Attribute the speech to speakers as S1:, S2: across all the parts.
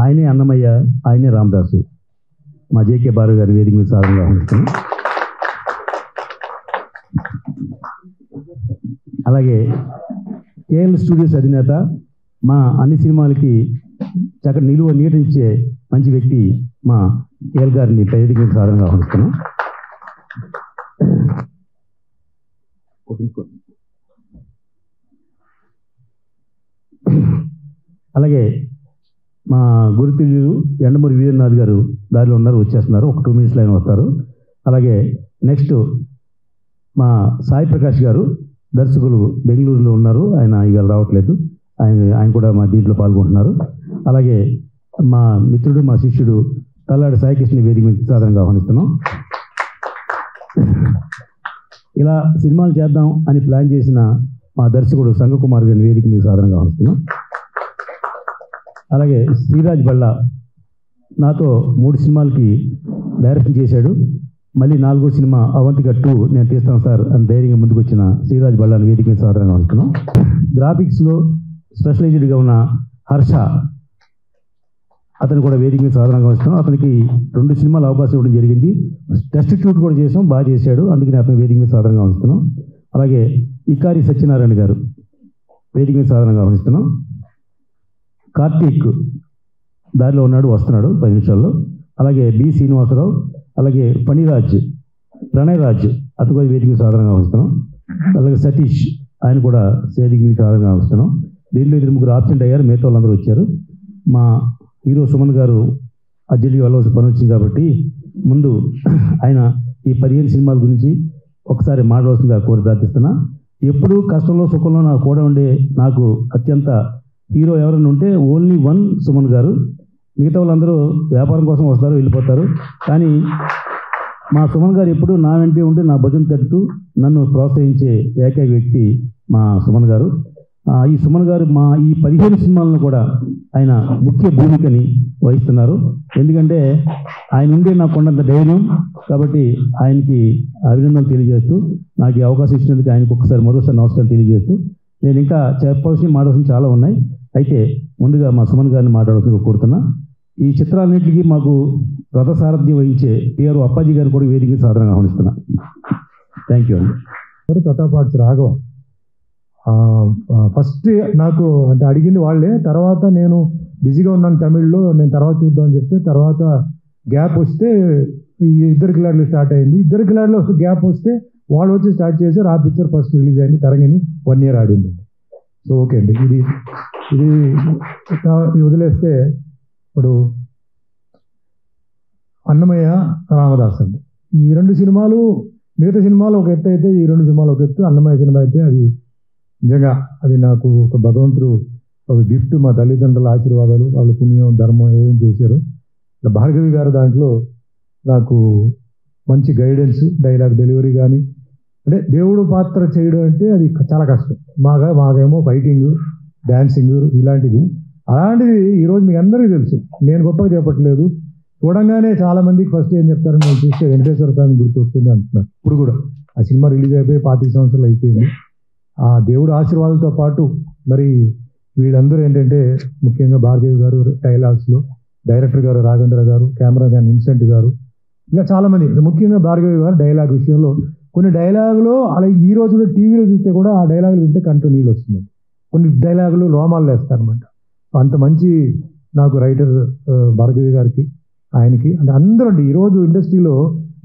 S1: ఆయనే అన్నమయ్య, ఆయనే రామదాసు. మా జేకే భార్గవి గారి వేదిక మీద సాధనగా ఆహ్వానిస్తున్నాం. అలాగే కేఎల్ స్టూడియోస్ అధినేత, మా అన్ని సినిమాలకి చక్కటి నిలువ నీటిచ్చే మంచి వ్యక్తి మా కేఎల్ గారిని వేదిక మీద సాధనగా ఆహ్వానిస్తున్నాం. అలాగే మా గురుతుల్యులు ఎండమూరి వీరనాథ్ గారు దారిలో ఉన్నారు, వచ్చేస్తున్నారు. ఒక 2 minutes లైన్ వస్తారు. అలాగే నెక్స్ట్ మా సాయి ప్రకాష్ గారు దర్శకులు బెంగళూరులో ఉన్నారు, ఆయన ఇవాళ రావట్లేదు. ఆయన కూడా మా దీంట్లో పాల్గొంటున్నారు. అలాగే మా మిత్రుడు, మా శిష్యుడు తల్లాడి సాయికృష్ణ వేదిక మీద సాధారణంగా ఆహ్వానిస్తున్నాం. ఇలా సినిమాలు చేద్దాం అని ప్లాన్ చేసిన మా దర్శకుడు సంగకుమార్ గారిని వేదిక మీద సాధారణంగా ఆహ్వానిస్తున్నాం. అలాగే శ్రీరాజ్ బళ్ళా నాతో 3 సినిమాలకి డైరెక్షన్ చేశాడు. మళ్ళీ 4వ సినిమా అవంతిక 2 నేను తీస్తాను సార్ అని ధైర్యంగా ముందుకు వచ్చిన శ్రీరాజ్ బళ్ళాని వేదిక మీద సాధారణంగా ఆహ్వానిస్తున్నాం. గ్రాఫిక్స్లో స్పెషలైజ్డ్గా ఉన్న హర్ష, అతను కూడా వేదిక మీద సాధారణంగా వస్తున్నాం. అతనికి 2 సినిమాలు అవకాశం ఇవ్వడం జరిగింది. టెస్ట్ షూట్ కూడా చేసాం, బాగా చేశాడు. అందుకని అతను వేదిక మీద సాధారణంగా వస్తున్నాం. అలాగే ఇకారి సత్యనారాయణ గారు వేదిక మీద సాధారణంగా ఆహ్వానిస్తున్నాం. కార్తీక్ దారిలో ఉన్నాడు, వస్తున్నాడు 10 నిమిషాల్లో. అలాగే బి శ్రీనివాసరావు, అలాగే ప్రణయరాజ్ అతను కూడా వేదిక మీద సాధారణంగా ఆహ్వానిస్తున్నాం. అలాగే సతీష్, ఆయన కూడా వేదిక మీద సాధారణంగా ఆహ్వానిస్తున్నాం. దీంట్లో 2-3 ఆబ్సెంట్ అయ్యారు, మిగతా వాళ్ళందరూ వచ్చారు. మా హీరో సుమన్ గారు అర్జెంట్గా వెళ్ళవలసిన పని వచ్చింది కాబట్టి ముందు ఆయన ఈ 15 సినిమాల గురించి ఒకసారి మాట్లాడవలసిందిగా కోరి ప్రార్థిస్తున్నా. ఎప్పుడూ కష్టంలో సుఖంలో నాకు కూడా ఉండే నాకు అత్యంత హీరో ఎవరైనా ఉంటే ఓన్లీ 1 సుమన్ గారు. మిగతా వాళ్ళందరూ వ్యాపారం కోసం వస్తారు, వెళ్ళిపోతారు. కానీ మా సుమన్ గారు ఎప్పుడు నా వెంటే ఉండి నా భుజం తట్టుతూ నన్ను ప్రోత్సహించే ఏకైక వ్యక్తి మా సుమన్ గారు. ఈ సుమన్ గారు మా ఈ 15 సినిమాలను కూడా ఆయన ముఖ్య భూమికని వహిస్తున్నారు. ఎందుకంటే ఆయన ఉండే నాకు కొండంత ధైర్యం కాబట్టి ఆయనకి అభినందనలు తెలియజేస్తూ, నాకు ఈ అవకాశం ఇచ్చినందుకు ఆయనకు మరోసారి నమస్కారం తెలియజేస్తూ, నేను ఇంకా మాట్లాడాల్సిన చాలా ఉన్నాయి. అయితే ముందుగా మా సుమన్ గారిని మాట్లాడాల్సిందిగా కోరుతున్నా. ఈ చిత్రాలన్నింటికి మాకు రథసారథ్యం వహించే పిఆర్ అప్పాజీ గారు కూడా వేదిక సాధారణంగా ఆహ్వానిస్తున్నా. థ్యాంక్ యూ అండి.
S2: ప్రతాపార్ట్స్ రాఘవ ఫస్ట్ నాకు అంటే అడిగింది వాళ్ళే. తర్వాత నేను బిజీగా ఉన్నాను తమిళ్లో, నేను తర్వాత చూద్దామని చెప్తే తర్వాత గ్యాప్ వస్తే ఈ 2 కిలార్లు స్టార్ట్ అయింది. 2 కిలార్లో గ్యాప్ వస్తే వాళ్ళు వచ్చి స్టార్ట్ చేశారు. ఆ పిక్చర్ ఫస్ట్ రిలీజ్ అయింది, తరంగిణి 1 year ఆడిందండి. సో ఓకే అండి, ఇది వదిలేస్తే ఇప్పుడు అన్నమయ్య, రామదాస్ అండి. ఈ 2 సినిమాలు, మిగతా సినిమాలు ఒక ఎత్తు అయితే ఈ 2 సినిమాలు ఒక ఎత్తు. అన్నమయ్య సినిమా అయితే అది నిజంగా అది నాకు ఒక భగవంతుడు ఒక గిఫ్ట్, మా తల్లిదండ్రుల ఆశీర్వాదాలు, వాళ్ళ పుణ్యం ధర్మం ఏమేమి చేశారు. భార్గవి గారు దాంట్లో నాకు మంచి గైడెన్స్, డైలాగ్ డెలివరీ కానీ, అంటే దేవుడు పాత్ర చేయడం అంటే అది చాలా కష్టం. మాకేమో ఫైటింగ్, డ్యాన్సింగ్ ఇలాంటిది. అలాంటిది ఈరోజు మీకు అందరికీ తెలుసు, నేను గొప్పగా చెప్పట్లేదు. చూడంగానే చాలా మందికి ఫస్ట్ ఏం చెప్తారని నేను చూస్తే వెంకటేశ్వర స్వామి గుర్తు వస్తుంది అంటున్నారు. ఇప్పుడు కూడా ఆ సినిమా రిలీజ్ అయిపోయి 25 సంవత్సరాలు అయిపోయింది. ఆ దేవుడు ఆశీర్వాదాలతో పాటు మరి వీళ్ళందరూ ఏంటంటే ముఖ్యంగా భార్గవి గారు డైలాగ్స్లో, డైరెక్టర్ గారు రాఘవేంద్ర గారు, కెమెరామ్యాన్ విన్సెంట్ గారు, ఇలా చాలామంది, ముఖ్యంగా భార్గవి గారు డైలాగ్ విషయంలో కొన్ని డైలాగులు అలా ఈ రోజు కూడా టీవీలో చూస్తే కూడా ఆ డైలాగులు వింటే కంట్లో నీళ్ళు వస్తుంది. కొన్ని డైలాగులు రోమాలు వేస్తారనమాట. అంత మంచి నాకు రైటర్ భార్గవి గారికి, ఆయనకి అంటే అందరూ అండి. ఈరోజు ఇండస్ట్రీలో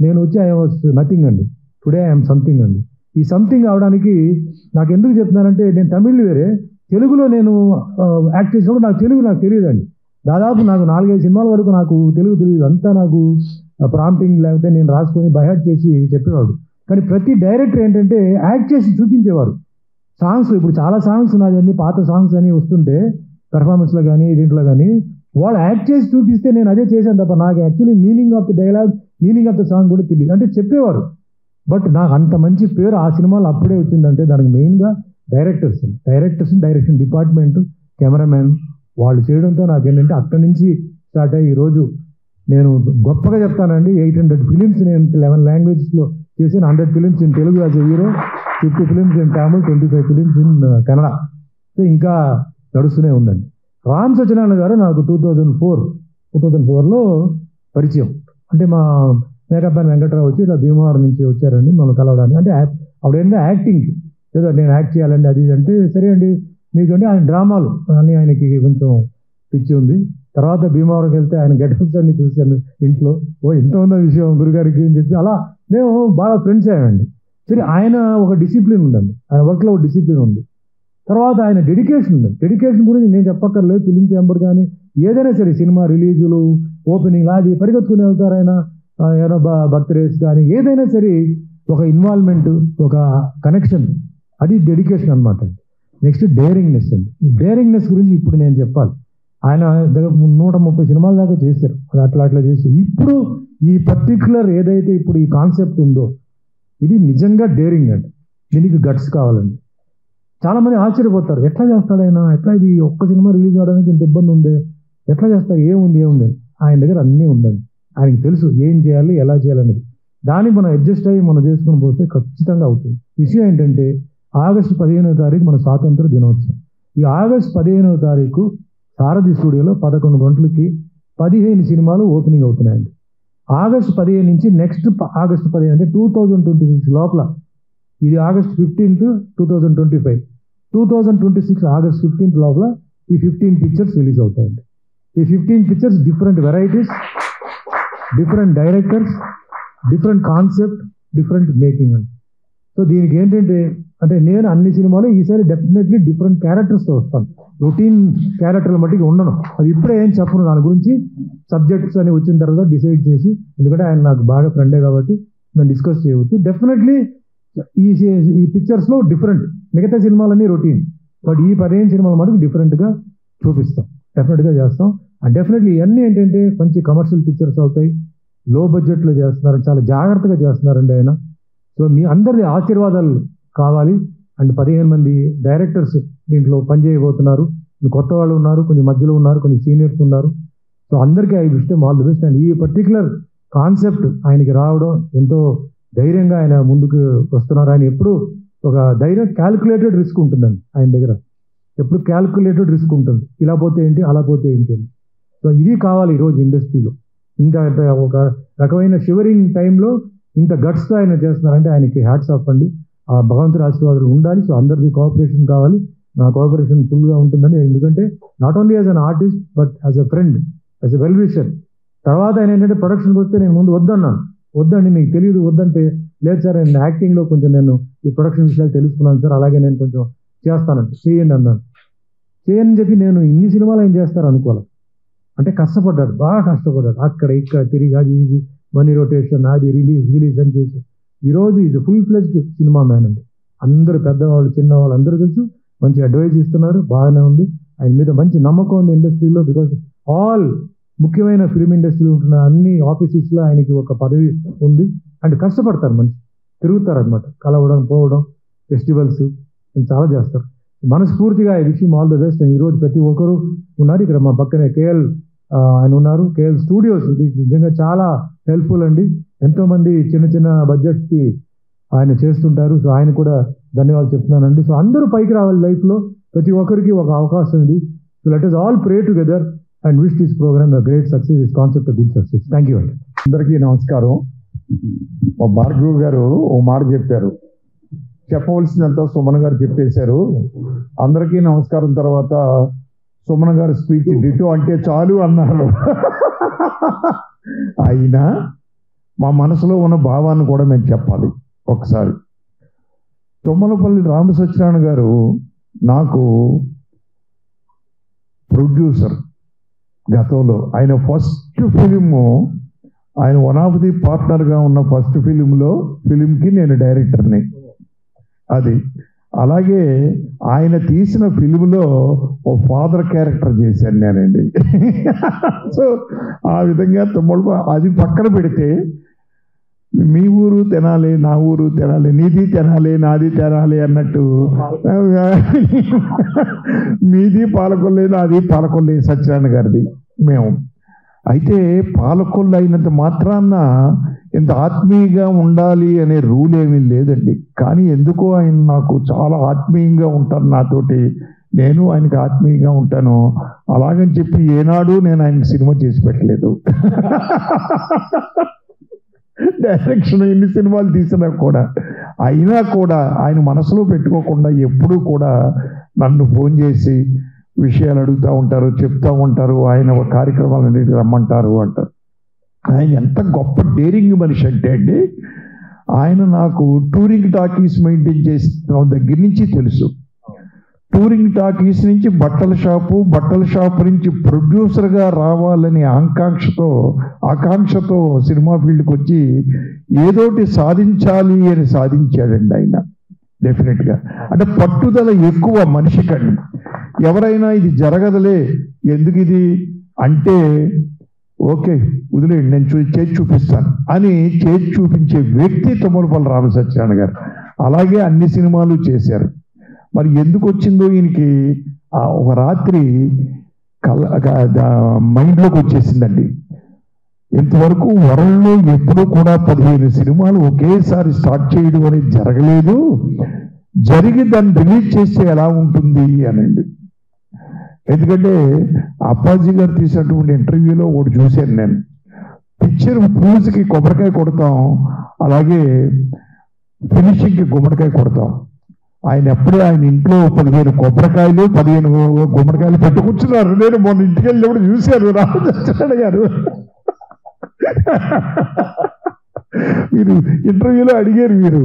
S2: నేను వచ్చి ఐ వాజ్ నథింగ్ అండి, టుడే ఐఎమ్ సంథింగ్ అండి. ఈ సంథింగ్ అవడానికి నాకు ఎందుకు చెప్తున్నానంటే, నేను తమిళ్ వేరే, తెలుగులో నేను యాక్ట్ చేసినప్పుడు నాకు తెలియదండి. దాదాపు నాకు 4-5 సినిమాల వరకు నాకు తెలుగు తెలియదు. అంతా నాకు ప్రాంప్టింగ్ లేకపోతే నేను రాసుకొని బైహార్ట్ చేసి చెప్పేవాడు. కానీ ప్రతి డైరెక్టర్ ఏంటంటే యాక్ట్ చేసి చూపించేవారు. సాంగ్స్ ఇప్పుడు చాలా సాంగ్స్ నాది పాత సాంగ్స్ అని వస్తుంటే పెర్ఫార్మెన్స్లో కానీ దీంట్లో కానీ వాళ్ళు యాక్ట్ చేసి చూపిస్తే నేను అదే చేశాను తప్ప నాకు actually meaning of the dialogue, meaning of the song కూడా తెలియదు. అంటే చెప్పేవారు, బట్ నాకు అంత మంచి పేరు ఆ సినిమాలో అప్పుడే వచ్చిందంటే దానికి మెయిన్గా డైరెక్టర్స్, డైరెక్షన్ డిపార్ట్మెంట్, కెమెరామ్యాన్ వాళ్ళు చేయడంతో నాకు ఏంటంటే అక్కడి నుంచి స్టార్ట్ అయ్యి ఈరోజు నేను గొప్పగా చెప్తానండి. 800 ఫిలిమ్స్ నేను 11 లాంగ్వేజెస్లో చేసిన, 100 films in Telugu as a hero, 50 films in Tamil, 25 films in Kannada. So ఇంకా నడుస్తూనే ఉందండి. రామ్ సత్యనారాయణ గారు నాకు 2004లో పరిచయం. అంటే మా మేకప్ మ్యాన్ వెంకట్రావు వచ్చి ఇలా భీమవరం నుంచి వచ్చారండి మనం కలవడానికి. అంటే అప్పుడేంటో యాక్టింగ్కి ఏదో నేను యాక్ట్ చేయాలండి అది అంటే, సరే అండి మీకంటే ఆయన డ్రామాలు అన్నీ ఆయనకి కొంచెం పిచ్చి ఉంది. తర్వాత భీమవరంకి వెళ్తే ఆయన గెటప్స్ అన్ని చూశాను ఇంట్లో. ఇంత ఉన్న విషయం గురుగారికి అని చెప్పి అలా మేము బాగా ఫ్రెండ్స్ అయ్యామండి. సరే ఆయన ఒక డిసిప్లిన్ ఉందండి, ఆయన వర్క్లో ఒక డిసిప్లిన్ ఉంది. తర్వాత ఆయన డెడికేషన్ ఉందండి. డెడికేషన్ గురించి నేను చెప్పక్కర్లేదు. ఫిలిం ఛాంబర్ కానీ ఏదైనా సరే సినిమా రిలీజులు ఓపెనింగ్ అది పరిగెత్తుకుని వెళ్తారు ఆయన. ఏదో బర్త్డేస్ కానీ ఏదైనా సరే ఒక ఇన్వాల్వ్మెంట్, ఒక కనెక్షన్, అది డెడికేషన్ అనమాట. నెక్స్ట్ డేరింగ్నెస్ అండి. ఈ డేరింగ్నెస్ గురించి ఇప్పుడు నేను చెప్పాలి. ఆయన 130 సినిమాల దాకా చేశారు. అట్లా చేసి ఇప్పుడు ఈ పర్టిక్యులర్ ఏదైతే ఇప్పుడు ఈ కాన్సెప్ట్ ఉందో ఇది నిజంగా డేరింగ్ అండి. దీనికి గట్స్ కావాలండి. చాలామంది ఆశ్చర్యపోతారు, ఎట్లా చేస్తాడు ఆయన, ఎట్లా ఇది ఒక్క సినిమా రిలీజ్ అవడానికి ఇంత ఇబ్బంది ఉందే, ఎట్లా చేస్తారు, ఏముంది ఆయన దగ్గర అన్నీ ఉందండి. ఆయనకి తెలుసు ఏం చేయాలి, ఎలా చేయాలనేది. దానికి మనం అడ్జస్ట్ అయ్యి మనం చేసుకుని పోతే ఖచ్చితంగా అవుతుంది. విషయం ఏంటంటే ఆగస్టు 15వ తారీఖు మన స్వాతంత్ర దినోత్సవం. ఈ ఆగస్టు 15వ తారీఖు సారథి స్టూడియోలో 11 గంటలకి 15 సినిమాలు ఓపెనింగ్ అవుతున్నాయండి. ఆగస్టు 15 నుంచి నెక్స్ట్ ఆగస్టు 15 అంటే 2026 లోపల, ఇది ఆగస్ట్ 15th 2025, 2026 ఆగస్ట్ 15th లోపల ఈ 15 పిక్చర్స్ రిలీజ్ అవుతాయండి. ఈ 15 pictures different varieties, different directors, different concept, different making అండి. సో దీనికి ఏంటంటే అంటే నేను అన్ని సినిమాలు ఈసారి డెఫినెట్లీ డిఫరెంట్ క్యారెక్టర్స్తో వస్తాను. రొటీన్ క్యారెక్టర్ల మట్టికి ఉండను. అది ఇప్పుడే ఏం చెప్పను, దాని గురించి సబ్జెక్ట్స్ అని వచ్చిన తర్వాత డిసైడ్ చేసి, ఎందుకంటే ఆయన నాకు బాగా ఫ్రెండే కాబట్టి నేను డిస్కస్ చేయవచ్చు. డెఫినెట్లీ ఈ పిక్చర్స్లో డిఫరెంట్, మిగతా సినిమాలన్నీ రొటీన్, బట్ ఈ 15 సినిమాల మటుకు డిఫరెంట్గా చూపిస్తాం, డెఫినెట్గా చేస్తాం. అండ్ డెఫినెట్లీ ఇవన్నీ ఏంటంటే మంచి కమర్షియల్ పిక్చర్స్ అవుతాయి, లో బడ్జెట్లో చేస్తున్నారు, చాలా జాగ్రత్తగా చేస్తున్నారండి ఆయన. సో మీ అందరిది ఆశీర్వాదాలు కావాలి. అండ్ 15 మంది డైరెక్టర్స్ దీంట్లో పనిచేయబోతున్నారు. కొత్త వాళ్ళు ఉన్నారు, కొన్ని మధ్యలో ఉన్నారు, కొన్ని సీనియర్స్ ఉన్నారు. సో అందరికీ I wish them all the best. And ఈ పర్టికులర్ కాన్సెప్ట్ ఆయనకి రావడం ఎంతో ధైర్యంగా ఆయన ముందుకు వస్తున్నారు. ఆయన ఎప్పుడు ఒక ధైర్యం, క్యాల్కులేటెడ్ రిస్క్ ఉంటుందండి ఆయన దగ్గర, ఎప్పుడు క్యాల్కులేటెడ్ రిస్క్ ఉంటుంది. ఇలా పోతే ఏంటి, అలా పోతే ఏంటి అని. సో ఇది కావాలి ఈరోజు ఇండస్ట్రీలో. ఇంత ఒక రకమైన షివరింగ్ టైంలో ఇంత గట్స్తో ఆయన చేస్తున్నారంటే ఆయనకి హ్యాట్స్ ఆఫ్ అండి. ఆ భగవంతుడి ఆశీర్వాదాలు ఉండాలి. సో అందరికీ కోఆపరేషన్ కావాలి. నా కోఆపరేషన్ ఫుల్గా ఉంటుందని, ఎందుకంటే not only as an artist but as a friend, as a well wisher. తర్వాత ఆయన ఏంటంటే ప్రొడక్షన్కి వస్తే నేను ముందు వద్దండి మీకు తెలియదు, వద్దంటే లేదు సార్ నేను యాక్టింగ్లో కొంచెం నేను ఈ ప్రొడక్షన్ విషయాలు తెలుసుకున్నాను సార్, అలాగే నేను కొంచెం చేస్తానంటే చేయండి అన్నాను. చేయని చెప్పి నేను ఇన్ని సినిమాలు ఏం చేస్తారు అనుకోవాలి. అంటే కష్టపడ్డాడు, బాగా కష్టపడ్డాడు. అక్కడ ఇక్కడ తిరిగి అది ఇది మనీ రొటేషన్, అది రిలీజ్ అని చేసి ఈరోజు ఇది ఫుల్ ఫ్లెజ్డ్ సినిమా మ్యాన్ అండి. అందరూ పెద్దవాళ్ళు చిన్నవాళ్ళు అందరూ తెలుసు, మంచి అడ్వైజ్ ఇస్తున్నారు, బాగానే ఉంది. ఆయన మీద మంచి నమ్మకం ఉంది ఇండస్ట్రీలో. బికాజ్ ఆల్ ముఖ్యమైన ఫిలిం ఇండస్ట్రీలో ఉంటున్న అన్ని ఆఫీసెస్లో ఆయనకి ఒక పదవి ఉంది. అండ్ కష్టపడతారు, మనిషి తిరుగుతారు అనమాట, కలవడం పోవడం, ఫెస్టివల్స్ చాలా చేస్తారు. మనస్ఫూర్తిగా ఈ విషయం ఆల్ ద బెస్ట్. ఈరోజు ప్రతి ఒక్కరు ఉన్నారు ఇక్కడ. మా పక్కనే కేఎల్ ఆయన ఉన్నారు, కేఎల్ స్టూడియోస్. ఇది నిజంగా చాలా హెల్ప్ఫుల్ అండి. ఎంతోమంది చిన్న బడ్జెట్స్కి ఆయన చేస్తుంటారు. సో ఆయన కూడా ధన్యవాదాలు చెప్తున్నానండి. సో అందరూ పైకి రావాలి లైఫ్లో, ప్రతి ఒక్కరికి ఒక అవకాశం ఇది. So let us all pray together and wish this program a great success, this concept a good success. Thank you అండి.
S3: అందరికీ నమస్కారం. మా భార్గవ్ గారు ఓ మాట చెప్పారు, చెప్పవలసినంత సుమన్ గారు చెప్పేశారు. అందరికీ నమస్కారం తర్వాత సుమన్ గారు స్పీచ్ డిటో అంటే చాలు అన్నారు. అయినా మా మనసులో ఉన్న భావాన్ని కూడా మేము చెప్పాలి ఒకసారి. తుమ్మలపల్లి రామసత్యనారాయణ గారు నాకు ప్రొడ్యూసర్. గతంలో ఆయన ఫస్ట్ ఫిలిము, ఆయన వన్ ఆఫ్ ది పార్ట్నర్గా ఉన్న ఫస్ట్ ఫిలింకి నేను డైరెక్టర్ని. అది అలాగే ఆయన తీసిన ఫిలింలో ఓ ఫాదర్ క్యారెక్టర్ చేశాను నేనండి. సో ఆ విధంగా అది పక్కన పెడితే మీ ఊరు తినాలి, నా ఊరు తినాలి, నీది తినాలి, నాది తినాలి అన్నట్టు మీది పాలకొల్లి, నాది పాలకొల్లి సత్యనారాయణ గారిది మేము. అయితే పాలకొల్లు అయినంత మాత్రాన ఇంత ఆత్మీయంగా ఉండాలి అనే రూల్ ఏమీ లేదండి. కానీ ఎందుకో ఆయన నాకు చాలా ఆత్మీయంగా ఉంటారు నాతోటి. నేను ఆయనకు ఆత్మీయంగా ఉంటాను. అలాగని చెప్పి ఏనాడు నేను ఆయనకి సినిమా చేసి పెట్టలేదు. డైరెక్షన్ ఎన్ని సినిమాలు తీసినా కూడా, అయినా కూడా ఆయన మనసులో పెట్టుకోకుండా ఎప్పుడూ కూడా నన్ను ఫోన్ చేసి విషయాలు అడుగుతూ ఉంటారు, చెప్తూ ఉంటారు, ఆయన కార్యక్రమాలన్నిటికీ రమ్మంటారు అంటారు. ఆయన ఎంత గొప్ప డేరింగ్ మనిషి అంటే అండి, ఆయన నాకు టూరింగ్ టాకీస్ మెయింటైన్ చేసిన దగ్గర నుంచి తెలుసు. టూరింగ్ టాకీస్ నుంచి బట్టల షాపు నుంచి ప్రొడ్యూసర్గా రావాలని ఆకాంక్షతో సినిమా ఫీల్డ్కి వచ్చి ఏదోటి సాధించాలి అని సాధించాడండి ఆయన. డెఫినెట్గా అంటే పట్టుదల ఎక్కువ మనిషికండి. ఎవరైనా ఇది జరగదులే, ఎందుకు ఇది అంటే ఓకే వదిలేండి, నేను చేసి చూపిస్తాను అని చేసి చూపించే వ్యక్తి తుమ్మలపల్లి రామసత్యనారాయణ గారు. అలాగే అన్ని సినిమాలు చేశారు. మరి ఎందుకు వచ్చిందో ఈయనకి ఒక రాత్రి మైండ్లోకి వచ్చేసిందండి. ఇంతవరకు వరల్డ్లో ఎప్పుడూ కూడా 15 సినిమాలు ఒకేసారి స్టార్ట్ చేయడం అనేది జరగలేదు, జరిగి దాన్ని రిలీజ్ చేస్తే ఎలా ఉంటుంది అనండి. ఎందుకంటే అప్పాజీ గారు తీసినటువంటి ఇంటర్వ్యూలో ఒకటి చూశాను నేను. పిక్చర్ పూజకి కొబ్బరికాయ కొడతాం, అలాగే ఫినిషింగ్కి గుమ్మడికాయ కొడతాం. ఆయన ఎప్పుడే ఆయన ఇంట్లో 15 కొబ్బరికాయలు 15 గుమ్మడికాయలు పెట్టి కూర్చున్నారు. నేను మొన్న ఇంటికి వెళ్ళినప్పుడు చూశాను రామచంద్రన్ గారు. మీరు ఇంటర్వ్యూలో అడిగారు మీరు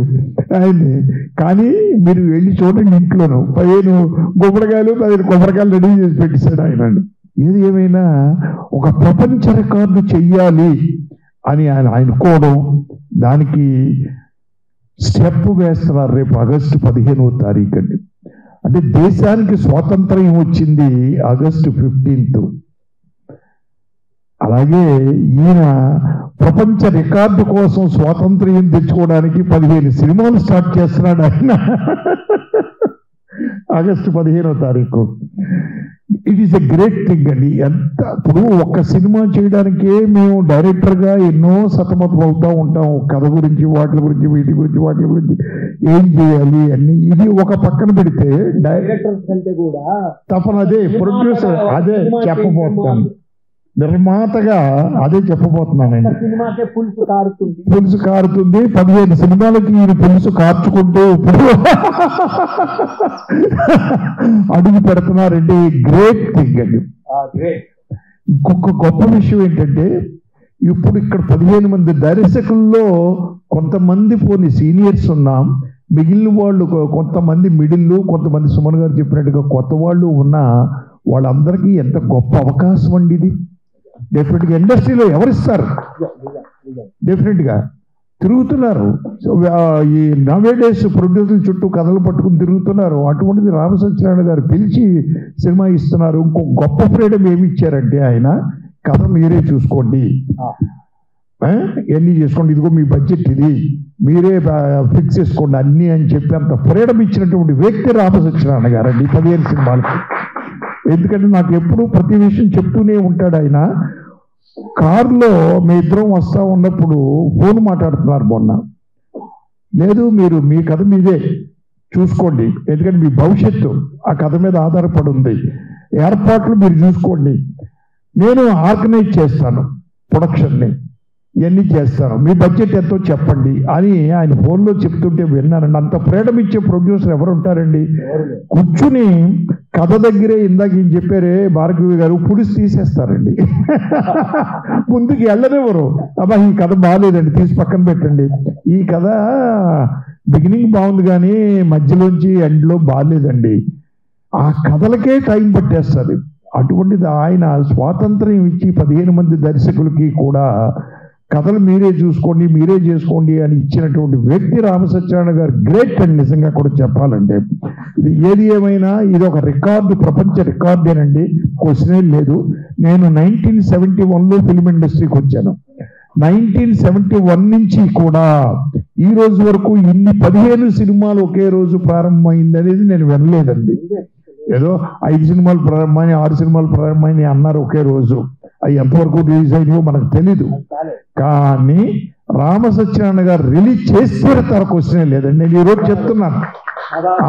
S3: ఆయన్ని, కానీ మీరు వెళ్ళి చూడండి ఇంట్లోనూ 15 గుమ్మడికాయలు 15 కొబ్బరికాయలు రెడీ చేసి పెట్టేశాడు ఆయన. ఏది ఏమైనా ఒక ప్రపంచ రికార్డు చెయ్యాలి అని ఆయన అనుకోవడం, దానికి స్టెప్ వేస్తున్నారు. రేపు ఆగస్టు 15వ తారీఖు అండి. అంటే దేశానికి స్వాతంత్ర్యం వచ్చింది ఆగస్టు 15th. అలాగే ఈయన ప్రపంచ రికార్డు కోసం స్వాతంత్ర్యం తెచ్చుకోవడానికి 15 సినిమాలు స్టార్ట్ చేస్తున్నాడు ఆయన. ఆగస్టు 15వ తారీఖు. It is a great thing అండి. ఎంత ఇప్పుడు ఒక్క సినిమా చేయడానికే మేము డైరెక్టర్గా ఎన్నో సతమతం అవుతూ ఉంటాం. కథ గురించి, వాటి గురించి, వీటి గురించి ఏం చేయాలి అన్ని. ఇది ఒక పక్కన పెడితే
S4: డైరెక్టర్స్ కంటే కూడా
S3: తపన అదే, ప్రొడ్యూసర్ అదే చెప్పబోతున్నాను, నిర్మాతగా అదే చెప్పబోతున్నానండి. పులుసు కారుతుంది 15 సినిమాలకి ఈయన పులుసు కార్చుకుంటూ ఇప్పుడు అడుగు పెడుతున్నారండి. గ్రేట్ థింగ్ అండి. ఇంకొక గొప్ప విషయం ఏంటంటే, ఇప్పుడు ఇక్కడ 15 మంది దర్శకుల్లో కొంతమంది పోనీ సీనియర్స్ ఉన్నాం, మిగిలిన వాళ్ళు కొంతమంది మిడిల్, కొంతమంది సుమన్ గారు చెప్పినట్టుగా కొత్త వాళ్ళు ఉన్నా వాళ్ళందరికీ ఎంత గొప్ప అవకాశం అండి ఇది. డెఫినెట్గా ఇండస్ట్రీలో ఎవరిస్తారు? డెఫినెట్గా తిరుగుతున్నారు. ఈ నవేడేస్ ప్రొడ్యూసర్ చుట్టూ కథలు పట్టుకుని తిరుగుతున్నారు. అటువంటిది రామసత్యనారాయణ గారు పిలిచి సినిమా ఇస్తున్నారు. ఇంకో గొప్ప ఫ్రీడమ్ ఏమి ఇచ్చారంటే, ఆయన కథ మీరే చూసుకోండి, ఎన్ని చేసుకోండి, ఇదిగో మీ బడ్జెట్ ఇది, మీరే ఫిక్స్ చేసుకోండి అన్నీ అని చెప్పి అంత ఫ్రీడమ్ ఇచ్చినటువంటి వ్యక్తి రామసత్యనారాయణ గారు అండి 15 సినిమాలకి. ఎందుకంటే నాకు ఎప్పుడు ప్రతి విషయం చెప్తూనే ఉంటాడు ఆయన. కారులో మీ ఇద్దరం వస్తూ ఉన్నప్పుడు ఫోన్ మాట్లాడుతున్నారు మొన్న. లేదు, మీరు మీ కథ మీదే చూసుకోండి, ఎందుకంటే మీ భవిష్యత్తు ఆ కథ మీద ఆధారపడి ఉంది, ఏర్పాట్లు మీరు చూసుకోండి, నేను ఆర్గనైజ్ చేస్తాను, ప్రొడక్షన్ని ఇవన్నీ చేస్తాను, మీ బడ్జెట్ ఎంతో చెప్పండి అని ఆయన ఫోన్లో చెప్తుంటే విన్నానండి. అంత ఫ్రీడమ్ ఇచ్చే ప్రొడ్యూసర్ ఎవరు ఉంటారండి? కూర్చుని కథ దగ్గరే ఇందాక ఏం చెప్పారే భార్గవి గారు, పులుసు తీసేస్తారండి. ముందుకు వెళ్ళనివ్వరు. అబ్బా ఈ కథ బాగాలేదండి, తీసి పక్కన పెట్టండి, ఈ కథ బిగినింగ్ బాగుంది కానీ మధ్యలోంచి ఎండ్లో బాగాలేదండి. ఆ కథలకే టైం పట్టేస్తుంది. అటువంటిది ఆయన స్వాతంత్ర్యం ఇచ్చి 15 మంది దర్శకులకి కూడా కథలు మీరే చూసుకోండి, మీరే చేసుకోండి అని ఇచ్చినటువంటి వ్యక్తి రామసత్యనారాయణ గారు. గ్రేట్ అండి నిజంగా కూడా చెప్పాలంటే. ఇది ఏది ఏమైనా ఇది ఒక రికార్డు, ప్రపంచ రికార్డేనండి, క్వశ్చనే లేదు. నేను 1971లో ఫిల్మ్ ఇండస్ట్రీకి వచ్చాను. 1971 నుంచి కూడా ఈ రోజు వరకు ఇన్ని 15 సినిమాలు ఒకే రోజు ప్రారంభమైంది అనేది నేను వినలేదండి. ఏదో 5 సినిమాలు ప్రారంభమని 6 సినిమాలు ప్రారంభమని అన్నారు ఒకే రోజు. అవి ఎంతవరకు రిలీజ్ అయినాయో మనకు తెలీదు. కానీ రామసత్యనారాయణ గారు రిలీజ్ చేస్తే తరకు వచ్చినే లేదండి. నేను ఈరోజు చెప్తున్నాను,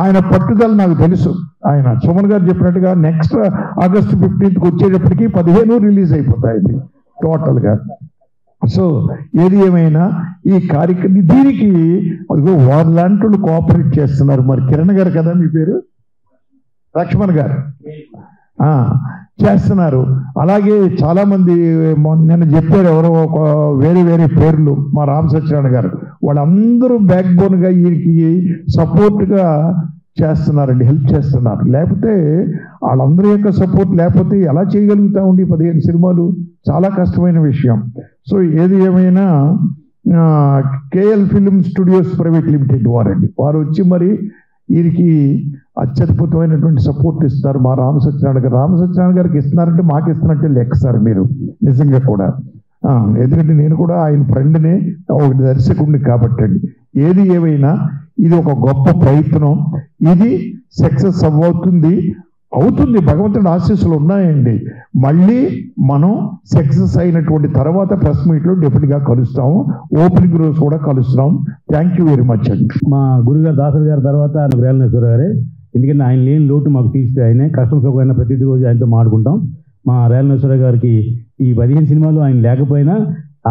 S3: ఆయన పట్టుదల నాకు తెలుసు. ఆయన సుమన్ గారు చెప్పినట్టుగా నెక్స్ట్ ఆగస్టు 15th వచ్చేటప్పటికి 15 రిలీజ్ అయిపోతాయి టోటల్గా. సో ఏది ఏమైనా ఈ కార్యక్రమం దీనికి అదిగో వాళ్ళంటూ కోఆపరేట్ చేస్తున్నారు. మరి కిరణ్ గారు కదా మీ పేరు, లక్ష్మణ్ గారు చేస్తున్నారు. అలాగే చాలామంది నిన్న చెప్పారు ఎవరో ఒక వేరే వేరే పేర్లు, మా రామ్ సత్యనారాయణ గారు, వాళ్ళందరూ బ్యాక్ బోన్గా వీరికి సపోర్ట్గా చేస్తున్నారండి, హెల్ప్ చేస్తున్నారు. లేకపోతే వాళ్ళందరి యొక్క సపోర్ట్ లేకపోతే ఎలా చేయగలుగుతా ఉండి 15 సినిమాలు, చాలా కష్టమైన విషయం. సో ఏది ఏమైనా KL film studios private limited వారు వచ్చి మరి వీరికి అత్యద్భుతమైనటువంటి సపోర్ట్ ఇస్తారు. మా రామ సత్యనారాయణ గారికి ఇస్తున్నారంటే మాకు ఇస్తున్నట్టే లెక్క సార్ మీరు, నిజంగా కూడా. ఎందుకంటే నేను కూడా ఆయన ఫ్రెండ్ని, ఒక దర్శకుడిని కాబట్టి అండి. ఏది ఏమైనా ఇది ఒక గొప్ప ప్రయత్నం, ఇది సక్సెస్ అవుతుంది భగవంతుడి ఆశీస్సులు ఉన్నాయండి. మళ్ళీ మనం సక్సెస్ అయినటువంటి తర్వాత ప్రెస్ మీట్లో డెఫినెట్గా కలుస్తాము, ఓపెనింగ్ రోజు కూడా కలుస్తున్నాం. థ్యాంక్ యూ వెరీ మచ్ అండి.
S1: మా గురుగారు దాసరి గారి తర్వాత రేలనేశ్వర గారే, ఎందుకంటే ఆయన లేని లోటు మాకు తీస్తే ఆయనే కష్టం సుఖమైన ప్రతి రోజు ఆయనతో మాట్లాడుకుంటాం. మా రేలనేశ్వర గారికి ఈ 15 సినిమాలు ఆయన లేకపోయినా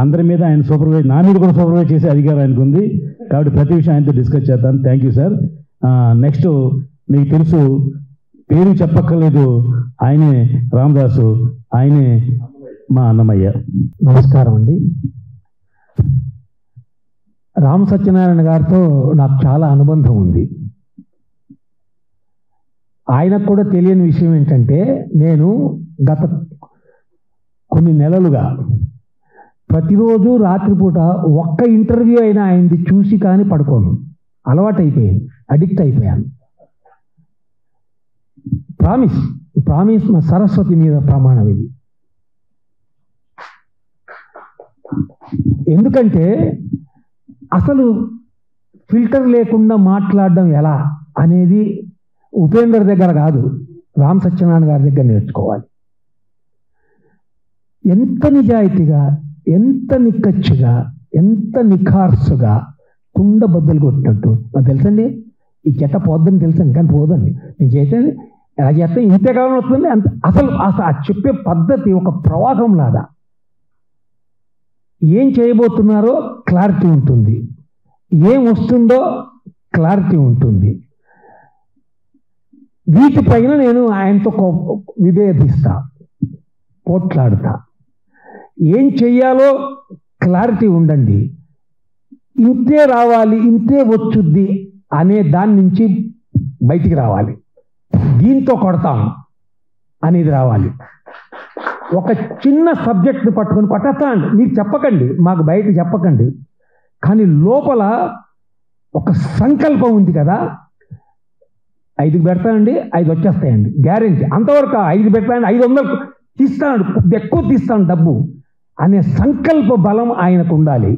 S1: అందరి మీద ఆయన సూపర్వైజ్, నా మీద కూడా సూపర్వైజ్ చేసే అధికారం ఆయనకు ఉంది. కాబట్టి ప్రతి విషయం ఆయనతో డిస్కస్ చేస్తాను. Thank you sir. నెక్స్ట్ మీకు తెలుసు, పేరు చెప్పక్కర్లేదు, ఆయనే రామదాసు, ఆయనే మా అన్నమయ్య.
S4: నమస్కారం అండి. రామ సత్యనారాయణ గారితో నాకు చాలా అనుబంధం ఉంది. ఆయనకు కూడా తెలియని విషయం ఏంటంటే, నేను గత కొన్ని నెలలుగా ప్రతిరోజు రాత్రిపూట ఒక్క ఇంటర్వ్యూ అయినా ఆయనది చూసి కానీ పడుకోను. అలవాటు అయిపోయింది, అడిక్ట్ అయిపోయాను. ప్రామిస్ మా సరస్వతి మీద ప్రమాణం ఇది. ఎందుకంటే అసలు ఫిల్టర్ లేకుండా మాట్లాడడం ఎలా అనేది ఉపేందర్ దగ్గర కాదు, రామ్ సత్యనారాయణ గారి దగ్గర నేర్చుకోవాలి. ఎంత నిజాయితీగా, ఎంత నిక్కచ్చిగా, ఎంత నిఖార్సుగా, కుండ బద్దలు కొట్టినట్టు. నాకు తెలుసండి, ఈ చెత్త పోద్దని తెలుసండి, కానీ పోదండి. నేను చేసేది ఎలా చేస్తే ఇంతకాలం వస్తుంది. అంత అసలు ఆ చెప్పే పద్ధతి ఒక ప్రవాహం లాగా. ఏం చేయబోతున్నారో క్లారిటీ ఉంటుంది, ఏం వస్తుందో క్లారిటీ ఉంటుంది. వీటిపైన నేను ఆయనతో విభేదిస్తా, పోట్లాడుతా. ఏం చెయ్యాలో క్లారిటీ ఉండండి. ఇంతే రావాలి, ఇంతే వచ్చుద్ది అనే దాని నుంచి బయటికి రావాలి. దీంతో కొడతాం అనేది రావాలి. ఒక చిన్న సబ్జెక్ట్ని పట్టుకొని కొట్టేస్తాండి, మీరు చెప్పకండి, మాకు బయట చెప్పకండి, కానీ లోపల ఒక సంకల్పం ఉంది కదా, 5కి పెడతానండి, 5 వచ్చేస్తాయండి గ్యారెంటీ. అంతవరకు 5 పెడతానండి, 500 తీస్తాను, ఎక్కువ తీస్తాను డబ్బు అనే సంకల్ప బలం ఆయనకు ఉండాలి.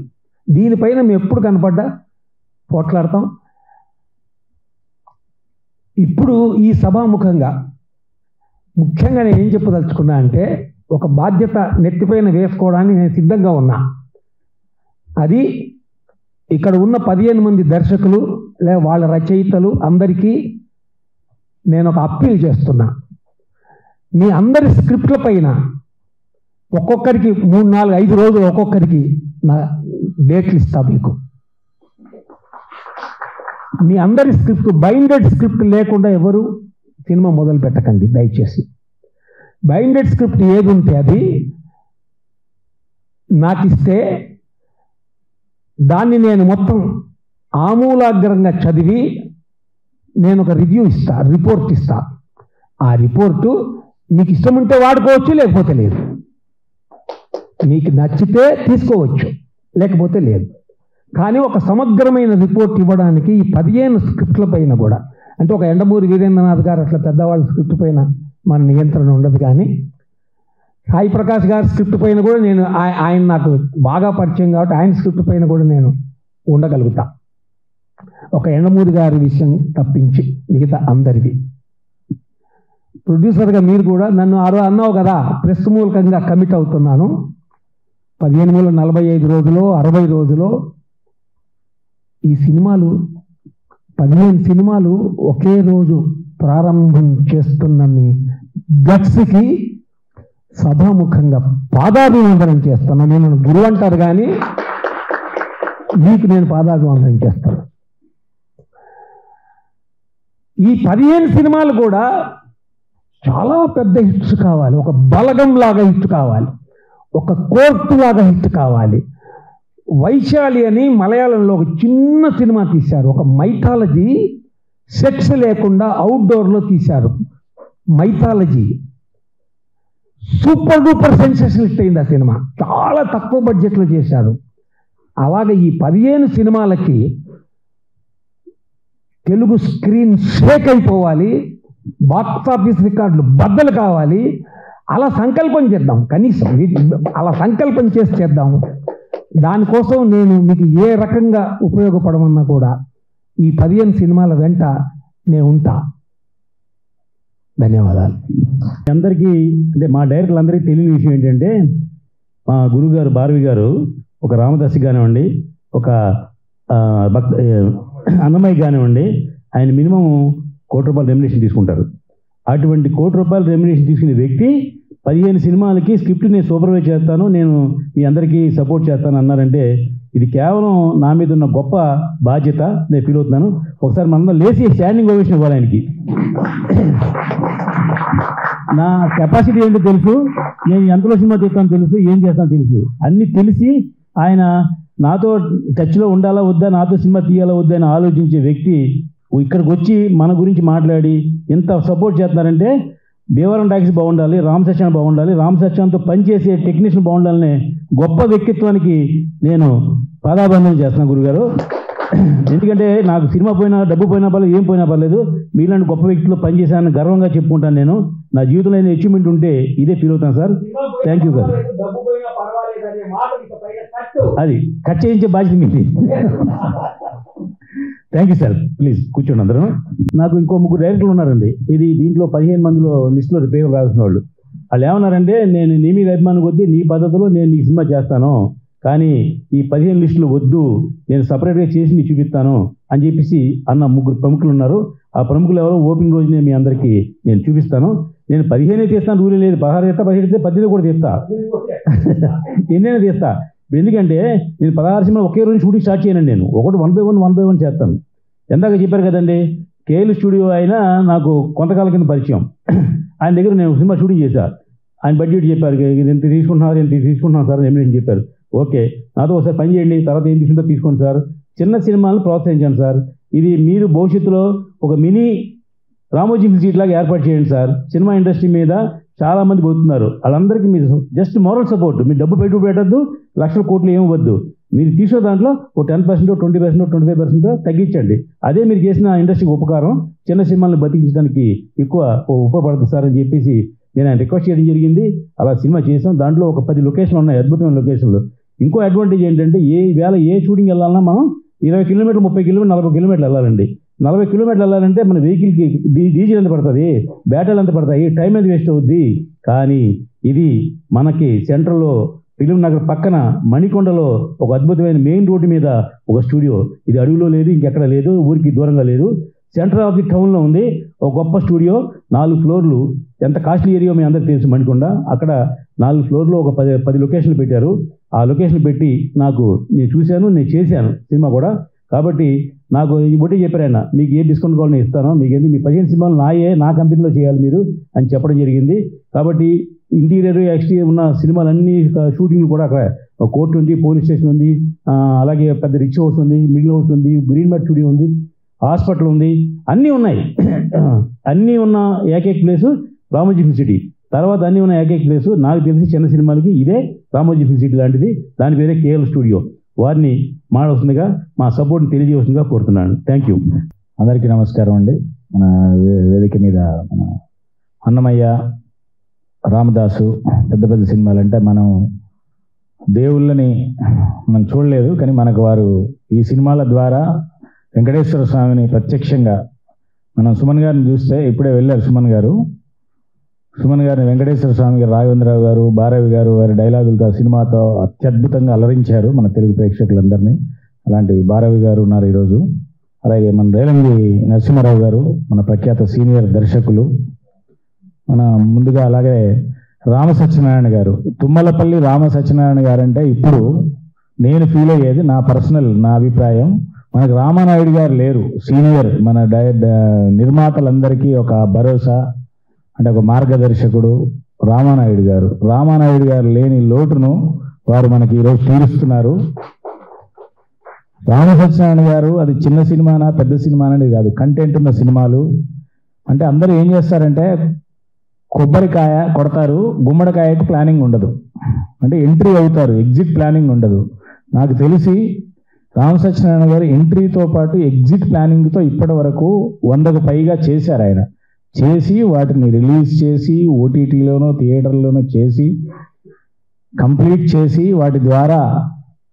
S4: దీనిపైన మేము ఎప్పుడు కనపడ్డా పోట్లాడతాం. ఇప్పుడు ఈ సభాముఖంగా ముఖ్యంగా నేను ఏం చెప్పదలుచుకున్నా అంటే, ఒక బాధ్యత నెత్తిపైన వేసుకోవడానికి నేను సిద్ధంగా ఉన్నా. అది ఇక్కడ ఉన్న 15 మంది దర్శకులు లేదా వాళ్ళ రచయితలు అందరికీ నేను ఒక అప్పీల్ చేస్తున్నా. మీ అందరి స్క్రిప్ట్ల పైన ఒక్కొక్కరికి 3, 4, 5 రోజులు ఒక్కొక్కరికి నా డేట్లు ఇస్తా మీకు. మీ అందరి స్క్రిప్ట్, బైండెడ్ స్క్రిప్ట్ లేకుండా ఎవరు సినిమా మొదలు పెట్టకండి దయచేసి. బైండెడ్ స్క్రిప్ట్ ఏది ఉంటే అది నాకు ఇస్తే దాన్ని నేను మొత్తం ఆమూలాగ్రంగా చదివి నేను ఒక రివ్యూ ఇస్తా, రిపోర్ట్ ఇస్తా. ఆ రిపోర్టు మీకు ఇష్టం ఉంటే వాడుకోవచ్చు, లేకపోతే లేదు. మీకు నచ్చితే తీసుకోవచ్చు, లేకపోతే లేదు. కానీ ఒక సమగ్రమైన రిపోర్ట్ ఇవ్వడానికి ఈ 15 స్క్రిప్ట్ల పైన కూడా, అంటే ఒక ఎండమూరి వీరేంద్రనాథ్ గారు అట్లా పెద్దవాళ్ళ స్క్రిప్ట్ పైన మన నియంత్రణ ఉండదు. కానీ సాయి ప్రకాష్ గారి స్క్రిప్ట్ పైన కూడా నేను, ఆయన నాకు బాగా పరిచయం కాబట్టి ఆయన స్క్రిప్ట్ పైన కూడా నేను ఉండగలుగుతా. ఒక ఎండమూరి గారి విషయం తప్పించి మిగతా అందరివి. ప్రొడ్యూసర్గా మీరు కూడా నన్ను అన్నావు కదా, ప్రెస్ మూలకంగా కమిట్ అవుతున్నాను. 1545 రోజులో 60 రోజులో ఈ సినిమాలు 15 సినిమాలు ఒకే రోజు ప్రారంభం చేస్తున్న మీ గట్స్కి సభాముఖంగా పాదాభివందనం చేస్తాను. నేను గురువు అంటారు కానీ మీకు నేను పాదాభివందనం చేస్తాను. ఈ 15 సినిమాలు కూడా చాలా పెద్ద హిట్స్ కావాలి, ఒక బలగం లాగా హిట్ కావాలి, ఒక కోర్టు లాగా హిట్ కావాలి. వైశాలి అని మలయాళంలో ఒక చిన్న సినిమా తీశారు, ఒక మైథాలజీ, సెక్స్ లేకుండా అవుట్డోర్లో తీశారు. Mythology super duper sensation hit అయింది. ఆ సినిమా చాలా తక్కువ బడ్జెట్లో చేశారు. అలాగే ఈ 15 సినిమాలకి తెలుగు స్క్రీన్ షేక్ అయిపోవాలి, బాక్స్ ఆఫీస్ రికార్డులు బద్దలు కావాలి. అలా సంకల్పం చేద్దాం, కనీసం అలా సంకల్పం చేసి చేద్దాం. దానికోసం నేను మీకు ఏ రకంగా ఉపయోగపడమన్నా కూడా ఈ 15 సినిమాల వెంట నేను ఉంటా. ధన్యవాదాలు.
S1: అందరికీ అంటే మా డైరెక్టర్లందరికీ తెలియని విషయం ఏంటంటే, మా గురువు గారు భారవి గారు ఒక రామదాసి కానివ్వండి, ఒక అన్నమయ్య కానివ్వండి, ఆయన మినిమం ₹1,00,00,000 రెమ్యునేషన్ తీసుకుంటారు. అటువంటి ₹1,00,00,000 రెమ్యునేషన్ తీసుకునే వ్యక్తి 15 సినిమాలకి స్క్రిప్ట్ నేను సూపర్వైజ్ చేస్తాను, నేను మీ అందరికీ సపోర్ట్ చేస్తాను అన్నారంటే ఇది కేవలం నా మీద ఉన్న గొప్ప బాధ్యత నేను ఫీల్ అవుతున్నాను. ఒకసారి మనందరం లేచి స్టాండింగ్ ఓవేషన్ ఇవ్వాలి ఆయనకి. నా కెపాసిటీ ఏంటో తెలుసు, నేను ఎంతలో సినిమా తీస్తానో తెలుసు, ఏం చేస్తానో తెలుసు, అన్నీ తెలిసి ఆయన నాతో టచ్లో ఉండాలా వద్దా, నాతో సినిమా తీయాలా వద్దా అని ఆలోచించే వ్యక్తి ఇక్కడికి వచ్చి మన గురించి మాట్లాడి ఎంత సపోర్ట్ చేస్తున్నారంటే, దేవరం టాక్సీ బాగుండాలి, రామ్ సత్యాన్ బాగుండాలి, రామ్ సత్యాన్తో పనిచేసే టెక్నీషియన్ బాగుండాలనే గొప్ప వ్యక్తిత్వానికి నేను పాదాబంధనం చేస్తున్నాను గురుగారు. ఎందుకంటే నాకు సినిమా పోయినా, డబ్బు పోయినా పర్లేదు, ఏం పోయినా పర్లేదు, మీలాంటి గొప్ప వ్యక్తిలో పనిచేశానని గర్వంగా చెప్పుకుంటాను. నేను నా జీవితంలో ఏదైనా అచీవ్మెంట్ ఉంటే ఇదే ఫీల్ అవుతాను సార్. Thank you sir. అది కట్ చేయించే బాధ్యత మీది. Thank you sir. ప్లీజ్ కూర్చోండి అందరూ. నాకు ఇంకో 3 డైరెక్టర్లు ఉన్నారండి. దీంట్లో 15 మందిలో లిస్టులో పేరు రాసిన వాళ్ళు ఏమన్నారంటే, నేను నీ మీద అభిమానం కొద్దీ నీ పద్ధతిలో నేను నీ సినిమా చేస్తాను, కానీ ఈ 15 లిస్టులు వద్దు, నేను సపరేట్గా చేసి నీకు చూపిస్తాను అని చెప్పేసి అన్న 3 ప్రముఖులు ఉన్నారు. ఆ ప్రముఖులు ఎవరో ఓపెనింగ్ రోజునే మీ అందరికీ నేను చూపిస్తాను. నేను 15 తీస్తాను, రూలే లేదు. 16 తీస్తా, 17 తీస్తా, 18 కూడా తీస్తా, ఎన్నైనా తీస్తా. ఎందుకంటే నేను 16 సినిమా ఒకే రోజు షూటింగ్ స్టార్ట్ చేయనండి. నేను ఒకటి 1 by 1 చేస్తాను. ఎందాక చెప్పారు కదండి, కేఎల్ స్టూడియో అయినా నాకు కొంతకాలం కింద పరిచయం. ఆయన దగ్గర నేను సినిమా షూటింగ్ చేశాను. ఆయన బడ్జెట్ చెప్పారు, ఎంత తీసుకుంటున్నాను సార్ అని చెప్పారు. ఓకే, నాతో ఒకసారి పని చేయండి, తర్వాత ఏం తీసుకుంటో తీసుకోండి సార్, చిన్న సినిమాలను ప్రోత్సహించండి సార్, ఇది మీరు భవిష్యత్తులో ఒక మినీ రామోజీ ఫిల్మ్ సిటీ లాగా ఏర్పాటు చేయండి సార్. సినిమా ఇండస్ట్రీ మీద చాలామంది పోతున్నారు, వాళ్ళందరికీ మీరు జస్ట్ మోరల్ సపోర్ట్, మీరు డబ్బు పెట్టుబడి పెట్టద్దు, లక్షల కోట్లు ఏమి వద్దు, మీరు తీసే దాంట్లో ఒక 10%, 20%, 25% తగ్గించండి. అదే మీరు చేసిన ఇండస్ట్రీకి ఉపకారం, చిన్న సినిమాలను బతికించడానికి ఎక్కువ ఉపయోగపడుతుంది సార్ అని చెప్పేసి నేను ఆయన రిక్వెస్ట్ చేయడం జరిగింది. అలా సినిమా చేసాం. దాంట్లో ఒక 10 లొకేషన్లు ఉన్నాయి, అద్భుతమైన లొకేషన్లు. ఇంకో అడ్వాంటేజ్ ఏంటంటే, ఏ షూటింగ్ వెళ్ళాలన్నా మనం 20 కిలోమీటర్లు, 30 కిలోమీటర్లు, 40 కిలోమీటర్లు వెళ్ళాలండి. 40 కిలోమీటర్లు వెళ్ళాలంటే మన వెహికల్కి డీజిల్ ఎంత పడుతుంది, బ్యాటరీలు ఎంత పడతాయి, టైం ఎంత వేస్ట్ అవుద్ది. కానీ ఇది మనకి సెంట్రల్లో ఫిలిం నగర్ పక్కన మణికొండలో ఒక అద్భుతమైన మెయిన్ రోడ్డు మీద ఒక స్టూడియో. ఇది అడవిలో లేదు, ఇంకెక్కడ లేదు, ఊరికి దూరంగా లేదు, సెంటర్ ఆఫ్ ది టౌన్లో ఉంది. ఒక గొప్ప స్టూడియో, 4 ఫ్లోర్లు. ఎంత కాస్ట్లీ ఏరియా మీ అందరికీ తెలుసు మణికొండ. అక్కడ 4 ఫ్లోర్లో ఒక 10 లొకేషన్లు పెట్టారు. ఆ లొకేషన్ పెట్టి నాకు నేను చూశాను, నేను చేశాను సినిమా కూడా. కాబట్టి నాకు ఈ బొట్టి చెప్పారు ఆయన, మీకు ఏ డిస్కౌంట్ కావాలో నేను ఇస్తాను, మీకు మీ 15 సినిమాలు నా కంపెనీలో చేయాలి మీరు అని చెప్పడం జరిగింది. కాబట్టి ఇంటీరియర్, ఎక్స్టీరియర్ ఉన్న సినిమాలన్నీ షూటింగ్లు కూడా అక్కడ కోర్టు ఉంది, పోలీస్ స్టేషన్ ఉంది, అలాగే పెద్ద రిచ్ హౌస్ ఉంది, మిడిల్ హౌస్ ఉంది, గ్రీన్ మ్యాట్ స్టూడియో ఉంది, హాస్పిటల్ ఉంది, అన్నీ ఉన్నాయి. అన్నీ ఉన్న ఏకైక ప్లేసు రామోజీ ఫిల్మ్ సిటీ. తర్వాత అన్నీ ఉన్న ఏకైక ప్లేసు నాకు తెలిసి చిన్న సినిమాలకి ఇదే రామోజీ ఫిల్మ్ సిటీ లాంటిది. దాని పేరే కేఎల్ స్టూడియో. వారిని మాడవలసిందిగా మా సపోర్ట్ని తెలియజేస్తుందిగా కోరుతున్నాను. Thank you.
S5: అందరికీ నమస్కారం అండి. మన వేదిక మీద మన అన్నమయ్య, రామదాసు పెద్ద పెద్ద సినిమాలు అంటే మనం దేవుళ్ళని మనం చూడలేదు, కానీ మనకు వారు ఈ సినిమాల ద్వారా వెంకటేశ్వర స్వామిని ప్రత్యక్షంగా మనం సుమన్ గారిని చూస్తే ఇప్పుడే వెళ్ళారు సుమన్ గారిని వెంకటేశ్వర స్వామి గారు, రాఘవేంద్రరావు గారు, భారవి గారు వారి డైలాగులతో సినిమాతో అత్యద్భుతంగా అలరించారు మన తెలుగు ప్రేక్షకులందరినీ. అలాంటి భారవి గారు ఉన్నారు ఈరోజు. అలాగే మన రేలంగి నరసింహారావు గారు, మన ప్రఖ్యాత సీనియర్ దర్శకులు, మన ముందుగా అలాగే రామ సత్యనారాయణ గారు. తుమ్మలపల్లి రామ సత్యనారాయణ గారు అంటే ఇప్పుడు నేను ఫీల్ అయ్యేది, నా అభిప్రాయం, మనకు రామానాయుడు గారు లేరు. సీనియర్ మన నిర్మాతలందరికీ ఒక భరోసా, అంటే ఒక మార్గదర్శకుడు రామానాయుడు గారు లేని లోటును వారు మనకి ఈరోజు తీరుస్తున్నారు. రామ సత్యనారాయణ గారు అది చిన్న సినిమానా పెద్ద సినిమానా అనేది కాదు, కంటెంట్ ఉన్న సినిమాలు. అంటే అందరూ ఏం చేస్తారంటే కొబ్బరికాయ కొడతారు, గుమ్మడికాయకు ప్లానింగ్ ఉండదు. అంటే ఎంట్రీ అవుతారు, ఎగ్జిట్ ప్లానింగ్ ఉండదు. నాకు తెలిసి రామ సత్యనారాయణ గారు ఎంట్రీతో పాటు ఎగ్జిట్ ప్లానింగ్తో ఇప్పటి వరకు 100కు పైగా చేశారు. ఆయన చేసి వాటిని రిలీజ్ చేసి ఓటీటీలోనో థియేటర్లోనో చేసి కంప్లీట్ చేసి వాటి ద్వారా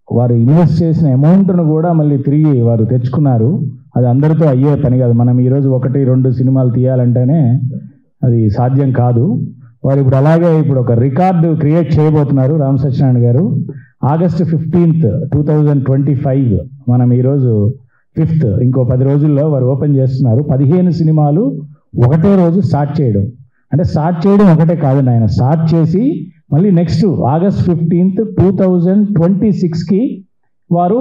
S5: వారు ఇన్వెస్ట్ చేసిన అమౌంట్ను కూడా మళ్ళీ తిరిగి వారు తెచ్చుకున్నారు. అది అందరితో అయ్యే పని కాదు. మనం ఈరోజు 1-2 సినిమాలు తీయాలంటేనే అది సాధ్యం కాదు. వారు ఇప్పుడు ఒక రికార్డు క్రియేట్ చేయబోతున్నారు రామ సత్యనారాయణ గారు. ఆగస్టు 15, 2025 మనం ఈరోజు 5th, ఇంకో 10 రోజుల్లో వారు ఓపెన్ చేస్తున్నారు. 15 సినిమాలు ఒకటే రోజు స్టార్ట్ చేయడం. అంటే స్టార్ట్ చేయడం ఒకటే కాదండి, ఆయన స్టార్ట్ చేసి మళ్ళీ నెక్స్ట్ ఆగస్ట్ 15, 2026కి వారు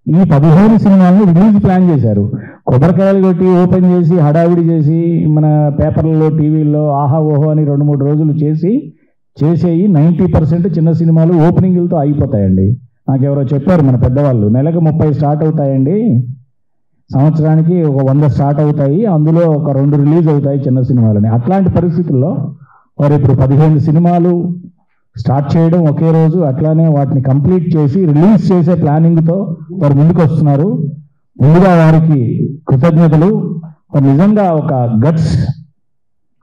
S5: ఈ 15 సినిమాలను రిలీజ్ ప్లాన్ చేశారు. కొబ్బరికాయలు కొట్టి ఓపెన్ చేసి హడావిడి చేసి మన పేపర్లలో టీవీల్లో ఆహా ఓహో అని 2-3 రోజులు చేసేయి 90% చిన్న సినిమాలు ఓపెనింగ్లతో అయిపోతాయండి. నాకెవరో చెప్పారు మన పెద్దవాళ్ళు, నెలకు 30 స్టార్ట్ అవుతాయండి, సంవత్సరానికి ఒక 100 స్టార్ట్ అవుతాయి, అందులో ఒక 2 రిలీజ్ అవుతాయి చిన్న సినిమాలని. అట్లాంటి పరిస్థితుల్లో వారు ఇప్పుడు 15 సినిమాలు స్టార్ట్ చేయడం ఒకే రోజు, అట్లానే వాటిని కంప్లీట్ చేసి రిలీజ్ చేసే ప్లానింగ్తో వారు ముందుకు వస్తున్నారు. ముందుగా వారికి కృతజ్ఞతలు. వారు నిజంగా ఒక గట్స్,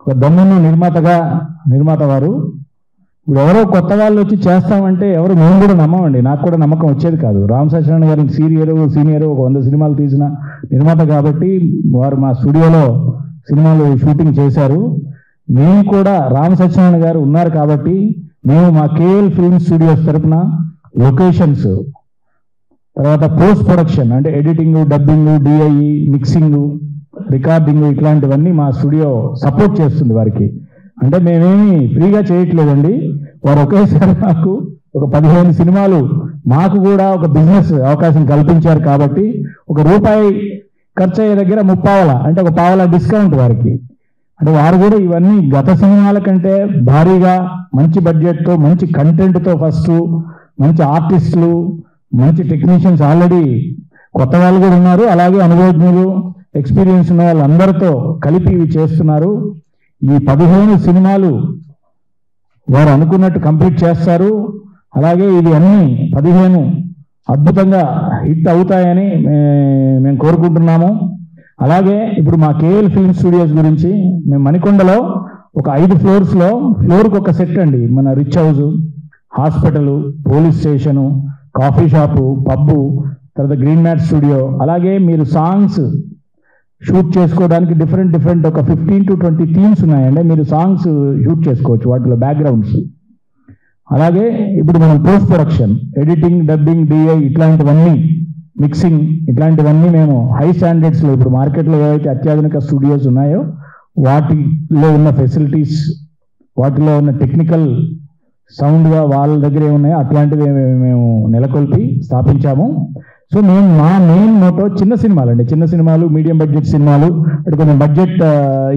S5: ఒక దమ్మున్న నిర్మాత వారు. ఇప్పుడు ఎవరో కొత్త వాళ్ళు వచ్చి చేస్తామంటే మేము కూడా నమ్మమండి, నాకు కూడా నమ్మకం వచ్చేది కాదు. రామ సత్యనారాయణ గారిని సీనియర్ ఒక 100 సినిమాలు తీసిన నిర్మాత కాబట్టి వారు మా స్టూడియోలో సినిమాలు షూటింగ్ చేశారు. మేము కూడా రామ సత్యనారాయణ గారు ఉన్నారు కాబట్టి మేము మా కేఎల్ ఫిల్మ్ స్టూడియోస్ తరఫున లొకేషన్స్, తర్వాత పోస్ట్ ప్రొడక్షన్ అంటే editing, dubbing, DIE, mixing, recording ఇట్లాంటివన్నీ మా స్టూడియో సపోర్ట్ చేస్తుంది వారికి. అంటే మేమేమి ఫ్రీగా చేయట్లేదండి. వారు ఒకేసారి మాకు ఒక 15 సినిమాలు మాకు కూడా ఒక బిజినెస్ అవకాశం కల్పించారు కాబట్టి ₹1 ఖర్చు అయ్యే దగ్గర 30 అంటే ఒక ½ డిస్కౌంట్ వారికి. అంటే వారు కూడా ఇవన్నీ గత సినిమాల కంటే భారీగా మంచి బడ్జెట్తో మంచి కంటెంట్తో ఫస్ట్ మంచి ఆర్టిస్టులు మంచి టెక్నీషియన్స్ ఆల్రెడీ కొత్త వాళ్ళు కూడా ఉన్నారు, అలాగే అనుభవజ్ఞులు ఎక్స్పీరియన్స్ ఉన్న వాళ్ళందరితో కలిపి ఇవి చేస్తున్నారు. ఈ 15 సినిమాలు వారు అనుకున్నట్టు కంప్లీట్ చేస్తారు. అలాగే ఇవి అన్ని 15 అద్భుతంగా హిట్ అవుతాయని మేము కోరుకుంటున్నాము. అలాగే ఇప్పుడు మా కేఎల్ ఫిల్మ్ స్టూడియోస్ గురించి మేము మణికొండలో ఒక 5 ఫ్లోర్స్లో ఫ్లోర్కి ఒక సెట్ అండి. మన rich house, hospital, police station, coffee shop, pub, తర్వాత గ్రీన్ మ్యాట్ స్టూడియో, అలాగే మీరు సాంగ్స్ షూట్ చేసుకోవడానికి డిఫరెంట్ ఒక 15 to 20 థీమ్స్ ఉన్నాయండి. మీరు సాంగ్స్ షూట్ చేసుకోవచ్చు వాటిలో బ్యాక్గ్రౌండ్స్. అలాగే ఇప్పుడు మనం post production, editing, dubbing, DI ఇట్లాంటివన్నీ, మిక్సింగ్ ఇట్లాంటివన్నీ మేము హై స్టాండర్డ్స్లో ఇప్పుడు మార్కెట్లో ఏవైతే అత్యాధునిక స్టూడియోస్ ఉన్నాయో వాటిలో ఉన్న ఫెసిలిటీస్, వాటిలో ఉన్న టెక్నికల్ సౌండ్గా వాళ్ళ దగ్గరే ఉన్నాయో అట్లాంటివి మేము నెలకొల్పి స్థాపించాము. సో మేము మా మెయిన్ మోటో చిన్న సినిమాలు, మీడియం బడ్జెట్ సినిమాలు, అంటే కొంచెం బడ్జెట్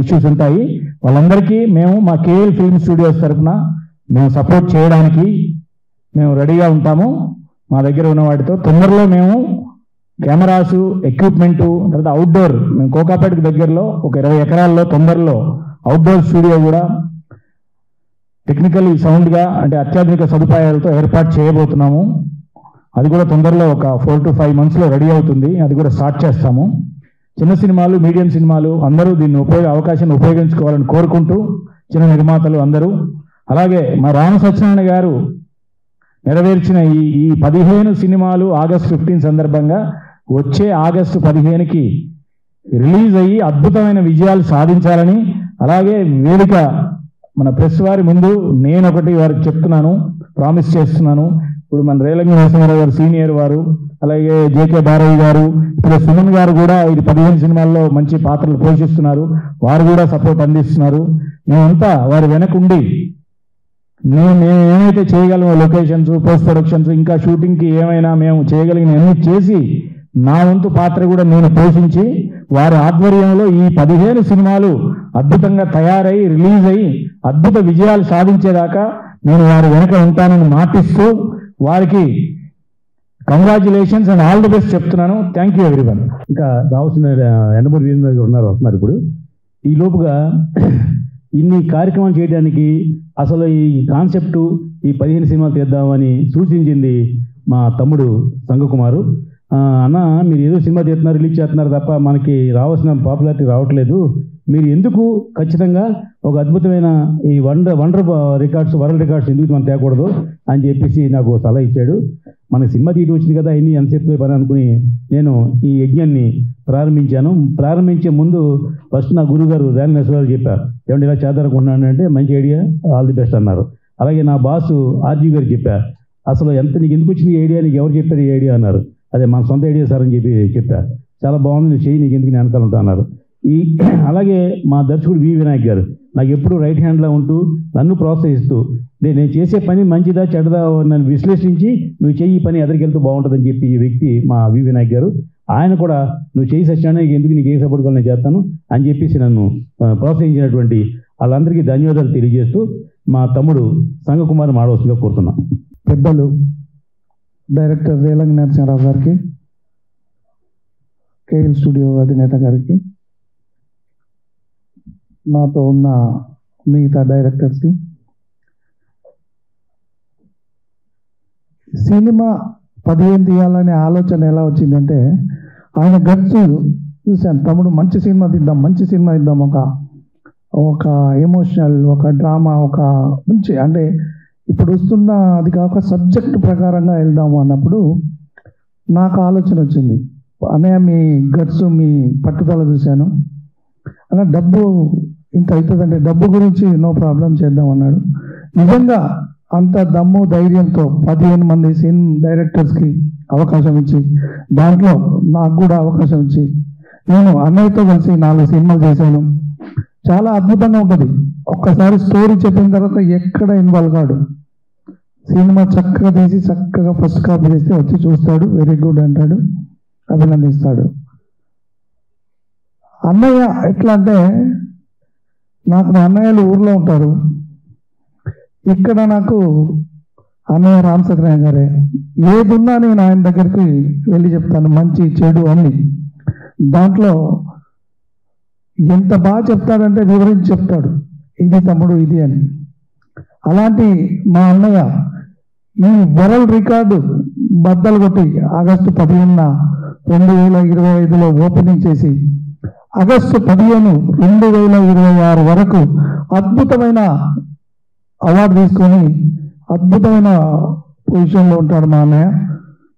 S5: ఇష్యూస్ ఉంటాయి, వాళ్ళందరికీ మేము మా కేఎల్ ఫిల్మ్ స్టూడియోస్ తరఫున మేము సపోర్ట్ చేయడానికి మేము రెడీగా ఉంటాము. మా దగ్గర ఉన్న వాటితో తొందరలో మేము కెమెరాసు, ఎక్విప్మెంటు, తర్వాత అవుట్డోర్, మేము కోకాపేటకు దగ్గరలో ఒక 20 ఎకరాల్లో తొందరలో అవుట్డోర్ స్టూడియో కూడా టెక్నికల్ సౌండ్గా అంటే అత్యాధునిక సదుపాయాలతో ఏర్పాటు చేయబోతున్నాము. అది కూడా తొందరలో ఒక 4 to 5 monthsలో రెడీ అవుతుంది. అది కూడా స్టార్ట్ చేస్తాము. చిన్న సినిమాలు, మీడియం సినిమాలు అందరూ దీన్ని అవకాశాన్ని ఉపయోగించుకోవాలని కోరుకుంటూ చిన్న నిర్మాతలు అందరూ, అలాగే మా రామ సత్యనారాయణ గారు నెరవేర్చిన ఈ 15 సినిమాలు ఆగస్టు 15 సందర్భంగా వచ్చే ఆగస్టు 15కి రిలీజ్ అయ్యి అద్భుతమైన విజయాలు సాధించాలని, అలాగే వేదిక మన ప్రెస్ వారి ముందు నేను ఒకటి వారికి చెప్తున్నాను, ప్రామిస్ చేస్తున్నాను, ఇప్పుడు మన రేలంగి నరసింహారావు గారు సీనియర్ వారు, అలాగే జేకే బారయ్య గారు, ఇప్పుడు సుమన్ గారు కూడా ఇది 15 సినిమాల్లో మంచి పాత్రలు పోషిస్తున్నారు. వారు కూడా సపోర్ట్ అందిస్తున్నారు. మేమంతా వారి వెనకుండి మేము ఏమైతే చేయగలమో లొకేషన్స్, పోస్ట్ ప్రొడక్షన్స్, ఇంకా షూటింగ్కి ఏమైనా మేము చేయగలిగిన అన్ని చేసి నా వంతు పాత్ర కూడా నేను పోషించి వారి ఆధ్వర్యంలో ఈ 15 సినిమాలు అద్భుతంగా తయారై రిలీజ్ అయ్యి అద్భుత విజయాలు సాధించేదాకా నేను వారి వెనక ఉంటానని మాటిస్తూ వారికి congratulations and all the best చెప్తున్నాను. Thank you everyone.
S1: ఇంకా రావాల్సిన ఎండమూరి వీరేంద్ర గారు వస్తున్నారు ఇప్పుడు. ఈ లోపుగా ఇన్ని కార్యక్రమాలు చేయడానికి అసలు ఈ కాన్సెప్టు ఈ 15 సినిమాలు తీద్దామని సూచించింది మా తమ్ముడు సంగకుమారు. అన్న మీరు ఏదో సినిమా చేస్తున్నారు, రిలీజ్ చేస్తున్నారు తప్ప మనకి రావాల్సిన పాపులారిటీ రావట్లేదు, మీరు ఎందుకు ఖచ్చితంగా ఒక అద్భుతమైన ఈ వండర్ రికార్డ్స్, వరల్డ్ రికార్డ్స్ ఎందుకు మనం తేకూడదు అని చెప్పేసి నాకు సలహా ఇచ్చాడు. మనకి సినిమా తీయడం వచ్చింది కదా, ఇన్ని ఎంతసేపు పని అనుకుని నేను ఈ యజ్ఞాన్ని ప్రారంభించాను. ప్రారంభించే ముందు ఫస్ట్ నా గురుగారు రేలంగి నరసింహారావు చెప్పారు, ఏమంటే ఇలా చేద్దామనుకుంటున్నాను అంటే మంచి ఐడియా, ఆల్ ది బెస్ట్ అన్నారు. అలాగే నా బాసు ఆర్జీ గారు చెప్పారు, అసలు నీకు ఎందుకు వచ్చింది ఈ ఐడియా, నీకు ఎవరు చెప్పారు ఈ ఐడియా అన్నారు. అదే మన సొంత ఐడియా సార్ అని చెప్పారు. చాలా బాగుంది, నువ్వు చెయ్యి, నీకు ఎందుకు నేను వెనకాల ఉంటా అన్నారు. అలాగే మా దర్శకుడు వి వినాయక్ గారు నాకు ఎప్పుడు రైట్ హ్యాండ్లో ఉంటూ నన్ను ప్రోత్సహిస్తూ నేను చేసే పని మంచిదా చెడ్డదా నన్ను విశ్లేషించి నువ్వు చెయ్యి పని ఎదురుకెళ్తూ బాగుంటుందని చెప్పి ఈ వ్యక్తి మా వి వినాయక్ గారు. ఆయన కూడా నువ్వు చేయి సచ్చాను, ఎందుకు నీకు ఏ సపోర్ట్ కావాలి నేను చేస్తాను అని చెప్పేసి నన్ను ప్రోత్సహించినటువంటి వాళ్ళందరికీ ధన్యవాదాలు తెలియజేస్తూ మా తమ్ముడు సంగకుమార్ మాడవలసిందిగా కోరుతున్నాం.
S2: పెద్దలు డైరెక్టర్ రేలంగి నరసింహారావు గారికి, కేఎల్ స్టూడియో అధినేత గారికి, నాతో ఉన్న మిగతా డైరెక్టర్స్కి, సినిమా 15 తీయాలనే ఆలోచన ఎలా వచ్చిందంటే ఆయన గట్స్ చూశాను. తమ్ముడు మంచి సినిమా తీద్దాం, ఒక ఎమోషనల్, ఒక డ్రామా, ఒక మంచి అంటే ఇప్పుడు వస్తున్న అది కాక సబ్జెక్ట్ ప్రకారంగా వెళ్దాము అన్నప్పుడు నాకు ఆలోచన వచ్చింది. అనే మీ గట్స్, మీ పట్టుదల చూశాను. అలా డబ్బు ఇంత అవుతుందంటే డబ్బు గురించి నో ప్రాబ్లం చేద్దాం అన్నాడు. నిజంగా అంత దమ్ము ధైర్యంతో 15 మంది డైరెక్టర్స్కి అవకాశం ఇచ్చి, దాంట్లో నాకు కూడా అవకాశం ఇచ్చి నేను అన్నయ్యతో కలిసి 4 సినిమాలు చేశాను. చాలా అద్భుతంగా ఉంటుంది. ఒక్కసారి స్టోరీ చెప్పిన తర్వాత ఎక్కడ ఇన్వాల్వ్ కాడు, సినిమా చక్కగా తీసి చక్కగా ఫస్ట్ కాపీ చేస్తే వచ్చి చూస్తాడు, వెరీ గుడ్ అంటాడు, అభినందిస్తాడు. అన్నయ్య ఎట్లా అంటే నాకు మా అన్నయ్యలు ఊర్లో ఉంటారు, ఇక్కడ నాకు అన్నయ్య రామచంద్రయ్య గారే. ఏదున్నా నేను ఆయన దగ్గరికి వెళ్ళి చెప్తాను, మంచి చెడు అన్ని. దాంట్లో ఎంత బాగా చెప్తాడంటే వివరించి చెప్తాడు, ఇది తమ్ముడు ఇది అని. అలాంటి మా అన్నయ్య ఈ వరల్డ్ రికార్డు బద్దలు కొట్టి ఆగస్టు 15న 2025లో ఓపెనింగ్ చేసి ఆగస్టు 15 2026 వరకు అద్భుతమైన అవార్డు తీసుకొని అద్భుతమైన పొజిషన్లో ఉంటాడు మా అన్నయ్య.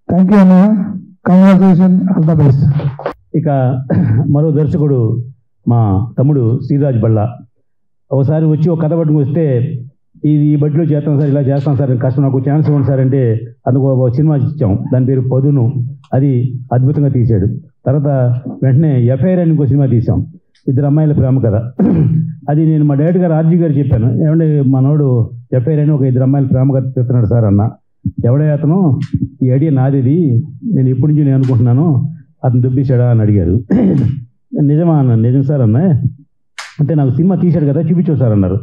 S2: థ్యాంక్ యూ అన్నయ్య, కంగ్రాచులేషన్, ఆల్ ద బెస్ట్.
S1: ఇక మరో దర్శకుడు మా తమ్ముడు శ్రీరాజ్ బళ్ళా. ఒకసారి వచ్చి ఒక కథ పట్టుకు వస్తే ఈ బడిలో చేస్తాం సార్, ఇలా చేస్తాం సార్, కష్టం, నాకు ఛాన్స్ ఇవ్వండి సార్ అంటే అందుకు ఒక సినిమా ఇచ్చాం, దాని పేరు పదును. అది అద్భుతంగా తీశాడు. తర్వాత వెంటనే ఎఫ్ఐఆర్ అని ఇంకో సినిమా తీసాం, 2 అమ్మాయిల ప్రేమ కథ. అది నేను మా డైరెక్టర్ గారు ఆర్జీ గారు చెప్పాను, ఏమంటే మనోడు ఎఫ్ఐఆర్ అని ఒక 2 అమ్మాయిల ప్రేమ కథ తీస్తున్నాడు సార్ అన్న. ఎవడే అతను, ఈ ఐడియా నాది, నేను ఎప్పటి నుంచి నేను అనుకుంటున్నాను, అతను దుబ్బేశాడా అని అడిగారు. నిజమా అన్న, నిజం సార్ అన్న అంటే నాకు సినిమా తీశాడు కదా చూపించావు సార్ అన్నారు.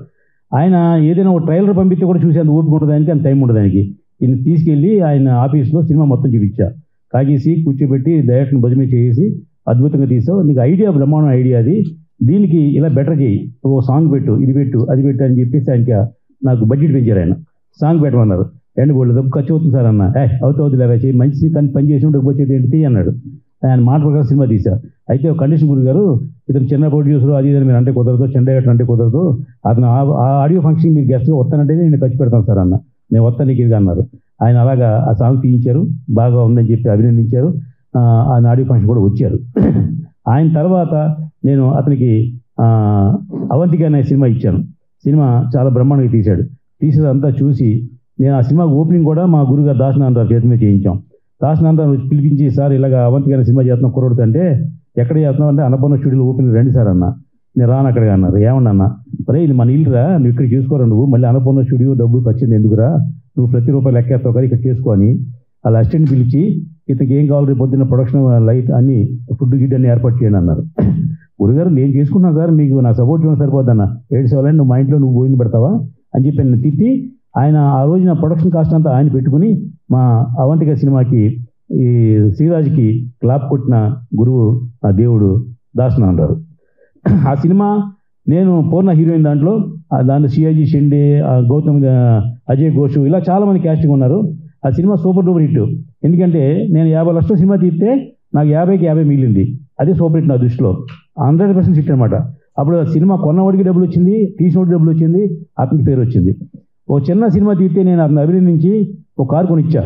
S1: ఆయన ఏదైనా ఒక ట్రైలర్ పంపిస్తే కూడా చూసేందుకు ఓపిక ఉండడానికి, అంత టైం ఉండడానికి ఈయన తీసుకెళ్ళి ఆయన ఆఫీస్లో సినిమా మొత్తం చూపించా, కాగేసి కూర్చోబెట్టి డైరెక్టర్ని భజమే చేసి అద్భుతంగా తీసావు, నీకు ఐడియా బ్రహ్మాండం ఐడియా, అది దీనికి ఇలా బెటర్ చేయి, ఓ సాంగ్ పెట్టు, ఇది పెట్టు, అది పెట్టు అని చెప్పేసి ఆయనకి నాకు బడ్జెట్ పెంచారు. ఆయన సాంగ్ పెట్టమన్నారు. ఎండ్ గోల్డ్ ఖర్చు అవుతుంది సార్ అన్న. అవుతుంది లేదా చేయి, మంచి కానీ పని చేసి ఉంటే వచ్చేది ఏంటి అన్నాడు. ఆయన మాట ప్రకారం సినిమా తీశా. అయితే ఒక కండిషన్ గురి గారు, ఇతను చిన్న ప్రొడ్యూసర్ అది ఇది మీరు అంటే కుదరదు, చిన్న డైరెక్టర్ అంటే కుదరదు, అతను ఆ ఆడియో ఫంక్షన్ మీరు గెస్ట్గా వస్తానంటే నేను ఖర్చు పెడతాను సార్ అన్న. నేను వస్తాను నీకు ఇది అన్నారు. ఆయన అలాగా ఆ సాంగ్ తీయించారు, బాగా ఉందని చెప్పి అభినందించారు. ఆయన ఆడియో ఫంక్షన్ కూడా వచ్చారు. ఆయన తర్వాత నేను అతనికి అవంతిక అనే సినిమా ఇచ్చాను. సినిమా చాలా బ్రహ్మాండంగా తీశాడు. తీసేదంతా చూసి నేను ఆ సినిమా ఓపెనింగ్ కూడా మా గురుగారు దాసనాథరావు చేతి మీద చేయించాం. దాసనాథరావు పిలిపించి, సార్ ఇలాగ అవంతి గారి సినిమా చేస్తున్నాం కుర్రోడితో అంటే, ఎక్కడ చేస్తున్నాం అంటే అన్నపూర్ణ స్టూడియోలో ఓపెనింగ్ రండి సార్ అన్న. నేను రాను అక్కడికి అన్నారు. ఏమన్నా అన్న, అరే ఇది మన ఇల్లురా, నువ్వు ఇక్కడ చేసుకోరా, నువ్వు మళ్ళీ అన్నపూర్ణ స్టూడియో డబ్బులు ఖర్చింది ఎందుకురా, నువ్వు ప్రతి రూపాయలు లెక్కేస్తావు కదా ఇక్కడ చేసుకో అని వాళ్ళ అసిస్టెంట్ పిలిచి, ఇతనికి ఏం కావాలి రేపు పొద్దున్న ప్రొడక్షన్ లైట్ అన్ని ఫుడ్ గిడ్ అన్ని ఏర్పాటు చేయండి అన్నారు. గురుగారు నేను చేసుకున్నాను సార్, మీకు నా సపోర్ట్ చేయడం సరిపోద్దన్న, ఏడ్చేవాళ్ళని నువ్వు మా ఇంట్లో నువ్వు పోయిన పెడతావా అని చెప్పి నేను తిట్టి, ఆయన ఆ రోజు నా ప్రొడక్షన్ కాస్ట్ అంతా ఆయన పెట్టుకుని మా అవంతిక సినిమాకి ఈ శ్రీరాజ్కి క్లాప్ కొట్టిన గురువు నా దేవుడు దాసనాథరావు. ఆ సినిమా నేను పూర్ణ హీరోయిన్ దాంట్లో సిఐజీ షెండే, గౌతమ్, అజయ్ ఘోష్ ఇలా చాలామంది క్యాస్టింగ్ ఉన్నారు. ఆ సినిమా సూపర్ డూపర్ హిట్. ఎందుకంటే నేను 50 లక్షల సినిమా తీస్తే నాకు 50కి 50 మిగిలింది. అదే సూపర్ హిట్ నా దృష్టిలో, 100% హిట్ అనమాట. అప్పుడు ఆ సినిమా కొన్నవాడికి డబ్బులు వచ్చింది, తీసినోడికి డబ్బులు వచ్చింది, అతనికి పేరు వచ్చింది. ఓ చిన్న సినిమా తీస్తే నేను అతను అభినందించి ఒక కారు కొనిచ్చా.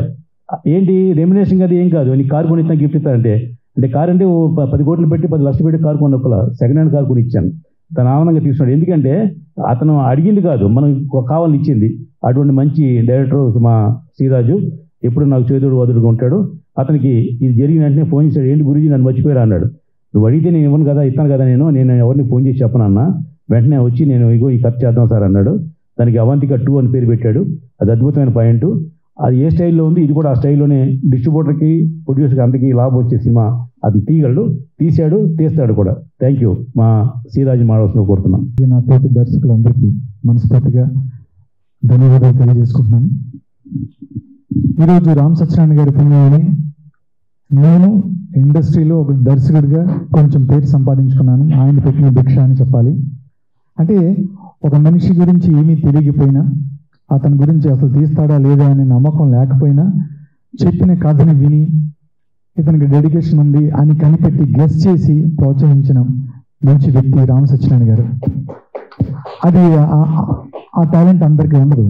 S1: ఏంటి రెమ్యునేషన్ కదా, ఏం కాదు, నీకు కారు కొనిస్తాను గిఫ్ట్ ఇస్తానంటే, అంటే కారు అంటే 10 కోట్లు పెట్టి 10 లక్షలు పెట్టి కారు కొన్నప్పుడు సెకండ్ హ్యాండ్ కారు కొనిచ్చాను. తను ఆనందంగా తీసుకున్నాడు. ఎందుకంటే అతను అడిగింది కాదు, మనం కావాలని ఇచ్చింది. అటువంటి మంచి డైరెక్టర్ మా శ్రీరాజు ఎప్పుడు నాకు చేదుడు వదుడుగా ఉంటాడు. అతనికి ఇది జరిగిన వెంటనే ఫోన్ చేశాడు, ఏంటి గురించి నన్ను మర్చిపోయారు అన్నాడు. నువ్వు అడిగితే నేను ఇవ్వను కదా, ఇస్తాను కదా, నేను ఎవరిని ఫోన్ చేసి చెప్పనన్నా. వెంటనే వచ్చి నేను ఇగో ఈ ఖర్చు చేద్దాం సార్ అన్నాడు. దానికి అవంతిక 2 అని పేరు పెట్టాడు. అది అద్భుతమైన పాయింట్. అది ఏ స్టైల్లో ఉంది, ఇది కూడా ఆ స్టైల్లోనే డిస్ట్రిబ్యూటర్కి ప్రొడ్యూసర్కి అందరికీ లాభం వచ్చే సినిమా. అది తీయగలడు, తీశాడు, తీస్తాడు కూడా. థ్యాంక్ యూ మా శ్రీరాజు మాడవలసిందిగా కోరుతున్నాను.
S2: నా తోటి దర్శకులందరికీ మనస్ఫూర్తిగా ధన్యవాదాలు తెలియజేసుకుంటున్నాను. ఈరోజు రామ్ సత్యనారాయణ గారి పుణ్యాన్ని నేను ఇండస్ట్రీలో ఒక దర్శకుడిగా కొంచెం పేరు సంపాదించుకున్నాను. ఆయన పెట్టిన భిక్ష అని చెప్పాలి. అంటే ఒక మనిషి గురించి ఏమీ తెలియకపోయినా, అతని గురించి అసలు తీస్తాడా లేదా అనే నమ్మకం లేకపోయినా, చెప్పిన కథని విని ఇతనికి డెడికేషన్ ఉంది అని కనిపెట్టి గెస్ చేసి ప్రోత్సహించిన మంచి వ్యక్తి రామ్ సత్యనారాయణ గారు. అది ఆ టాలెంట్ అందరికీ ఉండదు.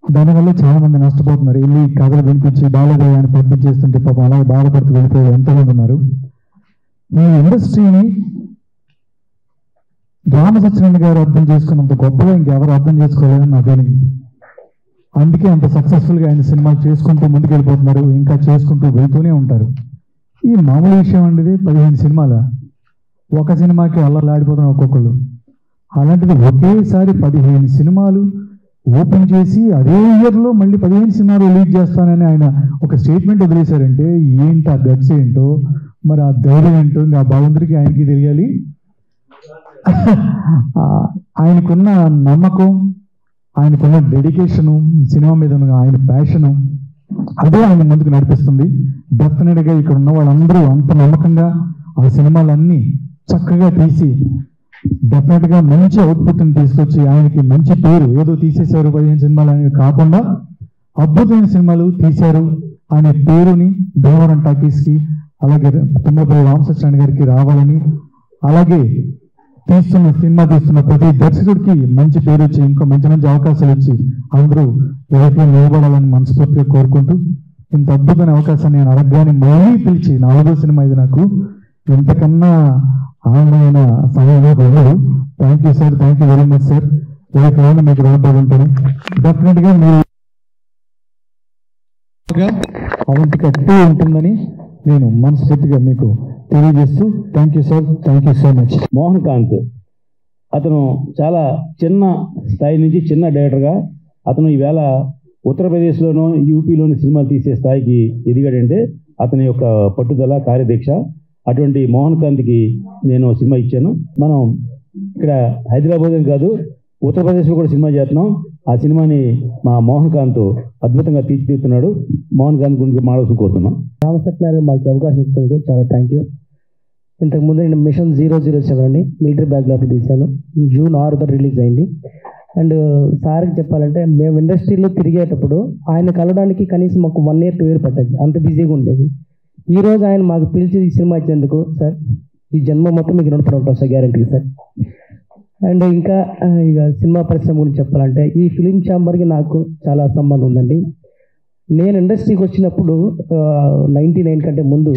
S2: దానివల్ల చాలా మంది నష్టపోతున్నారు. వెళ్ళి కథలు వినిపించి బాలయ్య అని పంపించేస్తుంటే పాపం అలాగే బాధపడుతూ వెళ్ళిపోయారు ఎంతమంది ఉన్నారు. ఈ ఇండస్ట్రీని రామ సత్యనారాయణ గారు అర్థం చేసుకున్నంత గొప్పగా ఇంకెవరు అర్థం చేసుకోలేదని నా ఫీలింగ్. అందుకే అంత సక్సెస్ఫుల్గా ఆయన సినిమాలు చేసుకుంటూ ముందుకు వెళ్ళిపోతున్నారు, ఇంకా చేసుకుంటూ వెళ్తూనే ఉంటారు. ఈ మామూలు విషయం అండి, 15 సినిమాల ఒక సినిమాకి అల్లలాడిపోతున్నారు ఒక్కొక్కళ్ళు. అలాంటిది ఒకేసారి 15 సినిమాలు ఓపెన్ చేసి అదే ఇయర్లో మళ్ళీ 15 సినిమాలు రిలీజ్ చేస్తానని ఆయన ఒక స్టేట్మెంట్ వదిలేశారంటే ఏంటి ఆ గట్స్ ఏంటో, మరి ఆ ధైర్యం ఏంటో ఇంకా భగవంతుడికి ఆయనకి తెలియాలి. ఆయనకున్న నమ్మకం, ఆయనకున్న డెడికేషను, సినిమా మీద ఆయన ప్యాషను, అదే ఆయన ముందుకు నడిపిస్తుంది. డెఫినెట్గా ఇక్కడ ఉన్న వాళ్ళందరూ అంత నమ్మకంగా ఆ సినిమాలన్నీ చక్కగా తీసి డెఫినెట్గా మంచి అవుట్పుట్ని తీసుకొచ్చి ఆయనకి మంచి పేరు, ఏదో తీసేశారు 15 సినిమాలు అనేది కాకుండా అద్భుతమైన సినిమాలు తీశారు అనే పేరుని భీమవరం టాకీస్కి, అలాగే తుమ్మపల్లి రామ్ సత్యనారాయణ గారికి రావాలని, అలాగే సినిమా తీస్తున్న ప్రతి దర్శకుడికి మంచి పేరు వచ్చి ఇంకా మంచి మంచి అవకాశాలు ఇచ్చి అందరూ లైఫ్లో నిలబడాలని మనస్ఫూర్తిగా కోరుకుంటూ, ఇంత అద్భుతమైన అవకాశాన్ని నేను అడగగానే మళ్ళీ పిలిచి 4వ సినిమా ఇది, నాకు ఇంతకన్నా ఆనందమైన సమయం ఉండదు. Thank you sir, thank you very much sir. లైఫ్లో మీకు రుణపడి ఉంటాను. డెఫినెట్గా మీరు అవంతిక 2 ఉంటుందని నేను మనస్ఫూర్తిగా మీకు తెలియజేస్తూ thank you sir, thank you so much.
S1: Mohan Kant అతను చాలా చిన్న స్థాయి నుంచి చిన్న డైరెక్టర్గా అతను ఈవేళ ఉత్తరప్రదేశ్లోనూ యూపీలోని సినిమాలు తీసే స్థాయికి ఎదిగాడంటే అతని యొక్క పట్టుదల, కార్యదీక్ష. అటువంటి మోహన్ కాంత్కి నేను సినిమా ఇచ్చాను. మనం ఇక్కడ హైదరాబాద్ కాదు ఉత్తరప్రదేశ్లో కూడా సినిమా చేస్తున్నాం. ఆ సినిమాని మా మోహన్ కాంత్ అద్భుతంగా తీర్చిదిద్దుతున్నాడు. మోహన్ కాంత్ గురించి మాట్లాడుతూ కోరుతున్నాం.
S6: రామ సత్యనారాయణ మాకు అవకాశం ఇచ్చినందుకు చాలా థ్యాంక్ యూ. ఇంతకుముందు నేను మిషన్ 007 అండి మిలిటరీ బ్యాక్గ్రౌండ్ తీశాను. జూన్ 6న రిలీజ్ అయింది. అండ్ సార్కి చెప్పాలంటే మేము ఇండస్ట్రీలో తిరిగేటప్పుడు ఆయన కలవడానికి కనీసం మాకు 1 year 2 year పట్టేది, అంత బిజీగా ఉండేది. ఈరోజు ఆయన మాకు పిలిచి ఈ సినిమా ఇచ్చేందుకు సార్ ఈ జన్మ మొత్తం మీకు రుణపడి ఉంటాం సార్, గ్యారంటీ సార్. అండ్ ఇంకా ఇక సినిమా పరిశ్రమ గురించి చెప్పాలంటే ఈ ఫిలిం ఛాంబర్కి నాకు చాలా సంబంధం ఉందండి. నేను ఇండస్ట్రీకి వచ్చినప్పుడు 99 కంటే ముందు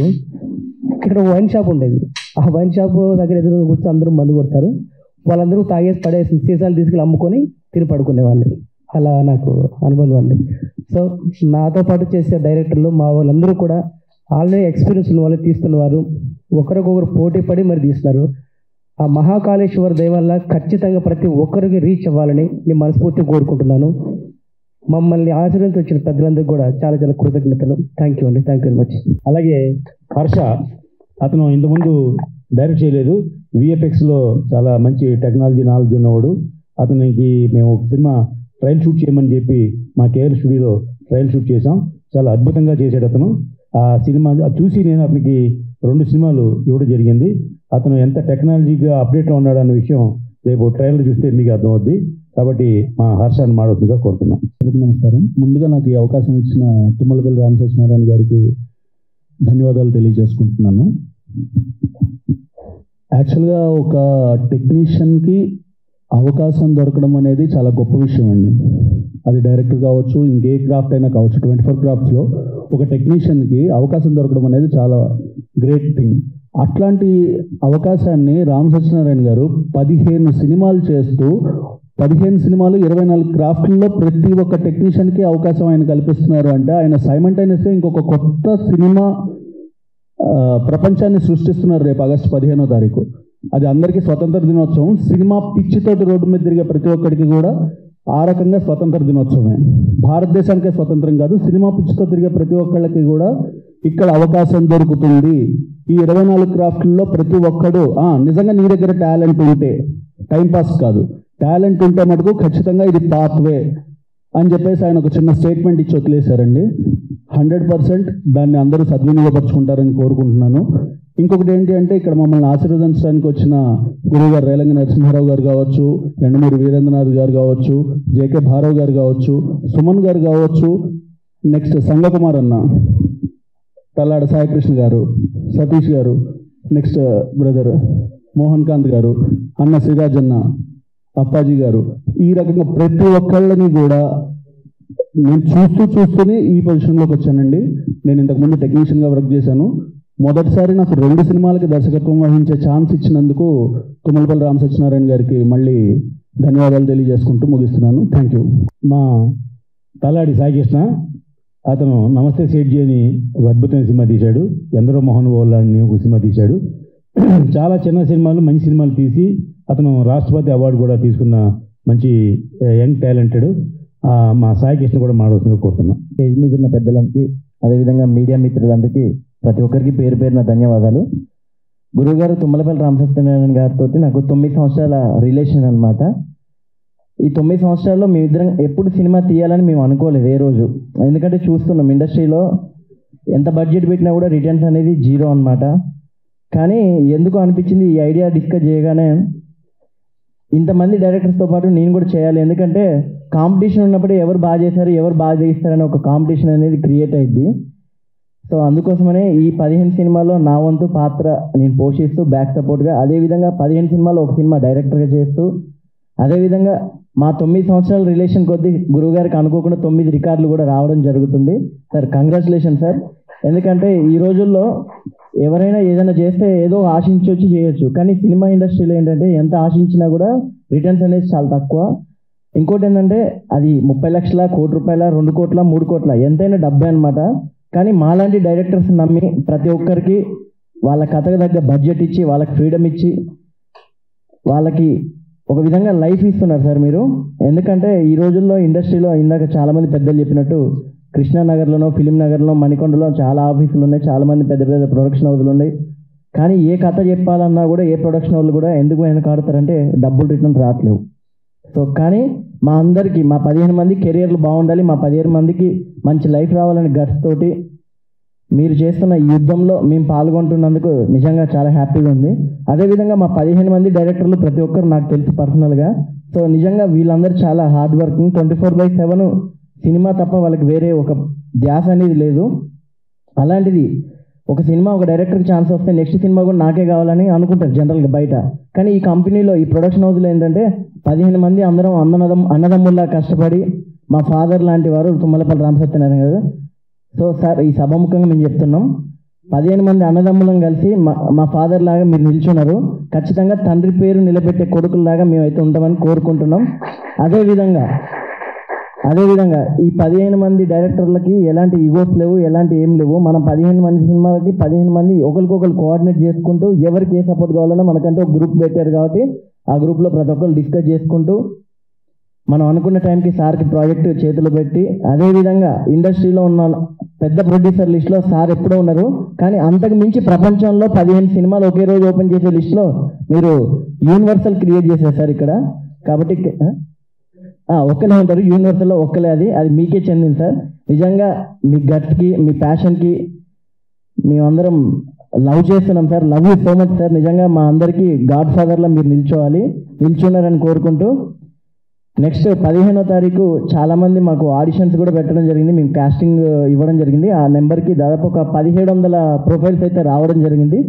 S6: ఇక్కడ వైన్ షాప్ ఉండేది. ఆ వైన్ షాప్ దగ్గర ఎదురు కూర్చొని అందరూ మందు కొడతారు. వాళ్ళందరూ తాగేసి పడేసి సీసాలు తీసుకెళ్ళి అమ్ముకొని తిని పడుకునేవాళ్ళని. అలా నాకు అనుభవం అండి. సో నాతో పాటు చేసే డైరెక్టర్లు మా వాళ్ళందరూ కూడా ఆల్రెడీ ఎక్స్పీరియన్స్ ఉన్న వాళ్ళు తీస్తున్నవారు, ఒకరికొకరు పోటీ పడి మరి తీస్తున్నారు. ఆ మహాకాళేశ్వర దయ వల్ల ఖచ్చితంగా ప్రతి ఒక్కరికి రీచ్ అవ్వాలని నేను మనస్ఫూర్తిగా కోరుకుంటున్నాను. మమ్మల్ని ఆశీర్వాదం వచ్చిన పెద్దలందరికీ కూడా చాలా చాలా కృతజ్ఞతలు. థ్యాంక్ యూ అండి. Thank you very much.
S1: అలాగే హర్ష, అతను ఇంతకుముందు డైరెక్ట్ చేయలేదు, విఎఫ్ఎక్స్లో చాలా మంచి టెక్నాలజీ నాలెడ్జ్ ఉన్నవాడు. అతనికి మేము ఒక సినిమా ట్రయల్ షూట్ చేయమని చెప్పి మా కేఆర్ స్టూడియోలో ట్రయల్ షూట్ చేసాం. చాలా అద్భుతంగా చేశాడు అతను. ఆ సినిమా చూసి నేను అతనికి 2 సినిమాలు ఇవ్వడం జరిగింది. అతను ఎంత టెక్నాలజీగా అప్డేట్లో ఉన్నాడు అన్న విషయం రేపు ట్రయల్ చూస్తే మీకు అర్థమవుద్ది. కాబట్టి మా హర్షాన్ని మాడవుతుందిగా కోరుతున్నాం.
S5: నమస్కారం. ముందుగా నాకు ఈ అవకాశం ఇచ్చిన తుమ్మలపల్లి రామసత్యనారాయణ గారికి ధన్యవాదాలు తెలియజేసుకుంటున్నాను. యాక్చువల్గా ఒక టెక్నీషియన్కి అవకాశం దొరకడం అనేది చాలా గొప్ప విషయం అండి. అది డైరెక్టర్ కావచ్చు, ఇంకే క్రాఫ్ట్ అయినా కావచ్చు, 24 క్రాఫ్ట్స్లో ఒక టెక్నీషియన్కి అవకాశం దొరకడం అనేది చాలా గ్రేట్ థింగ్. అట్లాంటి అవకాశాన్ని రామ్ సత్యనారాయణ గారు 15 సినిమాలు చేస్తూ 15 సినిమాలు 24 క్రాఫ్ట్లలో ప్రతి ఒక్క టెక్నీషియన్కి అవకాశం ఆయన కల్పిస్తున్నారు అంటే ఆయన సైమల్టేనియస్గా ఇంకొక కొత్త సినిమా ప్రపంచాన్ని సృష్టిస్తున్నారు రేపు ఆగస్టు 15వ తారీఖు. అది అందరికీ స్వతంత్ర దినోత్సవం. సినిమా పిచ్చితోటి రోడ్డు మీద తిరిగే ప్రతి ఒక్కరికి కూడా ఆ రకంగా స్వతంత్ర దినోత్సవమే. భారతదేశానికే స్వతంత్రం కాదు, సినిమా పిచ్చితో తిరిగే ప్రతి ఒక్కళ్ళకి కూడా ఇక్కడ అవకాశం దొరుకుతుంది. ఈ 24 క్రాఫ్ట్లలో ప్రతి ఒక్కడు నిజంగా నీ దగ్గర టాలెంట్ ఉంటే, టైంపాస్ కాదు, టాలెంట్ ఉంటే మటుకు ఖచ్చితంగా ఇది పాత్వే అని చెప్పేసి ఆయన ఒక చిన్న స్టేట్మెంట్ ఇచ్చి వదిలేశారండి. 100% దాన్ని అందరూ సద్వినియోగపరుచుకుంటారని కోరుకుంటున్నాను. ఇంకొకటి ఏంటి అంటే ఇక్కడ మమ్మల్ని ఆశీర్వదించడానికి వచ్చిన గురువు గారు రేలంగి నరసింహారావు గారు కావచ్చు, ఎండమూరి వీరేంద్రనాథ్ గారు కావచ్చు, జేకే భారవ్ గారు కావచ్చు, సుమన్ గారు కావచ్చు, నెక్స్ట్ సంగకుమార్ అన్న, తల్లాడ సాయికృష్ణ గారు, సతీష్ గారు, నెక్స్ట్ బ్రదర్ మోహన్ కాంత్ గారు, అన్న సిరాజ్ అన్న, అప్పాజీ గారు, ఈ రకంగా ప్రతి ఒక్కళ్ళని కూడా నేను చూస్తూనే ఈ పొజిషన్లోకి వచ్చానండి. నేను ఇంతకుముందు టెక్నీషియన్గా వర్క్ చేశాను. మొదటిసారి నాకు 2 సినిమాలకి దర్శకత్వం వహించే ఛాన్స్ ఇచ్చినందుకు తుమ్మలపల్లి రామ సత్యనారాయణ గారికి మళ్ళీ ధన్యవాదాలు తెలియజేసుకుంటూ ముగిస్తున్నాను. Thank you.
S1: మా తలాడి సాయికృష్ణ, అతను నమస్తే సేట్జీ అని ఒక అద్భుతమైన సినిమా తీశాడు. ఎందరో మహానుభావులు అని ఒక సినిమా తీశాడు. చాలా చిన్న సినిమాలు, మంచి సినిమాలు తీసి అతను రాష్ట్రపతి అవార్డు కూడా తీసుకున్న మంచి యంగ్ టాలెంటెడ్. మా సాయికృష్ణ కూడా మాడవలసిందిగా కోరుతున్నాం.
S7: స్టేజ్ మీద ఉన్న పెద్దలందరికీ, అదేవిధంగా మీడియా మిత్రులందరికీ ప్రతి ఒక్కరికి పేరు పేరున ధన్యవాదాలు. గురువుగారు తుమ్మలపల్లి రామ సత్యనారాయణ గారితో నాకు 9 సంవత్సరాల రిలేషన్ అనమాట. ఈ 9 సంవత్సరాల్లో మేమిద్దరం ఎప్పుడు సినిమా తీయాలని మేము అనుకోలేదు ఏ రోజు. ఎందుకంటే చూస్తున్నాం ఇండస్ట్రీలో ఎంత బడ్జెట్ పెట్టినా కూడా రిటర్న్స్ అనేది 0 అనమాట. కానీ ఎందుకు అనిపించింది, ఈ ఐడియా డిస్కస్ చేయగానే ఇంతమంది డైరెక్టర్స్తో పాటు నేను కూడా చేయాలి. ఎందుకంటే కాంపిటీషన్ ఉన్నప్పుడే ఎవరు బాగా చేశారు, ఎవరు బాగా చేయిస్తారనే ఒక కాంపిటీషన్ అనేది క్రియేట్ అయింది. సో అందుకోసమనే ఈ 15 సినిమాల్లో నా వంతు పాత్ర నేను పోషిస్తూ బ్యాక్ సపోర్ట్గా, అదేవిధంగా 15 సినిమాలో ఒక సినిమా డైరెక్టర్గా చేస్తూ, అదేవిధంగా మా 9 సంవత్సరాల రిలేషన్ కొద్దీ గురువుగారికి అనుకోకుండా 9 రికార్డులు కూడా రావడం జరుగుతుంది. Sir congratulation sir. ఎందుకంటే ఈ రోజుల్లో ఎవరైనా ఏదైనా చేస్తే ఏదో ఆశించి వచ్చి చేయొచ్చు, కానీ సినిమా ఇండస్ట్రీలో ఏంటంటే ఎంత ఆశించినా కూడా రిటర్న్స్ అనేది చాలా తక్కువ. ఇంకోటి ఏంటంటే అది 30 లక్షల, ₹1 కోటి, 2 కోట్ల, 3 కోట్ల ఎంతైనా డబ్బే అనమాట. కానీ మాలాంటి డైరెక్టర్స్ నమ్మి ప్రతి ఒక్కరికి వాళ్ళ కథకు తగ్గ బడ్జెట్ ఇచ్చి, వాళ్ళకి ఫ్రీడమ్ ఇచ్చి, వాళ్ళకి ఒక విధంగా లైఫ్ ఇస్తున్నారు సార్ మీరు. ఎందుకంటే ఈ రోజుల్లో ఇండస్ట్రీలో ఇందాక చాలామంది పెద్దలు చెప్పినట్టు కృష్ణానగర్లోనో, ఫిలిం నగర్లో, మణికొండలో చాలా ఆఫీసులు ఉన్నాయి, చాలామంది పెద్ద పెద్ద ప్రొడక్షన్ హౌస్లు ఉన్నాయి. కానీ ఏ కథ చెప్పాలన్నా కూడా ఏ ప్రొడక్షన్ వాళ్ళు కూడా ఎందుకు వెనకాడతారంటే డబ్బులు రిటర్న్ రావట్లేవు. సో కానీ మా అందరికీ, మా 15 మంది కెరియర్లు బాగుండాలి, మా 15 మందికి మంచి లైఫ్ రావాలని గట్స్ తోటి మీరు చేస్తున్న ఈ యుద్ధంలో మేము పాల్గొంటున్నందుకు నిజంగా చాలా హ్యాపీగా ఉంది. అదేవిధంగా మా 15 మంది డైరెక్టర్లు ప్రతి ఒక్కరు నాకు తెలుసు పర్సనల్గా. సో నిజంగా వీళ్ళందరూ చాలా హార్డ్ వర్కింగ్, 24/7 సినిమా తప్ప వాళ్ళకి వేరే ఒక ధ్యాస అనేది లేదు. అలాంటిది ఒక సినిమా ఒక డైరెక్టర్కి ఛాన్స్ వస్తే నెక్స్ట్ సినిమా కూడా నాకే కావాలని అనుకుంటారు జనరల్గా బయట. కానీ ఈ కంపెనీలో, ఈ ప్రొడక్షన్ హౌస్లో ఏంటంటే 15 మంది అందరం అన్నదమ్ముల్లా కష్టపడి, మా ఫాదర్ లాంటి వారు తుమ్మలపల్లి రామ సత్యనారాయణ గారు. సో సార్ ఈ సభాముఖంగా మేము చెప్తున్నాం, 15 మంది అన్నదమ్ములం కలిసి మా ఫాదర్ లాగా మీరు నిల్చున్నారు. ఖచ్చితంగా తండ్రి పేరు నిలబెట్టే కొడుకుల్లాగా మేమైతే ఉంటామని కోరుకుంటున్నాం. అదేవిధంగా అదేవిధంగా ఈ 15 మంది డైరెక్టర్లకి ఎలాంటి ఈగోస్ లేవు, ఎలాంటి ఏం లేవు. మనం 15 మంది సినిమాలకి 15 మంది ఒకరికొకరు కోఆర్డినేట్ చేసుకుంటూ ఎవరికి ఏ సపోర్ట్ కావాలన్నా మనకంటే ఒక గ్రూప్ పెట్టారు కాబట్టి ఆ గ్రూప్లో ప్రతి ఒక్కరు డిస్కస్ చేసుకుంటూ మనం అనుకున్న టైంకి సార్కి ప్రాజెక్ట్ చేతులు పెట్టి, అదేవిధంగా ఇండస్ట్రీలో ఉన్న పెద్ద ప్రొడ్యూసర్ లిస్ట్లో సార్ ఎప్పుడూ ఉన్నారు. కానీ అంతకు మించి ప్రపంచంలో 15 సినిమాలు ఒకే రోజు ఓపెన్ చేసే లిస్ట్లో మీరు యూనివర్సల్ క్రియేట్ చేశారు సార్ ఇక్కడ. కాబట్టి ఒక్కలే ఉంటారు యూనివర్సల్లో, ఒక్కలే. అది మీకే చెందింది సార్. నిజంగా మీ గట్స్కి, మీ ప్యాషన్కి మేమందరం లవ్ చేస్తున్నాం sir. Love you so much sir. నిజంగా మా అందరికీ గాడ్ ఫాదర్లో మీరు నిల్చున్నారని కోరుకుంటూ, నెక్స్ట్ 15వ తారీఖు చాలామంది మాకు ఆడిషన్స్ కూడా పెట్టడం జరిగింది. మేము కాస్టింగ్ ఇవ్వడం జరిగింది. ఆ నెంబర్కి దాదాపు ఒక 1700 ప్రొఫైల్స్ అయితే రావడం జరిగింది.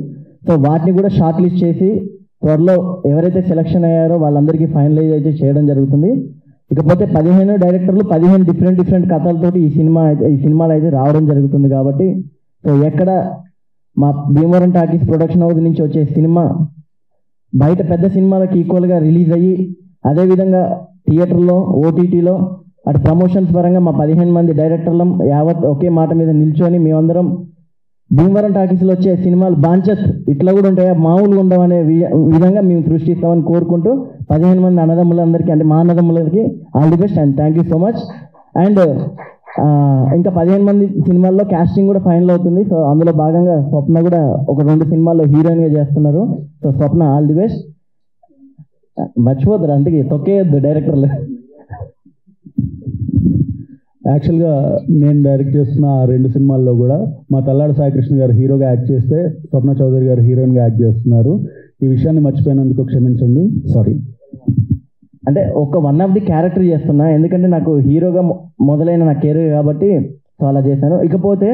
S7: సో వాటిని కూడా షార్ట్ లిస్ట్ చేసి త్వరలో ఎవరైతే సెలెక్షన్ అయ్యారో వాళ్ళందరికీ ఫైనలైజ్ అయితే చేయడం జరుగుతుంది. ఇకపోతే 15 డైరెక్టర్లు 15 డిఫరెంట్ కథలతోటి ఈ సినిమాలు అయితే రావడం జరుగుతుంది. కాబట్టి సో ఎక్కడ మా భీమవరం టాకీస్ ప్రొడక్షన్ హౌస్ నుంచి వచ్చే సినిమా బయట పెద్ద సినిమాలకు ఈక్వల్గా రిలీజ్ అయ్యి, అదేవిధంగా థియేటర్లో, ఓటీటీలో అటు ప్రమోషన్స్ పరంగా మా 15 మంది డైరెక్టర్లం యావత్ ఒకే మాట మీద నిల్చొని మేమందరం భీమవరం టాకీస్లో వచ్చే సినిమాలు బాంచత్ ఇట్లా కూడా ఉంటాయా, మామూలుగా ఉండవనే విధంగా మేము సృష్టిస్తామని కోరుకుంటూ 15 మంది అన్నదమ్ములందరికీ, అంటే మా అన్నదమ్ములకి all the best and thank you so much. And ఇంకా 15 మంది సినిమాల్లో కాస్టింగ్ కూడా ఫైనల్ అవుతుంది. సో అందులో భాగంగా స్వప్న కూడా ఒక 2 సినిమాల్లో హీరోయిన్గా చేస్తున్నారు. So Swapna all the best. మర్చిపోతారు అందుకే తొక్కేయద్దు డైరెక్టర్లు.
S5: యాక్చువల్గా నేను డైరెక్ట్ చేస్తున్న ఆ 2 సినిమాల్లో కూడా మా తల్లాడు సాయికృష్ణ గారు హీరోగా యాక్ట్ చేస్తే స్వప్న చౌదరి గారు హీరోయిన్గా యాక్ట్ చేస్తున్నారు. ఈ విషయాన్ని మర్చిపోయినందుకు క్షమించండి, సారీ.
S7: అంటే ఒక వన్ ఆఫ్ ది క్యారెక్టర్ చేస్తున్నా, ఎందుకంటే నాకు హీరోగా మొదలైన నా కెరీర్ కాబట్టి సో అలా చేశాను. ఇకపోతే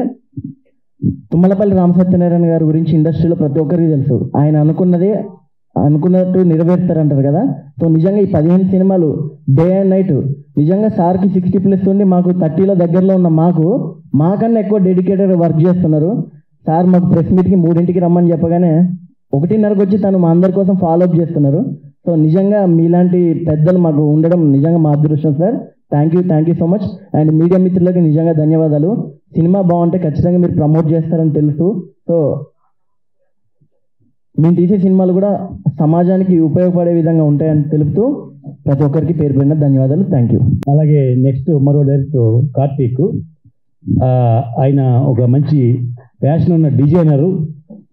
S7: తుమ్మలపల్లి రామసత్యనారాయణ గారి గురించి ఇండస్ట్రీలో ప్రతి ఒక్కరికి తెలుసు. ఆయన అనుకున్నట్టు నెరవేరుతారంటారు కదా. సో నిజంగా ఈ 15 సినిమాలు డే అండ్ నైట్ నిజంగా సార్కి 60+ ఉండి మాకు 30లో దగ్గరలో ఉన్న మాకన్నా ఎక్కువ డెడికేటెడ్ వర్క్ చేస్తున్నారు. సార్ మాకు ప్రెస్ మీట్కి 3ంటికి రమ్మని చెప్పగానే 1:30కి వచ్చి తను మా అందరి కోసం ఫాలోఅప్ చేస్తున్నారు. సో నిజంగా మీలాంటి పెద్దలు మాకు ఉండడం నిజంగా మా అదృష్టం sir. Thank you so much. And media మిత్రులకి నిజంగా ధన్యవాదాలు. సినిమా బాగుంటే ఖచ్చితంగా మీరు ప్రమోట్ చేస్తారని తెలుసు. సో మేము తీసే సినిమాలు కూడా సమాజానికి ఉపయోగపడే విధంగా ఉంటాయని తెలుపుతూ ప్రతి ఒక్కరికి పేరు పేరున ధన్యవాదాలు. Thank you.
S1: అలాగే నెక్స్ట్ మరో డైరెక్టర్ కార్తీక్. ఆయన ఒక మంచి ప్యాషన్ ఉన్న డిజైనరు,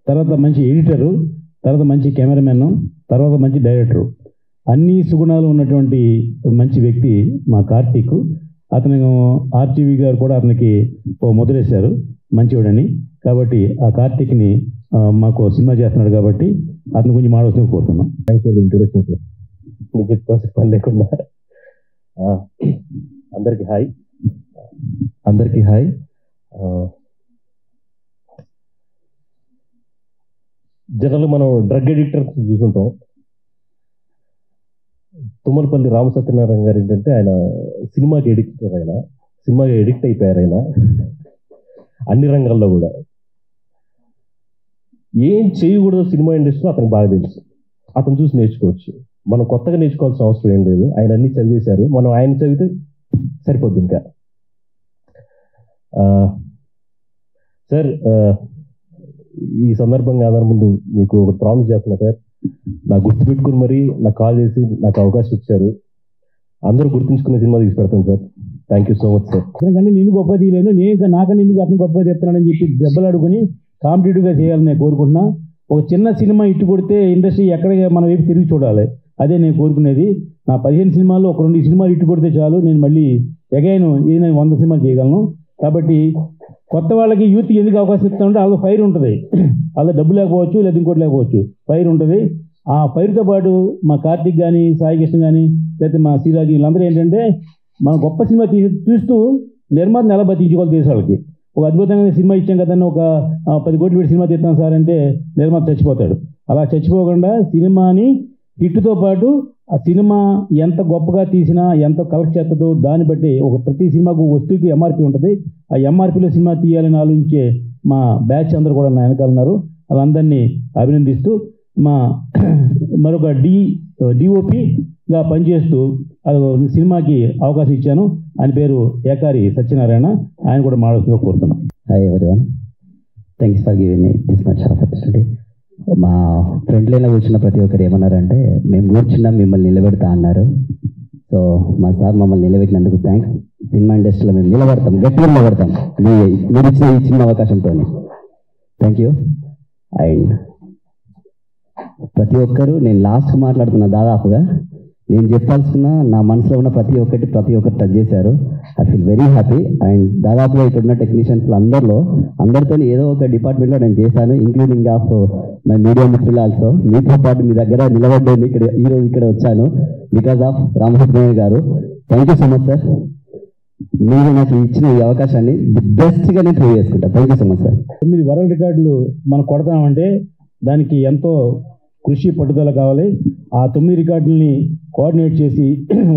S1: తర్వాత మంచి ఎడిటరు, తర్వాత మంచి కెమెరామెన్, తర్వాత మంచి డైరెక్టరు, అన్ని సుగుణాలు ఉన్నటువంటి మంచి వ్యక్తి మా కార్తీక్. అతను ఆర్టీవీ గారు కూడా అతనికి ముద్రేశారు మంచివాడని. కాబట్టి ఆ కార్తీక్ని మాకు సినిమా చేస్తున్నాడు కాబట్టి అతని గురించి మాట్లాడుతూ కోరుతున్నాం.
S8: Thanks for the introduction sir. నీకు చెప్పాల్సిన పని లేకుండా అందరికీ హాయ్. జనరల్గా మనం డ్రగ్ ఎడిక్టర్స్ చూసుంటాం. తుమ్మలపల్లి రామసత్యనారాయణ గారు ఏంటంటే ఆయన సినిమాకి ఎడిక్ట్ అయిపోయారు. ఆయన అన్ని రంగాల్లో కూడా ఏం చేయకూడదో సినిమా ఇండస్ట్రీలో అతనికి బాగా తెలుసు. అతను చూసి నేర్చుకోవచ్చు. మనం కొత్తగా నేర్చుకోవాల్సిన అవసరం ఏం లేదు. ఆయన అన్ని చదివేశారు. మనం ఆయన చదివితే సరిపోద్ది. ఇంకా సార్, ఈ సందర్భంగా అందరి ముందు మీకు ఒకటి ప్రామిస్ చేస్తున్నా సార్. నాకు గుర్తుపెట్టుకుని మరీ నాకు కాల్ చేసి నాకు అవకాశం ఇచ్చారు. అందరూ గుర్తుంచుకునే సినిమా తీసి పెడతాను sir. Thank you so much sir.
S1: ఎందుకంటే నేను గొప్ప తీయలేను, నేను నాకన్నా ఎందుకు అతను గొప్ప తెస్తున్నానని చెప్పి దెబ్బలు అడుగుని కాంపిటేటివ్గా చేయాలని నేను కోరుకుంటున్నా. ఒక చిన్న సినిమా ఇట్టు కొడితే ఇండస్ట్రీ ఎక్కడ మన వైపు తిరిగి చూడాలి, అదే నేను కోరుకునేది. నా 15 సినిమాల్లో ఒక 2 సినిమాలు ఇట్టు కొడితే చాలు, నేను మళ్ళీ ఎగైను ఇది నేను 100 సినిమాలు చేయగలను. కాబట్టి కొత్త వాళ్ళకి యూత్కి ఎందుకు అవకాశం ఇస్తామంటే అదో ఫైర్ ఉంటుంది. అలా డబ్బు లేకపోవచ్చు, లేదా ఇంకోటి లేకపోవచ్చు, ఫైర్ ఉంటుంది. ఆ ఫైర్తో పాటు మా కార్తీక్ కానీ, సాయికృష్ణ కానీ, లేకపోతే మా శ్రీరాజు వీళ్ళందరూ ఏంటంటే మన గొప్ప సినిమా చూస్తూ నిర్మాతను ఎలా బతికించుకోవాలి చేసే వాళ్ళకి. ఒక అద్భుతమైన సినిమా ఇచ్చాం కదండి, ఒక 10 కోట్లు పెట్టి సినిమా తీస్తాం సార్ అంటే నిర్మాత చచ్చిపోతాడు. అలా చచ్చిపోకుండా సినిమాని హిట్తో పాటు ఆ సినిమా ఎంత గొప్పగా తీసినా, ఎంత కలెక్ట్ చేస్తుందో దాన్ని బట్టి ఒక ప్రతి సినిమాకు వస్తువుకి ఎంఆర్పి ఉంటుంది. ఆ ఎంఆర్పిలో సినిమా తీయాలని ఆలోచించే మా బ్యాచ్ అందరూ కూడా నా వెనకాల ఉన్నారు. వాళ్ళందరినీ అభినందిస్తూ మా మరొక డిఓపిగా పనిచేస్తూ సినిమాకి అవకాశం ఇచ్చాను. ఆయన పేరు ఏకారి సత్యనారాయణ. ఆయన కూడా మాట్లాడుతూ కోరుతున్నాను.
S9: Hi everyone, thanks for giving me this much opportunity. మా ఫ్రంట్ లైన్లో కూర్చున్న ప్రతి ఒక్కరు ఏమన్నారంటే మేము కూర్చున్నా మిమ్మల్ని నిలబెడతా అన్నారు. సో మా సార్ మమ్మల్ని నిలబెట్టినందుకు థ్యాంక్స్. సినిమా ఇండస్ట్రీలో మేము నిలబడతాం, గట్టిగా నిలబడతాం మీరు ఇచ్చిన ఈ చిన్న అవకాశంతో. Thank you. అండ్ ప్రతి ఒక్కరు, నేను లాస్ట్ మాట్లాడుతున్నా, దాదాపుగా నేను చెప్పాల్సిన నా మనసులో ఉన్న ప్రతి ఒక్కరు టచ్ చేశారు. I feel very happy. And దాదాపుగా ఇక్కడ ఉన్న టెక్నీషియన్స్ అందరితో ఏదో ఒక డిపార్ట్మెంట్లో నేను చేశాను, ఇంక్లూడింగ్ ఆఫ్ మై మీడియా మిత్రులు ఆల్సో. మీతో పాటు మీ దగ్గర నిలబడ్డాను, ఈరోజు ఇక్కడ వచ్చాను బికాస్ ఆఫ్ రామసుబ్రహ్మణ్య గారు. Thank you so much sir. మీరు నాకు ఇచ్చిన ఈ అవకాశాన్ని ది బెస్ట్గా నేను ప్రూవ్ చేసుకుంటా. Thank you so much sir.
S1: 9 world రికార్డులు మనం కొడతామంటే దానికి ఎంతో కృషి పట్టుదల కావాలి. ఆ 9 రికార్డుల్ని కోఆర్డినేట్ చేసి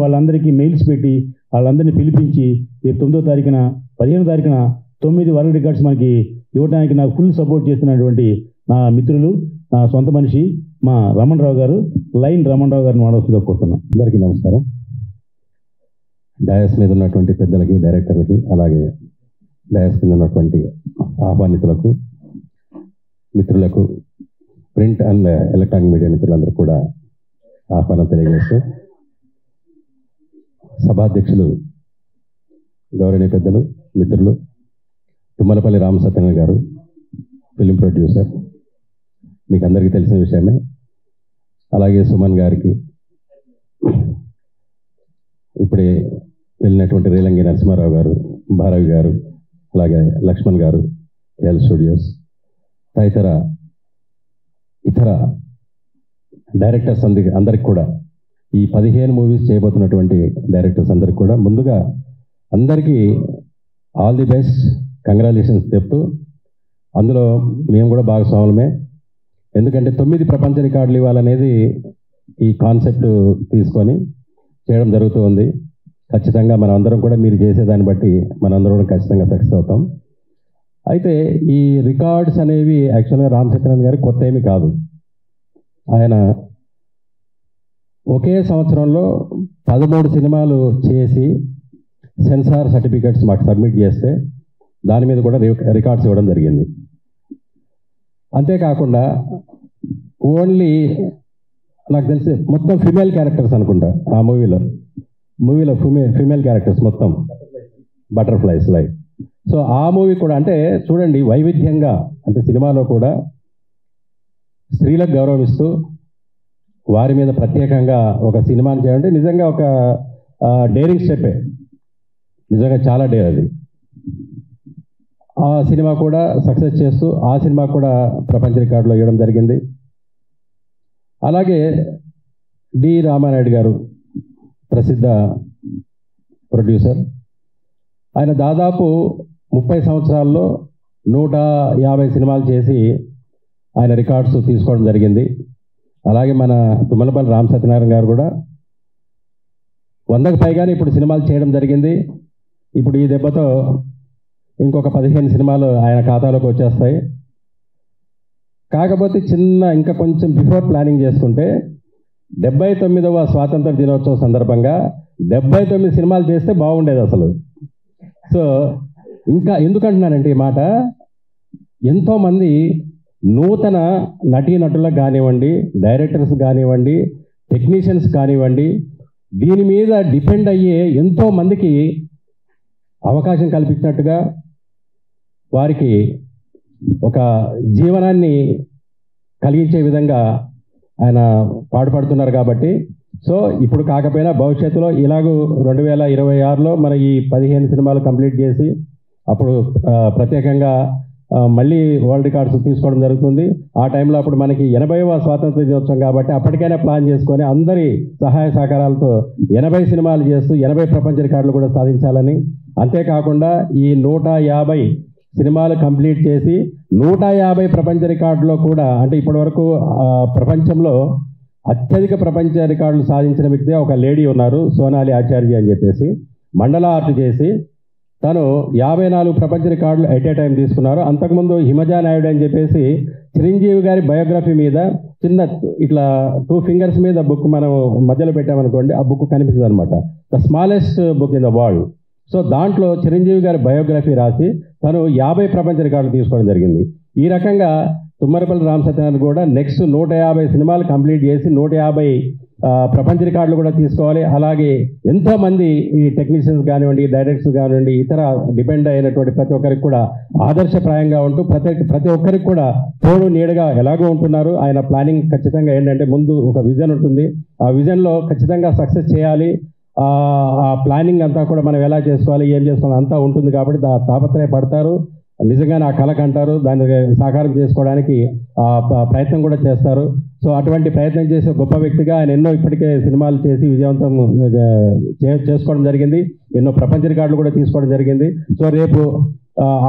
S1: వాళ్ళందరికీ మెయిల్స్ పెట్టి వాళ్ళందరినీ పిలిపించి రేపు 9వ తారీఖున 15వ తారీఖున 9 వరల్డ్ రికార్డ్స్ మనకి ఇవ్వడానికి నాకు ఫుల్ సపోర్ట్ చేస్తున్నటువంటి నా మిత్రులు, నా సొంత మనిషి మా రమణరావు గారు, లైన్ రమణరావు గారిని వాడవలసిందిగా కోరుతున్నాను.
S8: అందరికీ నమస్కారం. డయాస్ మీద ఉన్నటువంటి పెద్దలకి, డైరెక్టర్లకి, అలాగే డయాస్ మీద ఉన్నటువంటి ఆహ్వానితులకు, మిత్రులకు, ప్రింట్ అండ్ ఎలక్ట్రానిక్ మీడియా మిత్రులందరూ కూడా ఆహ్వానం తెలియజేస్తూ, సభాధ్యక్షులు గౌరవనీయ పెద్దలు, మిత్రులు తుమ్మలపల్లి రామసత్యనారాయణ గారు, ఫిలిం ప్రొడ్యూసర్, మీకు అందరికీ తెలిసిన విషయమే. అలాగే సుమన్ గారికి, ఇప్పుడే వెళ్ళినటువంటి రేలంగి నరసింహారావు గారు, భారవి గారు, అలాగే లక్ష్మణ్ గారు, ఎల్ స్టూడియోస్, తదితర ఇతర డైరెక్టర్స్ అందరికి కూడా, ఈ 15 మూవీస్ చేయబోతున్నటువంటి డైరెక్టర్స్ అందరికి కూడా ముందుగా అందరికీ ఆల్ ది బెస్ట్, కంగ్రాచులేషన్స్ చెప్తూ, అందులో మేము కూడా భాగస్వాములమే. ఎందుకంటే 9 ప్రపంచ రికార్డులు ఇవ్వాలనేది ఈ కాన్సెప్ట్ తీసుకొని చేయడం జరుగుతూ ఉంది. ఖచ్చితంగా మనం అందరం కూడా మీరు చేసేదాన్ని బట్టి మనందరం కూడా ఖచ్చితంగా సక్సెస్ అవుతాం. అయితే ఈ రికార్డ్స్ అనేవి యాక్చువల్గా రామ్ సత్యనారాయణ గారికి కొత్త ఏమీ కాదు. ఆయన ఒకే సంవత్సరంలో 13 సినిమాలు చేసి సెన్సార్ సర్టిఫికెట్స్ మాకు సబ్మిట్ చేస్తే దాని మీద కూడా రికార్డ్స్ ఇవ్వడం జరిగింది. అంతేకాకుండా ఓన్లీ నాకు తెలిసి మొత్తం ఫిమేల్ క్యారెక్టర్స్ అనుకుంటా ఆ మూవీలో ఫిమేల్ క్యారెక్టర్స్ మొత్తం బటర్ఫ్లైస్ లైక్. సో ఆ మూవీ కూడా అంటే చూడండి వైవిధ్యంగా, అంటే సినిమాలో కూడా స్త్రీలకు గౌరవం ఇస్తూ వారి మీద ప్రత్యేకంగా ఒక సినిమాని చేయాలంటే నిజంగా ఒక డేరింగ్ స్టెప్పే, నిజంగా చాలా డేర్ అది. ఆ సినిమా కూడా సక్సెస్ చేస్తూ ఆ సినిమా కూడా ప్రపంచ రికార్డులో ఇవ్వడం జరిగింది. అలాగే డి రామానాయుడు గారు ప్రసిద్ధ ప్రొడ్యూసర్. ఆయన దాదాపు 30 సంవత్సరాల్లో 150 సినిమాలు చేసి ఆయన రికార్డ్స్ తీసుకోవడం జరిగింది. అలాగే మన తుమ్మలపల్లి రామ్ సత్యనారాయణ గారు కూడా 100కు పైగానే ఇప్పుడు సినిమాలు చేయడం జరిగింది. ఇప్పుడు ఈ దెబ్బతో ఇంకొక 15 సినిమాలు ఆయన ఖాతాలోకి వచ్చేస్తాయి. కాకపోతే ఇంకా కొంచెం బిఫోర్ ప్లానింగ్ చేసుకుంటే 79వ స్వాతంత్ర దినోత్సవం సందర్భంగా 79 సినిమాలు చేస్తే బాగుండేది అసలు. సో ఇంకా ఎందుకంటున్నానంటే ఈ మాట, ఎంతోమంది నూతన నటీనటులకు కానివ్వండి, డైరెక్టర్స్ కానివ్వండి, టెక్నీషియన్స్ కానివ్వండి, దీని మీద డిపెండ్ అయ్యే ఎంతోమందికి అవకాశం కల్పించినట్టుగా వారికి ఒక జీవనాన్ని కలిగించే విధంగా ఆయన పాటుపడుతున్నారు. కాబట్టి సో ఇప్పుడు కాకపోయినా భవిష్యత్తులో ఇలాగూ 2026లో మన ఈ 15 సినిమాలు కంప్లీట్ చేసి అప్పుడు ప్రత్యేకంగా మళ్ళీ వరల్డ్ రికార్డ్స్ తీసుకోవడం జరుగుతుంది. ఆ టైంలో అప్పుడు మనకి 80వ స్వాతంత్ర దినోత్సవం కాబట్టి అప్పటికైనా ప్లాన్ చేసుకొని అందరి సహాయ సహకారాలతో 80 సినిమాలు చేస్తూ 80 ప్రపంచ రికార్డులు కూడా సాధించాలని, అంతేకాకుండా ఈ 150 సినిమాలు కంప్లీట్ చేసి 150 ప్రపంచ రికార్డులో కూడా, అంటే ఇప్పటి వరకు ప్రపంచంలో అత్యధిక ప్రపంచ రికార్డులు సాధించిన వ్యక్తి ఒక లేడీ ఉన్నారు, సోనాలి ఆచార్య అని చెప్పేసి, మండల ఆర్ట్ చేసి తను 54 ప్రపంచ రికార్డులు ఎట్ ఏ టైం తీసుకున్నారు. అంతకుముందు హిమజా నాయుడు అని చెప్పేసి చిరంజీవి గారి బయోగ్రఫీ మీద
S10: చిన్న ఇట్లా 2 fingers మీద బుక్ మనం మధ్యలో పెట్టామనుకోండి, ఆ బుక్ కనిపిస్తుంది అనమాట. The smallest book in the world. So దాంట్లో చిరంజీవి గారి బయోగ్రఫీ రాసి తను 50 ప్రపంచ రికార్డులు తీసుకోవడం జరిగింది. ఈ రకంగా తుమ్మలపల్లి రామ సత్యనారాయణ కూడా నెక్స్ట్ 150 సినిమాలు కంప్లీట్ చేసి 150 ప్రపంచ రికార్డులు కూడా తీసుకోవాలి. అలాగే ఎంతోమంది ఈ టెక్నీషియన్స్ కానివ్వండి, డైరెక్టర్స్ కానివ్వండి, ఇతర డిపెండ్ అయినటువంటి ప్రతి ఒక్కరికి కూడా ఆదర్శప్రాయంగా ఉంటూ ప్రతి ఒక్కరికి కూడా తోడు నీడగా ఎలాగో ఉంటున్నారు. ఆయన ప్లానింగ్ ఖచ్చితంగా ఏంటంటే ముందు ఒక విజన్ ఉంటుంది, ఆ విజన్లో ఖచ్చితంగా సక్సెస్ చేయాలి. ఆ ప్లానింగ్ అంతా కూడా మనం ఎలా చేసుకోవాలి, ఏం చేసుకోవాలి అంతా ఉంటుంది కాబట్టి తాపత్రయపడతారు. నిజంగానే ఆ కళ కంటారు, దాన్ని సాకారం చేసుకోవడానికి ప్రయత్నం కూడా చేస్తారు. సో అటువంటి ప్రయత్నం చేసే గొప్ప వ్యక్తిగా ఆయన ఎన్నో ఇప్పటికే సినిమాలు చేసి విజయవంతం చేసుకోవడం జరిగింది. ఎన్నో ప్రపంచ రికార్డులు కూడా తీసుకోవడం జరిగింది. సో రేపు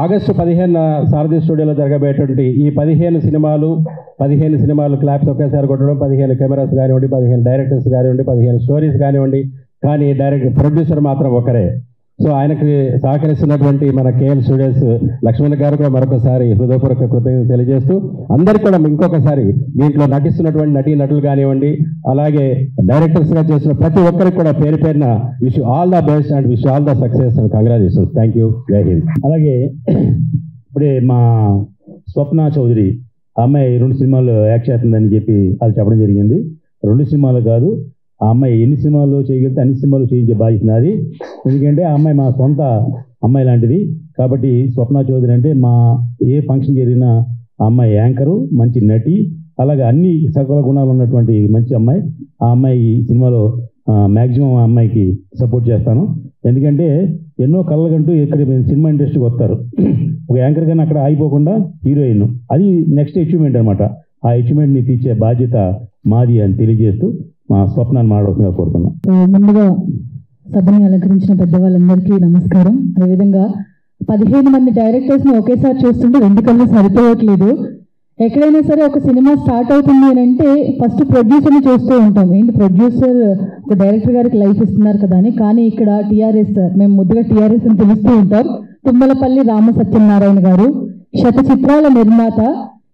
S10: ఆగస్టు 15 సారథి స్టూడియోలో జరగబోయేటువంటి ఈ 15 సినిమాలు క్లాప్స్ ఒకేసారి కొట్టడం, 15 కెమెరాస్ కానివ్వండి, 15 డైరెక్టర్స్ కానివ్వండి, 15 స్టోరీస్ కానివ్వండి, కానీ ప్రొడ్యూసర్ మాత్రం ఒకరే. సో ఆయనకి సహకరిస్తున్నటువంటి మన కేఎల్ స్టూడియోస్ లక్ష్మణ్ గారు కూడా మరొకసారి హృదయపూర్వక కృతజ్ఞతలు తెలియజేస్తూ, అందరికీ కూడా ఇంకొకసారి దీంట్లో నటిస్తున్నటువంటి నటులు కానివ్వండి, అలాగే డైరెక్టర్స్గా చేసిన ప్రతి ఒక్కరికి కూడా పేరు పేరున wish all the best and wish all the success and congratulations. Thank you. జై హింద్.
S1: అలాగే ఇప్పుడే మా స్వప్న చౌదరి అమ్మాయి 2 సినిమాలు యాక్ట్ చేస్తుందని చెప్పి వాళ్ళు చెప్పడం జరిగింది. 2 సినిమాలు కాదు, ఆ అమ్మాయి ఎన్ని సినిమాలు చేయగలిగితే అన్ని సినిమాలు చేయించే బాధ్యత నాది. ఎందుకంటే ఆ అమ్మాయి మా సొంత అమ్మాయి లాంటిది. కాబట్టి స్వప్న చౌదరి అంటే మా ఏ ఫంక్షన్ జరిగినా ఆ అమ్మాయి యాంకరు, మంచి నటి, అలాగే అన్ని సకల గుణాలు ఉన్నటువంటి మంచి అమ్మాయి. ఆ అమ్మాయి సినిమాలో మ్యాక్సిమం ఆ అమ్మాయికి సపోర్ట్ చేస్తాను. ఎందుకంటే ఎన్నో కళ్ళకంటూ ఇక్కడ సినిమా ఇండస్ట్రీకి వస్తారు. ఒక యాంకర్ కానీ అక్కడ ఆగిపోకుండా హీరోయిన్, అది నెక్స్ట్ అచీవ్మెంట్ అనమాట. ఆ అచీవ్మెంట్ని తీర్చే బాధ్యత మాది అని తెలియజేస్తూ మా స్వప్నాన్ని మాట్లాడుతుందిగా కోరుతున్నాం.
S11: ముందుగా సభని అలంకరించిన పెద్దవాళ్ళందరికీ నమస్కారం. అదేవిధంగా 15 మంది డైరెక్టర్స్ని ఒకేసారి చూస్తుంటే 2 కళ్ళు సరిపోవట్లేదు. ఎక్కడైనా సరే ఒక సినిమా స్టార్ట్ అవుతుంది అని అంటే ఫస్ట్ ప్రొడ్యూసర్ని చూస్తూ ఉంటాం. ఏంటి ప్రొడ్యూసర్ ఒక డైరెక్టర్ గారికి లైఫ్ ఇస్తున్నారు కదా అని. కానీ ఇక్కడ టీఆర్ఎస్, మేము ముద్దుగా టీఆర్ఎస్ అని పిలుస్తూ ఉంటాం, తుమ్మలపల్లి రామ సత్యనారాయణ గారు శత చిత్రాల నిర్మాత.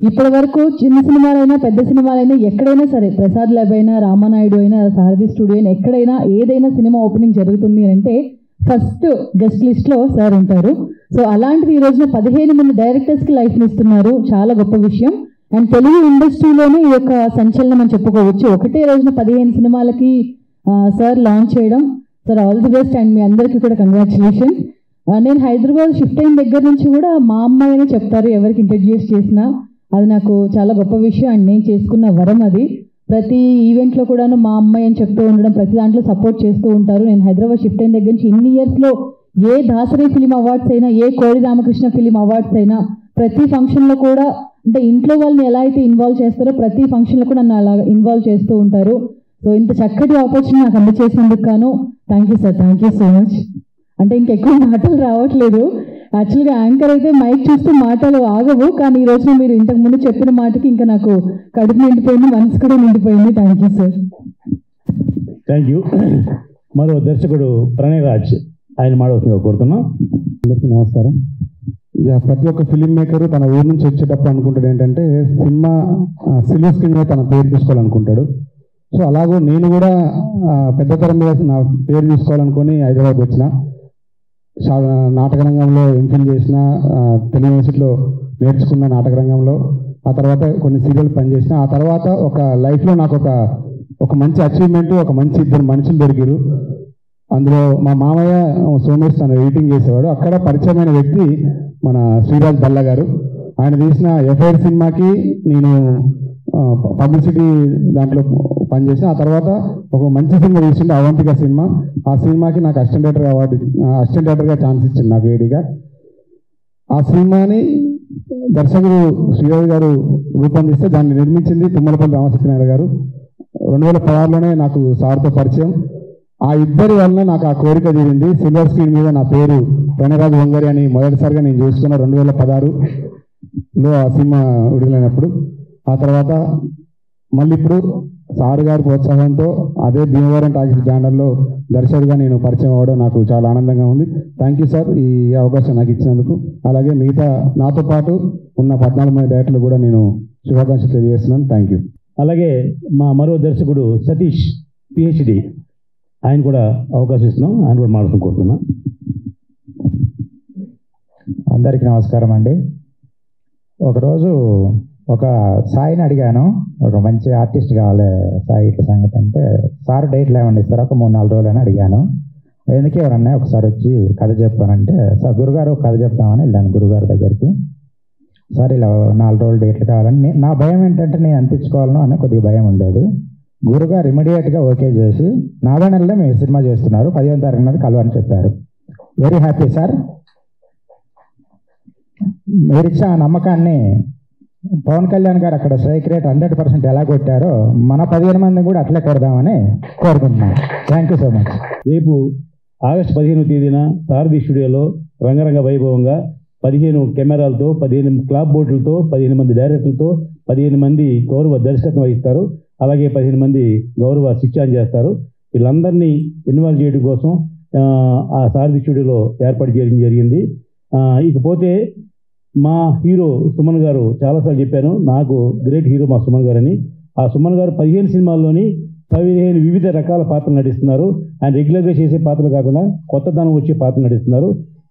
S11: ఇప్పటి వరకు చిన్న సినిమాలైనా పెద్ద సినిమాలైనా ఎక్కడైనా సరే, ప్రసాద్ ల్యాబ్ అయినా, రామానాయుడు అయినా, సారథి స్టూడియో అయినా, ఎక్కడైనా ఏదైనా సినిమా ఓపెనింగ్ జరుగుతుంది అంటే ఫస్ట్ గెస్ట్ లిస్ట్లో సార్ ఉంటారు. సో అలాంటిది ఈ రోజున 15 మంది డైరెక్టర్స్కి లైఫ్ని ఇస్తున్నారు, చాలా గొప్ప విషయం. అండ్ తెలుగు ఇండస్ట్రీలోనే ఈ యొక్క సంచలనం అని చెప్పుకోవచ్చు. ఒకటే రోజున 15 సినిమాలకి సార్ లాంచ్ చేయడం. Sir all the best and మీ అందరికీ కూడా కంగ్రాచులేషన్. నేను హైదరాబాద్ షిఫ్ట్ అయిన దగ్గర నుంచి కూడా మా అమ్మాయి అని చెప్తారు ఎవరికి ఇంట్రడ్యూస్ చేసినా. అది నాకు చాలా గొప్ప విషయం అండ్ నేను చేసుకున్న వరం అది. ప్రతి ఈవెంట్లో కూడాను మా అమ్మాయి అని చెప్తూ ఉండడం, ప్రతి దాంట్లో సపోర్ట్ చేస్తూ ఉంటారు. నేను హైదరాబాద్ షిఫ్ట్ అయిన దగ్గర నుంచి ఇన్ని ఇయర్స్లో ఏ దాసరి ఫిలిం అవార్డ్స్ అయినా, ఏ కోడి రామకృష్ణ ఫిలిం అవార్డ్స్ అయినా, ప్రతి ఫంక్షన్లో కూడా అంటే ఇంట్లో వాళ్ళని ఎలా అయితే ఇన్వాల్వ్ చేస్తారో ప్రతి ఫంక్షన్లో కూడా నన్ను అలా ఇన్వాల్వ్ చేస్తూ ఉంటారు. సో ఇంత చక్కటి ఆపర్చునిటీ నాకు అందజేసినందుకు గాను thank you sir, thank you so much. అంటే ఇంకెక్కువ మాటలు రావట్లేదు. యాక్చువల్గా యాంకర్ అయితే మైక్ చూస్తూ మాటలు ఆగవు, కానీ ఈ రోజున మీరు ఇంతకుముందు చెప్పిన మాటకి ఇంకా నాకు కడుపు నిండిపోయింది, మనసు కూడా నిండిపోయింది. Thank you sir.
S1: Thank you. మరో దర్శకుడు ప్రణయ్ రాజ్, ఆయన మాట్లాడుతుందిగా కోరుతున్నాం.
S12: అందరికీ నమస్కారం. ఇక ప్రతి ఒక్క ఫిలిం మేకర్ తన ఊరి నుంచి వచ్చేటప్పుడు అనుకుంటాడు ఏంటంటే సినిమా సిల్వర్ స్క్రీన్ మీద తన పేరు తీసుకోవాలనుకుంటాడు. సో అలాగూ నేను కూడా పెద్ద తరం మీద నా పేరు తీసుకోవాలనుకొని హైదరాబాద్ వచ్చిన, నాటక రంగంలో ఎంఫిల్ చేసిన, తెలుగు యూనివర్సిటీలో నేర్చుకున్న నాటక రంగంలో, ఆ తర్వాత కొన్ని సీరియల్ పనిచేసిన, ఆ తర్వాత ఒక లైఫ్లో నాకు ఒక మంచి అచీవ్మెంట్, ఒక మంచి 2 మనుషులు దొరికారు. అందులో మా మామయ్య సోమేష్ తను ఎడిటింగ్ చేసేవాడు. అక్కడ పరిచయమైన వ్యక్తి మన శ్రీరాజ్ బల్లా గారు. ఆయన తీసిన ఎఫ్ఐఆర్ సినిమాకి నేను పబ్లిసిటీ దాంట్లో పనిచేసిన. ఆ తర్వాత ఒక మంచి సినిమా తీసిండే అవంతిక సినిమా. ఆ సినిమాకి నాకు అసిస్టెంట్ డైరెక్టర్గా ఛాన్స్ ఇచ్చింది నాకు ఏడీగా. ఆ సినిమాని దర్శకుడు శ్రీరాజ్ గారు రూపొందిస్తే దాన్ని నిర్మించింది తుమ్మలపల్లి రామ సత్యనారాయణ గారు. 2016లోనే నాకు సార్తో పరిచయం. ఆ ఇద్దరి వలన నాకు ఆ కోరిక తీరింది. సిల్వర్ స్క్రీన్ మీద నా పేరు ప్రణయరాజ్ వంగరి అని మొదటిసారిగా నేను చూసుకున్న 2016లో ఆ సినిమా విడుదలైనప్పుడు. ఆ తర్వాత మళ్ళీ ఇప్పుడు సార్ గారి ప్రోత్సాహంతో అదే భీమవరం టాకీస్ బ్యానర్లో దర్శకుడిగా నేను పరిచయం అవ్వడం నాకు చాలా ఆనందంగా ఉంది. థ్యాంక్ యూ సార్ ఈ అవకాశం నాకు ఇచ్చినందుకు. అలాగే మిగతా నాతో పాటు ఉన్న 14 మంది డైరెక్టర్లు కూడా నేను శుభాకాంక్షలు తెలియజేస్తున్నాను. Thank you.
S1: అలాగే మా మరో దర్శకుడు సతీష్ పిహెచ్డి, ఆయన కూడా అవకాశం ఇస్తున్నాం, ఆయన కూడా మాట్లాడుతూ కోరుతున్నాం.
S13: అందరికీ నమస్కారం అండి. ఒకరోజు ఒక సాయిని అడిగాను, ఒక మంచి ఆర్టిస్ట్ కావాలి సాయి, ఇట్లా సంగతి అంటే, సార్ డేట్లు ఏమన్నా ఇస్తారా ఒక 3-4 రోజులు అని అడిగాను. ఎందుకు ఎవరన్నా ఒకసారి వచ్చి కథ చెప్పానంటే, సార్ గురుగారు కథ చెప్తామని వెళ్ళాను గురుగారి దగ్గరికి. సార్ ఇలా 4 రోజులు డేట్లు కావాలని. నా భయం ఏంటంటే నేను అనిపించుకోవాలను అనే కొద్దిగా భయం ఉండేది. గురుగారు ఇమీడియట్గా ఓకే చేసి 4 నెలలే మీరు సినిమా చేస్తున్నారు, 15వ తారీఖున కలవని చెప్పారు. Very happy sir. మీరిచ్చే ఆ నమ్మకాన్ని పవన్ కళ్యాణ్ గారు అక్కడ స్ట్రైక్ రేట్ 100% ఎలా కొట్టారో మన 15 మందిని కూడా అట్లే కొడదామని కోరుకుంటున్నాను. Thank you so much.
S1: రేపు ఆగస్టు 15వ తేదీన సారథి స్టూడియోలో రంగరంగ వైభవంగా 15 కెమెరాలతో, 15 క్లాప్ బోర్డులతో, 15 మంది డైరెక్టర్లతో, 15 మంది గౌరవ దర్శకత్వం వహిస్తారు. అలాగే 15 మంది గౌరవ స్విచ్ ఆన్ చేస్తారు. వీళ్ళందరినీ ఇన్వాల్వ్ చేయడం కోసం ఆ సారథి స్టూడియోలో ఏర్పాటు చేయడం జరిగింది. ఇకపోతే మా హీరో సుమన్ గారు, చాలాసార్లు చెప్పాను, నాకు గ్రేట్ హీరో మా సుమన్ గారు అని. ఆ సుమన్ గారు 15 సినిమాల్లోని 15 వివిధ రకాల పాత్రలు నటిస్తున్నారు. ఆయన రెగ్యులర్గా చేసే పాత్రలు కాకుండా కొత్తదనం వచ్చే పాత్రలు నటిస్తున్నారు.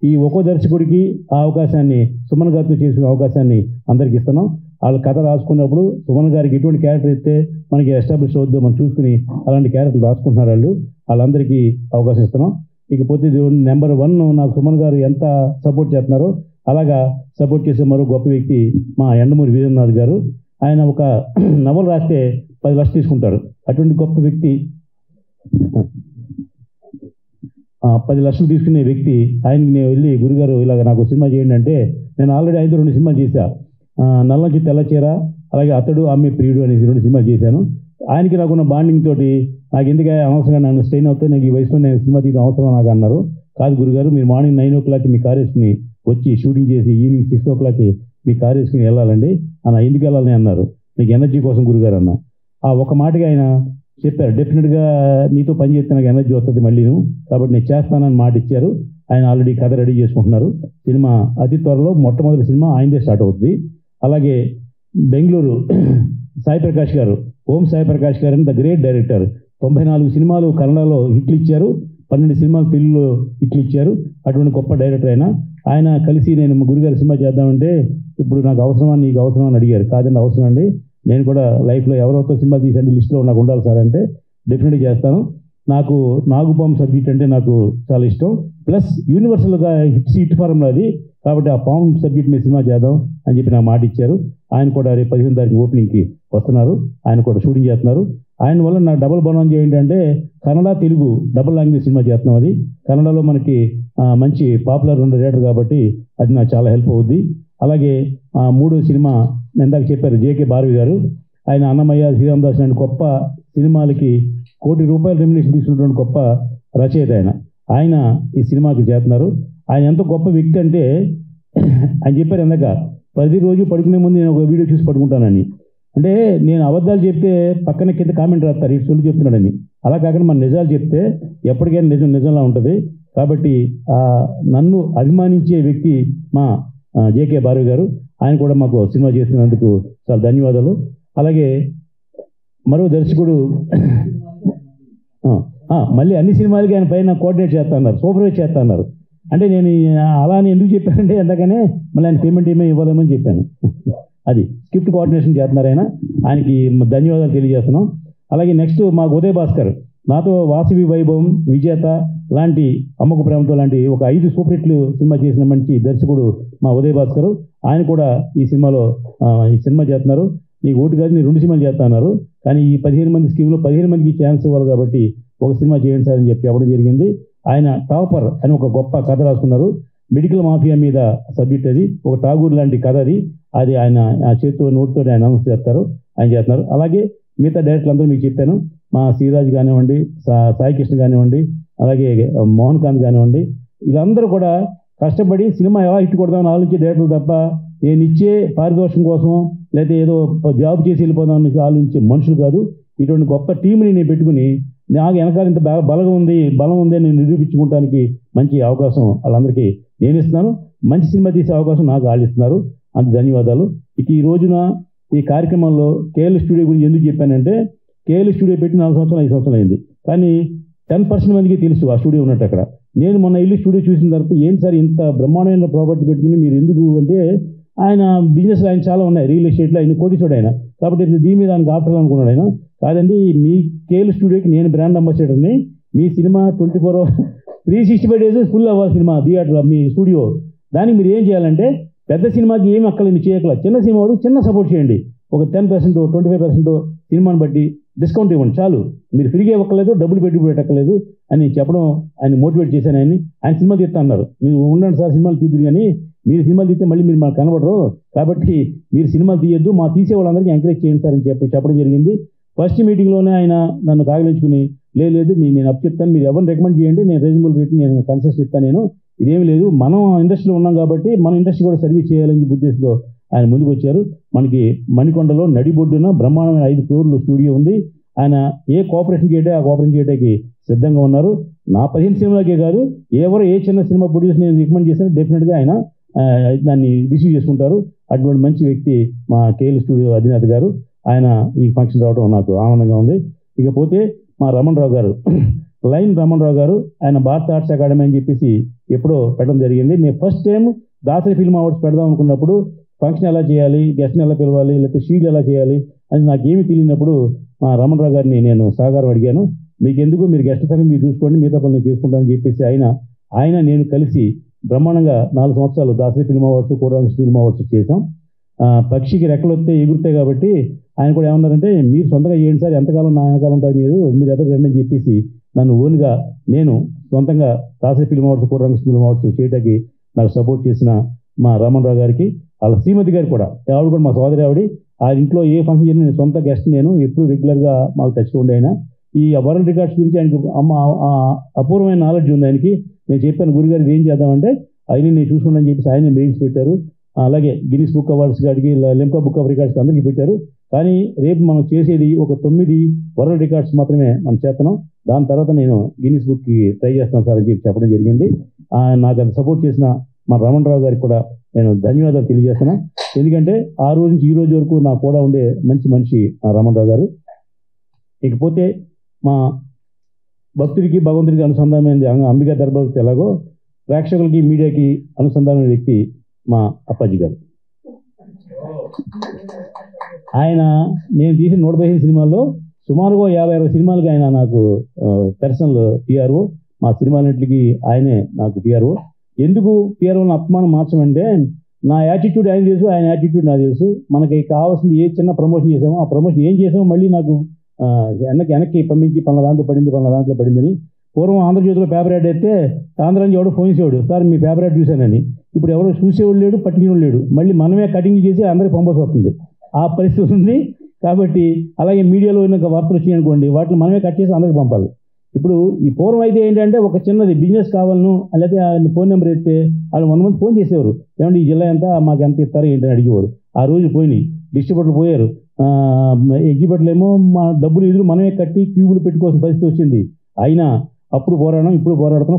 S1: ఈ ఒక్కో దర్శకుడికి ఆ అవకాశాన్ని, సుమన్ గారితో చేసుకునే అవకాశాన్ని అందరికి ఇస్తున్నాం. వాళ్ళు కథ రాసుకున్నప్పుడు సుమన్ గారికి ఎటువంటి క్యారెక్టర్ ఇస్తే మనకి ఎస్టాబ్లిష్ అవుద్దో మనం చూసుకుని అలాంటి క్యారెక్టర్లు రాసుకుంటున్నారు. వాళ్ళందరికీ అవకాశం ఇస్తున్నాం. ఇకపోతే నెంబర్ 1 నాకు సుమన్ గారు ఎంత సపోర్ట్ చేస్తున్నారో అలాగా సపోర్ట్ చేసే మరో గొప్ప వ్యక్తి మా యండమూరి వీరేంద్రనాథ్ గారు. ఆయన ఒక నవల రాస్తే 10 లక్షలు తీసుకుంటారు. అటువంటి గొప్ప వ్యక్తి, 10 లక్షలు తీసుకునే వ్యక్తి ఆయనకి నేను వెళ్ళి, గురుగారు ఇలాగ నాకు సినిమా చేయండి అంటే, నేను ఆల్రెడీ 2 సినిమాలు చేశా. నల్లంచి తెల్లచీర, అలాగే అతడు అమ్మే ప్రియుడు అనే 2 సినిమాలు చేశాను. ఆయనకి నాకున్న బాండింగ్ తోటి నాకు ఎందుకు అనవసరంగా నన్ను స్ట్రెయిన్ అవుతే నాకు ఈ వయసులో నేను సినిమా తీయడం అవసరం నాకు అన్నారు. కాదు గురుగారు, మీరు మార్నింగ్ 9 o'clock మీ కార్ వేసుకుని వచ్చి షూటింగ్ చేసి ఈవినింగ్ 6 o'clock మీ కార్ వేసుకుని వెళ్ళాలండి అన్న. ఎందుకు వెళ్ళాలని అన్నారు. మీకు ఎనర్జీ కోసం గురుగారు అన్న. ఆ ఒక మాటగా ఆయన చెప్పారు, డెఫినెట్గా నీతో పని చేస్తే నాకు ఎనర్జీ వస్తుంది మళ్ళీను, కాబట్టి నేను చేస్తానని మాట ఇచ్చారు. ఆయన ఆల్రెడీ కథ రెడీ చేసుకుంటున్నారు. సినిమా అతి త్వరలో మొట్టమొదటి సినిమా ఆయనదే స్టార్ట్ అవుతుంది. అలాగే బెంగళూరు సాయి ప్రకాష్ గారు, ఓం సాయి ప్రకాష్ గారు అని ద గ్రేట్ డైరెక్టర్. 94 సినిమాలు కన్నడలో హిట్లు ఇచ్చారు, 12 సినిమాలు తెలుగులో హిట్లు ఇచ్చారు. అటువంటి గొప్ప డైరెక్టర్ ఆయన కలిసి నేను గురుగారు సినిమా చేద్దామంటే, ఇప్పుడు నాకు అవసరమా నీకు అవసరం అని అడిగారు. కాదండి అవసరం అండి, నేను కూడా లైఫ్లో ఎవరితో సినిమా తీసండి లిస్ట్లో నాకు ఉండాలి సార్ అంటే, డెఫినెట్గా చేస్తాను. నాకు నాగుపాము సబ్జెక్ట్ అంటే నాకు చాలా ఇష్టం. ప్లస్ యూనివర్సల్గా హిట్ ఫార్ములా అది, కాబట్టి ఆ పాము సబ్జెక్ట్ మీద సినిమా చేద్దాం అని చెప్పి నాకు మాట ఇచ్చారు. ఆయన కూడా రేపు 15వ తారీఖు ఓపెనింగ్కి వస్తున్నారు. ఆయన కూడా షూటింగ్ చేస్తున్నారు. ఆయన వల్ల నాకు డబుల్ బోనం ఏంటంటే, Kannada Telugu double language cinema చేస్తున్నాం. అది కన్నడలో మనకి మంచి పాపులర్ ఉన్న రేటర్ కాబట్టి అది నాకు చాలా హెల్ప్ అవుద్ది. అలాగే 3వ సినిమా ఇందాక చెప్పారు జేకే భారవి గారు, ఆయన అన్నమయ్య, శ్రీరామదాస్ లాంటి గొప్ప సినిమాలకి ₹1 కోటి రెమ్యునేషన్ తీసుకున్నటువంటి గొప్ప రచయిత ఆయన ఈ సినిమాకి చేస్తున్నారు. ఆయన ఎంత గొప్ప వ్యక్తి అంటే, ఆయన చెప్పారు ఇందాక, ప్రతిరోజు పడుకునే ముందు నేను ఒక వీడియో చూసి పడుకుంటానని. అంటే నేను అబద్ధాలు చెప్తే పక్కన కింద కామెంట్ రాస్తారు, ఇటు సొల్లు చెప్తున్నాడని. అలా కాకుండా మన నిజాలు చెప్తే ఎప్పటికైనా నిజంలా ఉంటుంది. కాబట్టి నన్ను అభిమానించే వ్యక్తి మా జేకే భారవి గారు. ఆయన కూడా మాకు సినిమా చేస్తున్నందుకు చాలా ధన్యవాదాలు. అలాగే మరో దర్శకుడు మళ్ళీ అన్ని సినిమాలకి ఆయన పైన కోఆర్డినేట్ చేస్తా అన్నారు, సూపర్వైజ్ చేస్తా అన్నారు. అంటే నేను అలా అని ఎందుకు చెప్పానంటే, ఎందుకనే మళ్ళీ ఆయన పేమెంట్ ఏమీ ఇవ్వలేమని చెప్పాను. అది స్క్రిప్ట్ కోఆర్డినేషన్ చేస్తున్నారు ఆయనకి ధన్యవాదాలు తెలియజేస్తున్నాం. అలాగే నెక్స్ట్ మా ఉదయ్ భాస్కర్, నాతో వాసవి వైభవం, విజేత లాంటి, అమ్మకు ప్రేమతో లాంటి ఒక 5 సూపర్ హిట్లు సినిమా చేసిన మంచి దర్శకుడు మా ఉదయ్ భాస్కర్. ఆయన కూడా ఈ సినిమాలో ఈ సినిమా చేస్తున్నారు. నీకు ఒకటి కాదు, నేను 2 సినిమాలు చేస్తా అన్నారు. కానీ ఈ 15 మంది స్కీమ్లో 15 మందికి ఛాన్స్ ఇవ్వాలి కాబట్టి ఒక సినిమా చేయండి సార్ అని చెప్పి చెప్పడం జరిగింది. ఆయన టాపర్ అని ఒక గొప్ప కథ రాసుకున్నారు. మెడికల్ మాఫియా మీద సబ్జెక్ట్ అది, ఒక ఠాగూర్ లాంటి కథ అది ఆయన ఆ చేతితో నోటితో ఆయన అనౌన్స్ చేస్తారు, ఆయన చేస్తున్నారు. అలాగే మిగతా డైరెక్టర్లు అందరూ మీకు చెప్పాను, మా శ్రీరాజ్ కానివ్వండి, సాయి కృష్ణ కానివ్వండి, అలాగే మోహన్ కాంత్ కానివ్వండి, వీళ్ళందరూ కూడా కష్టపడి సినిమా ఎలా హిట్ కొడదామని ఆలోచించే డైరెక్టర్లు తప్ప నేను ఇచ్చే పారితోషం కోసం లేకపోతే ఏదో జాబ్ చేసి వెళ్ళిపోదామని ఆలోచించే మనుషులు కాదు. ఇటువంటి గొప్ప టీంని నేను పెట్టుకుని నాకు వెనకాల ఇంత బలం ఉంది అని నేను నిరూపించుకోవడానికి మంచి అవకాశం వాళ్ళందరికీ నేను ఇస్తున్నాను. మంచి సినిమా తీసే అవకాశం నాకు వాళ్ళు ఇస్తున్నారు. అంత ధన్యవాదాలు. ఇక ఈ రోజున
S5: ఈ కార్యక్రమంలో కేఎల్ స్టూడియో గురించి ఎందుకు చెప్పానంటే కేఎల్ స్టూడియో పెట్టి 4 సంవత్సరాలు 5 సంవత్సరాలు అయింది, కానీ 10% మందికి తెలుసు ఆ స్టూడియో ఉన్నట్టు అక్కడ. నేను మొన్న ఇల్లు స్టూడియో చూసిన తర్వాత ఏంటి సార్ ఇంత బ్రహ్మాండమైన ప్రాపర్టీ పెట్టుకుని మీరు ఎందుకు అంటే ఆయన బిజినెస్లో ఆయన చాలా ఉన్నాయి, రియల్ ఎస్టేట్లో ఆయన కోటీశ్వరుడు ఆయన, కాబట్టి దీని మీద ఆయనకు ఆఫర్ అనుకున్నాడు ఆయన. కాదండి, మీ కేఎల్ స్టూడియోకి నేను బ్రాండ్ అంబాసిడర్ని, మీ సినిమా 24 365 days ఫుల్ అవ్వాలి సినిమా థియేటర్లో మీ స్టూడియో. దానికి మీరు ఏం చేయాలంటే పెద్ద సినిమాకి ఏమి అక్కర్లేదు, మీరు చేయక్కర్లేదు, చిన్న సినిమా వాడు చిన్న సపోర్ట్ చేయండి, ఒక 10% 25% సినిమాని బట్టి డిస్కౌంట్ ఇవ్వండి చాలు, మీరు ఫ్రీగా ఇవ్వక్కర్లేదు, డబ్బులు పెట్టి పెట్టక్కర్లేదు అని చెప్పడం ఆయన మోటివేట్ చేశాను. ఆయన సినిమా తీస్తా అన్నారు. మీరు ఉండండి సార్ సినిమాలు తీద్దురు, కానీ మీరు సినిమాలు తీస్తే మళ్ళీ మీరు మాకు కనబడరు, కాబట్టి మీరు సినిమాలు తీయొద్దు, మా తీసే వాళ్ళందరికీ ఎంకరేజ్ చేయండి సార్ అని చెప్పడం జరిగింది. ఫస్ట్ మీటింగ్లోనే ఆయన నన్ను కాగలించుకుని లేదు నేను అప్ చెప్తాను, మీరు ఎవరిని రికమెండ్ చేయండి, నేను రీజనబుల్ రేట్ నేను కన్సెషన్ ఇస్తాను, నేను ఇదేమి లేదు, మనం ఇండస్ట్రీలో ఉన్నాం కాబట్టి మన ఇండస్ట్రీ కూడా సర్వీస్ చేయాలని ఉద్దేశంతో ఆయన ముందుకు వచ్చారు. మనకి మణికొండలో నడిబొడ్డున బ్రహ్మాండమైన 5 ఫ్లోర్లు స్టూడియో ఉంది. ఆయన ఏ కోఆపరేషన్ చేయటే ఆ కోఆపరేషన్ చేయడానికి సిద్ధంగా ఉన్నారు. నా 15 సినిమాలకే కాదు, ఏ చిన్న సినిమా ప్రొడ్యూస్ నేను రికమెండ్ చేసినా డెఫినెట్గా ఆయన దాన్ని రిసీవ్ చేసుకుంటారు. అటువంటి మంచి వ్యక్తి మా కేఎల్ స్టూడియో అధినేత గారు. ఆయన ఈ ఫంక్షన్ రావడం నాకు ఆనందంగా ఉంది. ఇకపోతే మా రమణరావు గారు, లైన్ రమణరావు గారు, ఆయన భారత ఆర్ట్స్ అకాడమీ అని చెప్పేసి ఎప్పుడో పెట్టడం జరిగింది. నేను first time Dasari film awards పెడదాం అనుకున్నప్పుడు ఫంక్షన్ ఎలా చేయాలి, గెస్ట్ని ఎలా పిలవాలి, లేకపోతే షీట్ ఎలా చేయాలి అని నాకేమీ తెలియనప్పుడు మా రమణరావు గారిని నేను సహకారం అడిగాను. మీకు ఎందుకు, మీరు గెస్ట్ సంగతి మీరు చూసుకోండి, మిగతా పనులు నేను చేసుకుంటానని చెప్పేసి ఆయన నేను కలిసి బ్రహ్మాండంగా 4 సంవత్సరాలు దాసరి ఫిల్మ్ అవార్డ్స్, కోరాంగ్ ఫిల్మ్ అవార్డ్స్ చేసాం. పక్షికి రెక్కలు వస్తే ఎగురుతాయి కాబట్టి ఆయన కూడా ఏమన్నారంటే మీరు సొంతంగా చేయండి సార్, ఎంతకాలం నా వెనకాలం ఉంటారు మీరు ఎదురు రండి అని చెప్పేసి నన్ను ఓన్గా నేను సొంతంగా దాసరి ఫిల్మ్ అవార్డ్స్, కోరాంగ్ ఫిల్మ్ అవార్డ్స్ చేయడానికి నాకు సపోర్ట్ చేసిన మా రమణరావు గారికి, వాళ్ళ శ్రీమతి గారు కూడా, ఆవిడ కూడా మా సోదరి ఆవిడ, ఆ ఇంట్లో ఏ ఫంక్షన్ చేసినా నేను సొంత గెస్ట్, నేను ఎప్పుడు రెగ్యులర్గా మాకు టచ్లో ఉండే ఆయన. ఈ వరల్డ్ రికార్డ్స్ గురించి ఆయనకి అపూర్వమైన నాలెడ్జ్ ఉంది ఆయనకి. నేను చెప్పాను గురుగారు ఏం చేద్దామంటే ఆయన నేను చూసుకున్నాను చెప్పేసి ఆయన మెయిల్స్ పెట్టారు. అలాగే గిన్నిస్ బుక్ అవార్డ్స్ కాడికి, లిమ్కా బుక్ ఆఫ్ రికార్డ్స్కి అందరికీ పెట్టారు. కానీ రేపు మనం చేసేది ఒక 9 వరల్డ్ రికార్డ్స్ మాత్రమే మనం చేస్తున్నాం. దాని తర్వాత నేను గిన్నిస్ బుక్కి ట్రై చేస్తాను సార్ అని చెప్పి చెప్పడం జరిగింది. నాకు అది సపోర్ట్ చేసిన మా రమణరావు గారికి కూడా నేను ధన్యవాదాలు తెలియజేస్తున్నా. ఎందుకంటే ఆ రోజు నుంచి ఈ రోజు వరకు నాకు కూడా ఉండే మంచి మనిషి రమణరావు గారు. ఇకపోతే మా భక్తుడికి భగవంతుడికి అనుసంధానమైనది అంబికా దర్బార్కి ఎలాగో ప్రేక్షకులకి మీడియాకి అనుసంధానమైన వ్యక్తి మా అప్పాజీ గారు. ఆయన నేను తీసిన 115 సినిమాల్లో సుమారుగా 50-60 సినిమాలకి ఆయన నాకు పర్సనల్ పిఆర్ఓ. మా సినిమాలన్నింటికి ఆయనే నాకు పిఆర్ఓ. ఎందుకు పిఆర్ఓని అపమానం మార్చమంటే నా యాటిట్యూడ్ ఆయన తెలుసు, ఆయన యాటిట్యూడ్ నాకు తెలుసు. మనకి కావాల్సింది ఏ చిన్న ప్రమోషన్ చేసామో ఆ ప్రమోషన్ ఏం చేసామో మళ్ళీ నాకు వెనక్కి పంపించి పలానా దాంట్లో పడిందని. పూర్వం ఆంధ్రజ్యోతిలో పేపర్ యాడ్ అయితే ఆంధ్ర నుంచి ఎవడో ఫోన్ చేసేవాడు, సార్ మీ పేపర్ యాడ్ చూశానని. ఇప్పుడు ఎవడో చూసేవాడు లేడు, పట్టినవాడు లేడు, మళ్ళీ మనమే కటింగ్ చేసి అందరికి పంపాల్సి వస్తుంది. ఆ పరిస్థితి ఉంది. కాబట్టి అలాగే మీడియాలో ఉన్న వార్తలు వచ్చినాయి అనుకోండి, వాటిని మనమే కట్ చేసి అందరికి పంపాలి. ఇప్పుడు ఈ పూర్వం అయితే ఏంటంటే ఒక చిన్నది బిజినెస్ కావాలను లేకపోతే ఫోన్ నెంబర్ ఇస్తే వాళ్ళు 100 మంది ఫోన్ చేసేవారు, ఏమంటే ఈ జిల్లా ఎంత, మాకు ఎంత ఇస్తారు ఏంటని అడిగేవారు. ఆ రోజు పోయినాయి, డిస్ట్రిబ్యూటర్లు పోయారు, ఎగ్జిబ్యూటర్లు ఏమో మా డబ్బులు ఎదురు మనమే కట్టి క్యూబులు పెట్టుకోవాల్సిన పరిస్థితి వచ్చింది. అయినా అప్పుడు పోరాడడం, ఇప్పుడు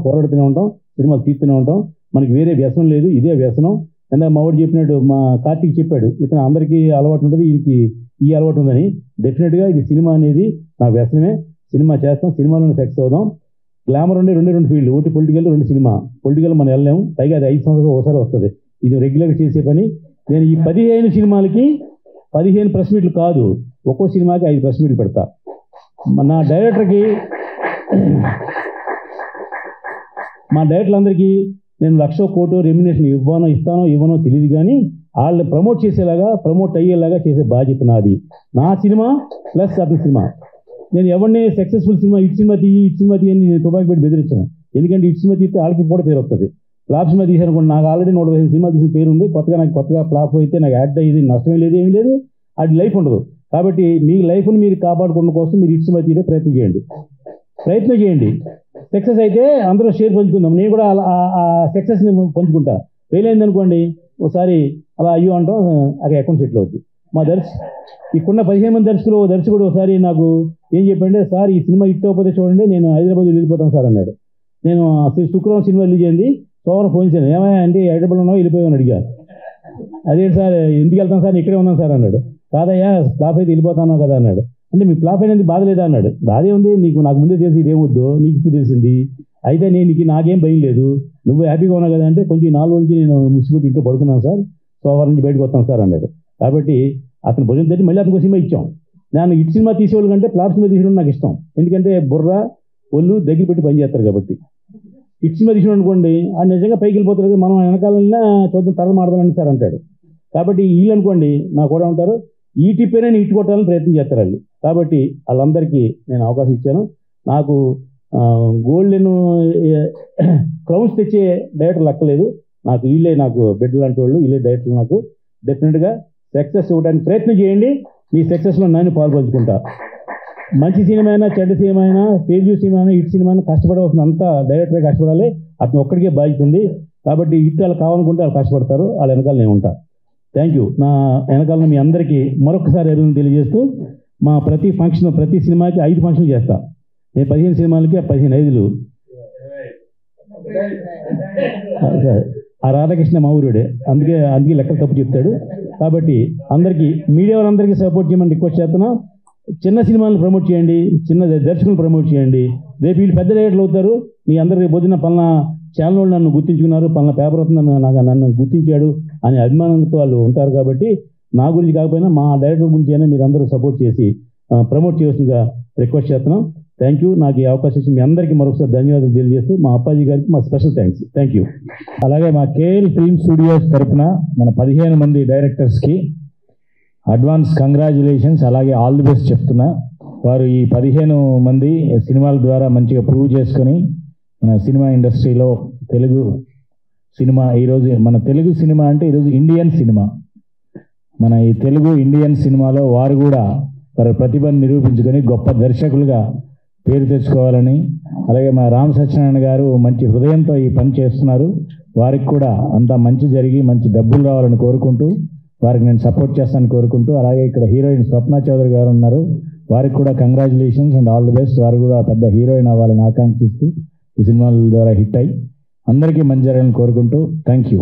S5: పోరాడుతూనే ఉంటాం, సినిమాలు తీస్తూనే ఉంటాం. మనకి వేరే వ్యసనం లేదు, ఇదే వ్యసనం. ఇందాక మా వాడు చెప్పినట్టు, మా కార్తీక్ చెప్పాడు, ఇతను అందరికీ అలవాటు ఉంటుంది, వీరికి ఈ అలవాటు ఉందని. డెఫినెట్గా ఇది సినిమా అనేది నా వ్యసనమే. సినిమా చేస్తాం, సినిమాలోనే సక్సెస్ అవుదాం. గ్లామర్ ఉండే 2 ఫీల్డ్, ఒకటి పొలిటికల్, 2 సినిమా. పొలిటికల్ మనం వెళ్ళలేము, పైగా అది 5 సంవత్సరాలు ఒకసారి వస్తుంది. ఇది రెగ్యులర్గా చేసే పని. నేను ఈ 15 సినిమాలకి 15 ప్రెస్ మీట్లు కాదు, ఒక్కో సినిమాకి 5 ప్రెస్ మీట్లు పెడతా. నా డైరెక్టర్కి, మా డైరెక్టర్లందరికీ నేను 1,00,000 కోటి రెమ్యునేషన్ ఇస్తానో ఇవ్వనో తెలియదు, కానీ వాళ్ళు ప్రమోట్ చేసేలాగా, ప్రమోట్ అయ్యేలాగా చేసే బాధ్యత నాది. నా సినిమా ప్లస్ అతని సినిమా. నేను ఎవరిని సక్సెస్ఫుల్ సినిమా ఇటు సినిమా తీయి అని నేను తుపాకి పెట్టి బెదిరించాను. ఎందుకంటే ఇటు సినిమా తీస్తే వాళ్ళకి కూడా పేరు వస్తుంది. ఫ్లాప్ సినిమా తీసానుకోండి, నాకు ఆల్రెడీ 115 సినిమా తీసిన పేరు ఉంది. కొత్తగా ఫ్లాప్ అయితే నాకు యాడ్ అయ్యేది నష్టమే లేదు, ఏమీ లేదు, అది లైఫ్ ఉండదు. కాబట్టి మీ లైఫ్ని మీరు కాపాడుకోవడం కోసం మీరు ఇటు సినిమా తీయడం ప్రయత్నం చేయండి. సక్సెస్ అయితే అందరూ షేర్ పంచుకుందాం, నేను కూడా ఆ సక్సెస్ని పంచుకుంటా. ఫెయిల్ అయింది అనుకోండి, ఒకసారి అలా అయ్యో అంటాం, అక్కడ అకౌంట్ సెటిల్ అవుతుంది. మా ఇక్కడున్న 15 మంది దర్శకుడు ఒకసారి నాకు ఏం చెప్పండి, సార్ ఈ సినిమా హిట్ అవ్వకపోతే చూడండి నేను హైదరాబాద్ వెళ్ళిపోతాను సార్ అన్నాడు. నేను శుక్రవారం సినిమా రిలీజ్ అయింది, సోమవారం ఫోన్ చేశాను, ఏమైనా అంటే హైదరాబాద్ ఉన్నావు వెళ్ళిపోయామని అడిగా. అదేంటి సార్ ఎందుకు వెళ్తాను సార్, ఇక్కడే ఉన్నాను సార్ అన్నాడు. కాదయ్యా ఫ్లాప్ అయితే వెళ్ళిపోతాను కదా అన్నాడు. అంటే మీ ఫ్లాప్ అయినది బాధ లేదా అన్నాడు. బాధే ఉంది, నీకు నాకు ముందే తెలిసి ఇదేమొద్దు, నీకు ఇప్పుడు తెలిసింది, అయితే నాకేం భయం లేదు, నువ్వు హ్యాపీగా ఉన్నావు కదా అంటే కొంచెం 4 రోజుల నుంచి నేను మున్సిపల్ ఇంట్లో పడుకున్నాను సార్, సోమవారం నుంచి బయటకు వస్తాను సార్ అన్నాడు. కాబట్టి అతను భుజం తట్టి మళ్ళీ అతనికి సినిమా ఇచ్చాం. నేను ఇటు సినిమా తీసేవాళ్ళు కంటే ఫ్లాప్ సినిమా తీసేయడం నాకు ఇష్టం. ఎందుకంటే బుర్ర ఒళ్ళు దగ్గర పెట్టి పని చేస్తారు కాబట్టి. ఇటు సినిమా తీసిన అనుకోండి ఆ నిజంగా పైకి వెళ్ళిపోతారు కదా, మనం వెనకాలన్నా చూద్దాం తర్వాత మాడదామని సార్ అంటాడు. కాబట్టి వీళ్ళు అనుకోండి నా కూడా ఉంటారు, ఈ టిప్పైనా ఇటు కొట్టాలని ప్రయత్నం చేస్తారు వాళ్ళు. కాబట్టి వాళ్ళందరికీ నేను అవకాశం ఇచ్చాను. నాకు గోల్డెన్ క్రౌన్స్ తెచ్చే డైరెక్టర్ లెక్కలేదు, నాకు వీళ్ళే నాకు బిడ్డ లాంటి వాళ్ళు, వీళ్ళే డైరెక్టర్లు. నాకు డెఫినెట్గా సక్సెస్ ఇవ్వడానికి ప్రయత్నం చేయండి, మీ సక్సెస్లో నన్ను పాల్పంచుకుంటా. మంచి సినిమా అయినా చెడ్డ సినిమా అయినా ఫెయిల్యూర్ సినిమా అయినా ఇటు సినిమా అయినా కష్టపడవలసిన అంతా డైరెక్టరే కష్టపడాలి, అతను ఒక్కడికే బాధ్యత ఉంది. కాబట్టి ఇటు వాళ్ళు కావాలనుకుంటే వాళ్ళు కష్టపడతారు, వాళ్ళ వెనకాల నేను ఉంటా. Thank you. నా వెనకాల మీ అందరికీ మరొకసారి అభినందన తెలియజేస్తూ, మా ప్రతి ఫంక్షన్ ప్రతి సినిమాకి 5 ఫంక్షన్లు చేస్తా. నేను 15 సినిమాలకి 15 5లు. ఆ రాధాకృష్ణ మా ఊరుడే, అందుకే లెక్కలు తప్పు చెప్తాడు. కాబట్టి అందరికీ మీడియా వాళ్ళందరికీ సపోర్ట్ చేయమని రిక్వెస్ట్ చేస్తున్నా. చిన్న సినిమాలను ప్రమోట్ చేయండి, చిన్న దర్శకులను ప్రమోట్ చేయండి. రేపు వీళ్ళు పెద్ద డైరెక్టర్లు అవుతారు. మీ అందరికీ పొద్దున్న పలానా ఛానల్ వాళ్ళు నన్ను గుర్తించుకున్నారు, పలానా పేపర్ నన్ను గుర్తించాడు అనే అభిమానంతో వాళ్ళు ఉంటారు. కాబట్టి నా గురించి కాకపోయినా మా డైరెక్టర్ గురించి అయినా మీరు అందరూ సపోర్ట్ చేసి ప్రమోట్ చేయవలసిందిగా రిక్వెస్ట్ చేస్తున్నాం. Thank you. నాకు ఈ అవకాశం ఇచ్చి మీ అందరికీ మరొకసారి ధన్యవాదాలు తెలియజేస్తూ మా అప్పాజీ గారికి మా స్పెషల్ థ్యాంక్స్. Thank you.
S14: అలాగే మా కేఎల్ ఫిల్మ్ స్టూడియోస్ తరఫున మన 15 మంది డైరెక్టర్స్కి అడ్వాన్స్ కంగ్రాచులేషన్స్, అలాగే ఆల్ ది బెస్ట్ చెప్తున్నా. వారు ఈ 15 మంది సినిమాల ద్వారా మంచిగా ప్రూవ్ చేసుకొని మన సినిమా ఇండస్ట్రీలో తెలుగు సినిమా ఈరోజు మన తెలుగు సినిమా అంటే ఈరోజు ఇండియన్ సినిమా, మన ఈ తెలుగు ఇండియన్ సినిమాలో వారు కూడా వారి ప్రతిభను నిరూపించుకొని గొప్ప దర్శకులుగా పేరు తెచ్చుకోవాలని, అలాగే మా రామ్ సత్యనారాయణ గారు మంచి హృదయంతో ఈ పని చేస్తున్నారు, వారికి కూడా అంతా మంచి జరిగి మంచి డబ్బులు రావాలని కోరుకుంటూ వారికి నేను సపోర్ట్ చేస్తానని కోరుకుంటూ, అలాగే ఇక్కడ హీరోయిన్ స్వప్న చౌదరి గారు ఉన్నారు, వారికి కూడా congratulations and all the best. వారు కూడా పెద్ద హీరోయిన్ అవ్వాలని ఆకాంక్షిస్తూ ఈ సినిమాల ద్వారా హిట్ అయ్యి అందరికీ మంచి జరగాలని కోరుకుంటూ థ్యాంక్ యూ.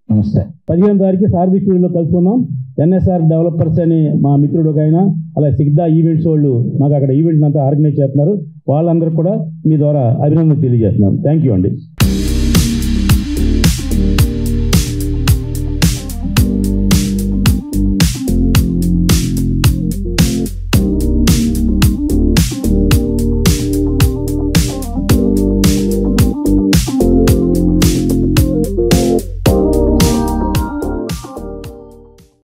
S14: నమస్తే.
S5: 15వ తారీఖు సారథి స్టూడియోలో కలుసుకుందాం. ఎన్ఎస్ఆర్ డెవలపర్స్ అని మా మిత్రుడు ఒక ఆయన, అలాగే సిగ్దా ఈవెంట్స్ వాళ్ళు మాకు అక్కడ ఈవెంట్ అంతా ఆర్గనైజ్ చేస్తున్నారు. వాళ్ళందరూ కూడా మీ ద్వారా అభినందనలు తెలియజేస్తున్నాం. థ్యాంక్ యూ అండి.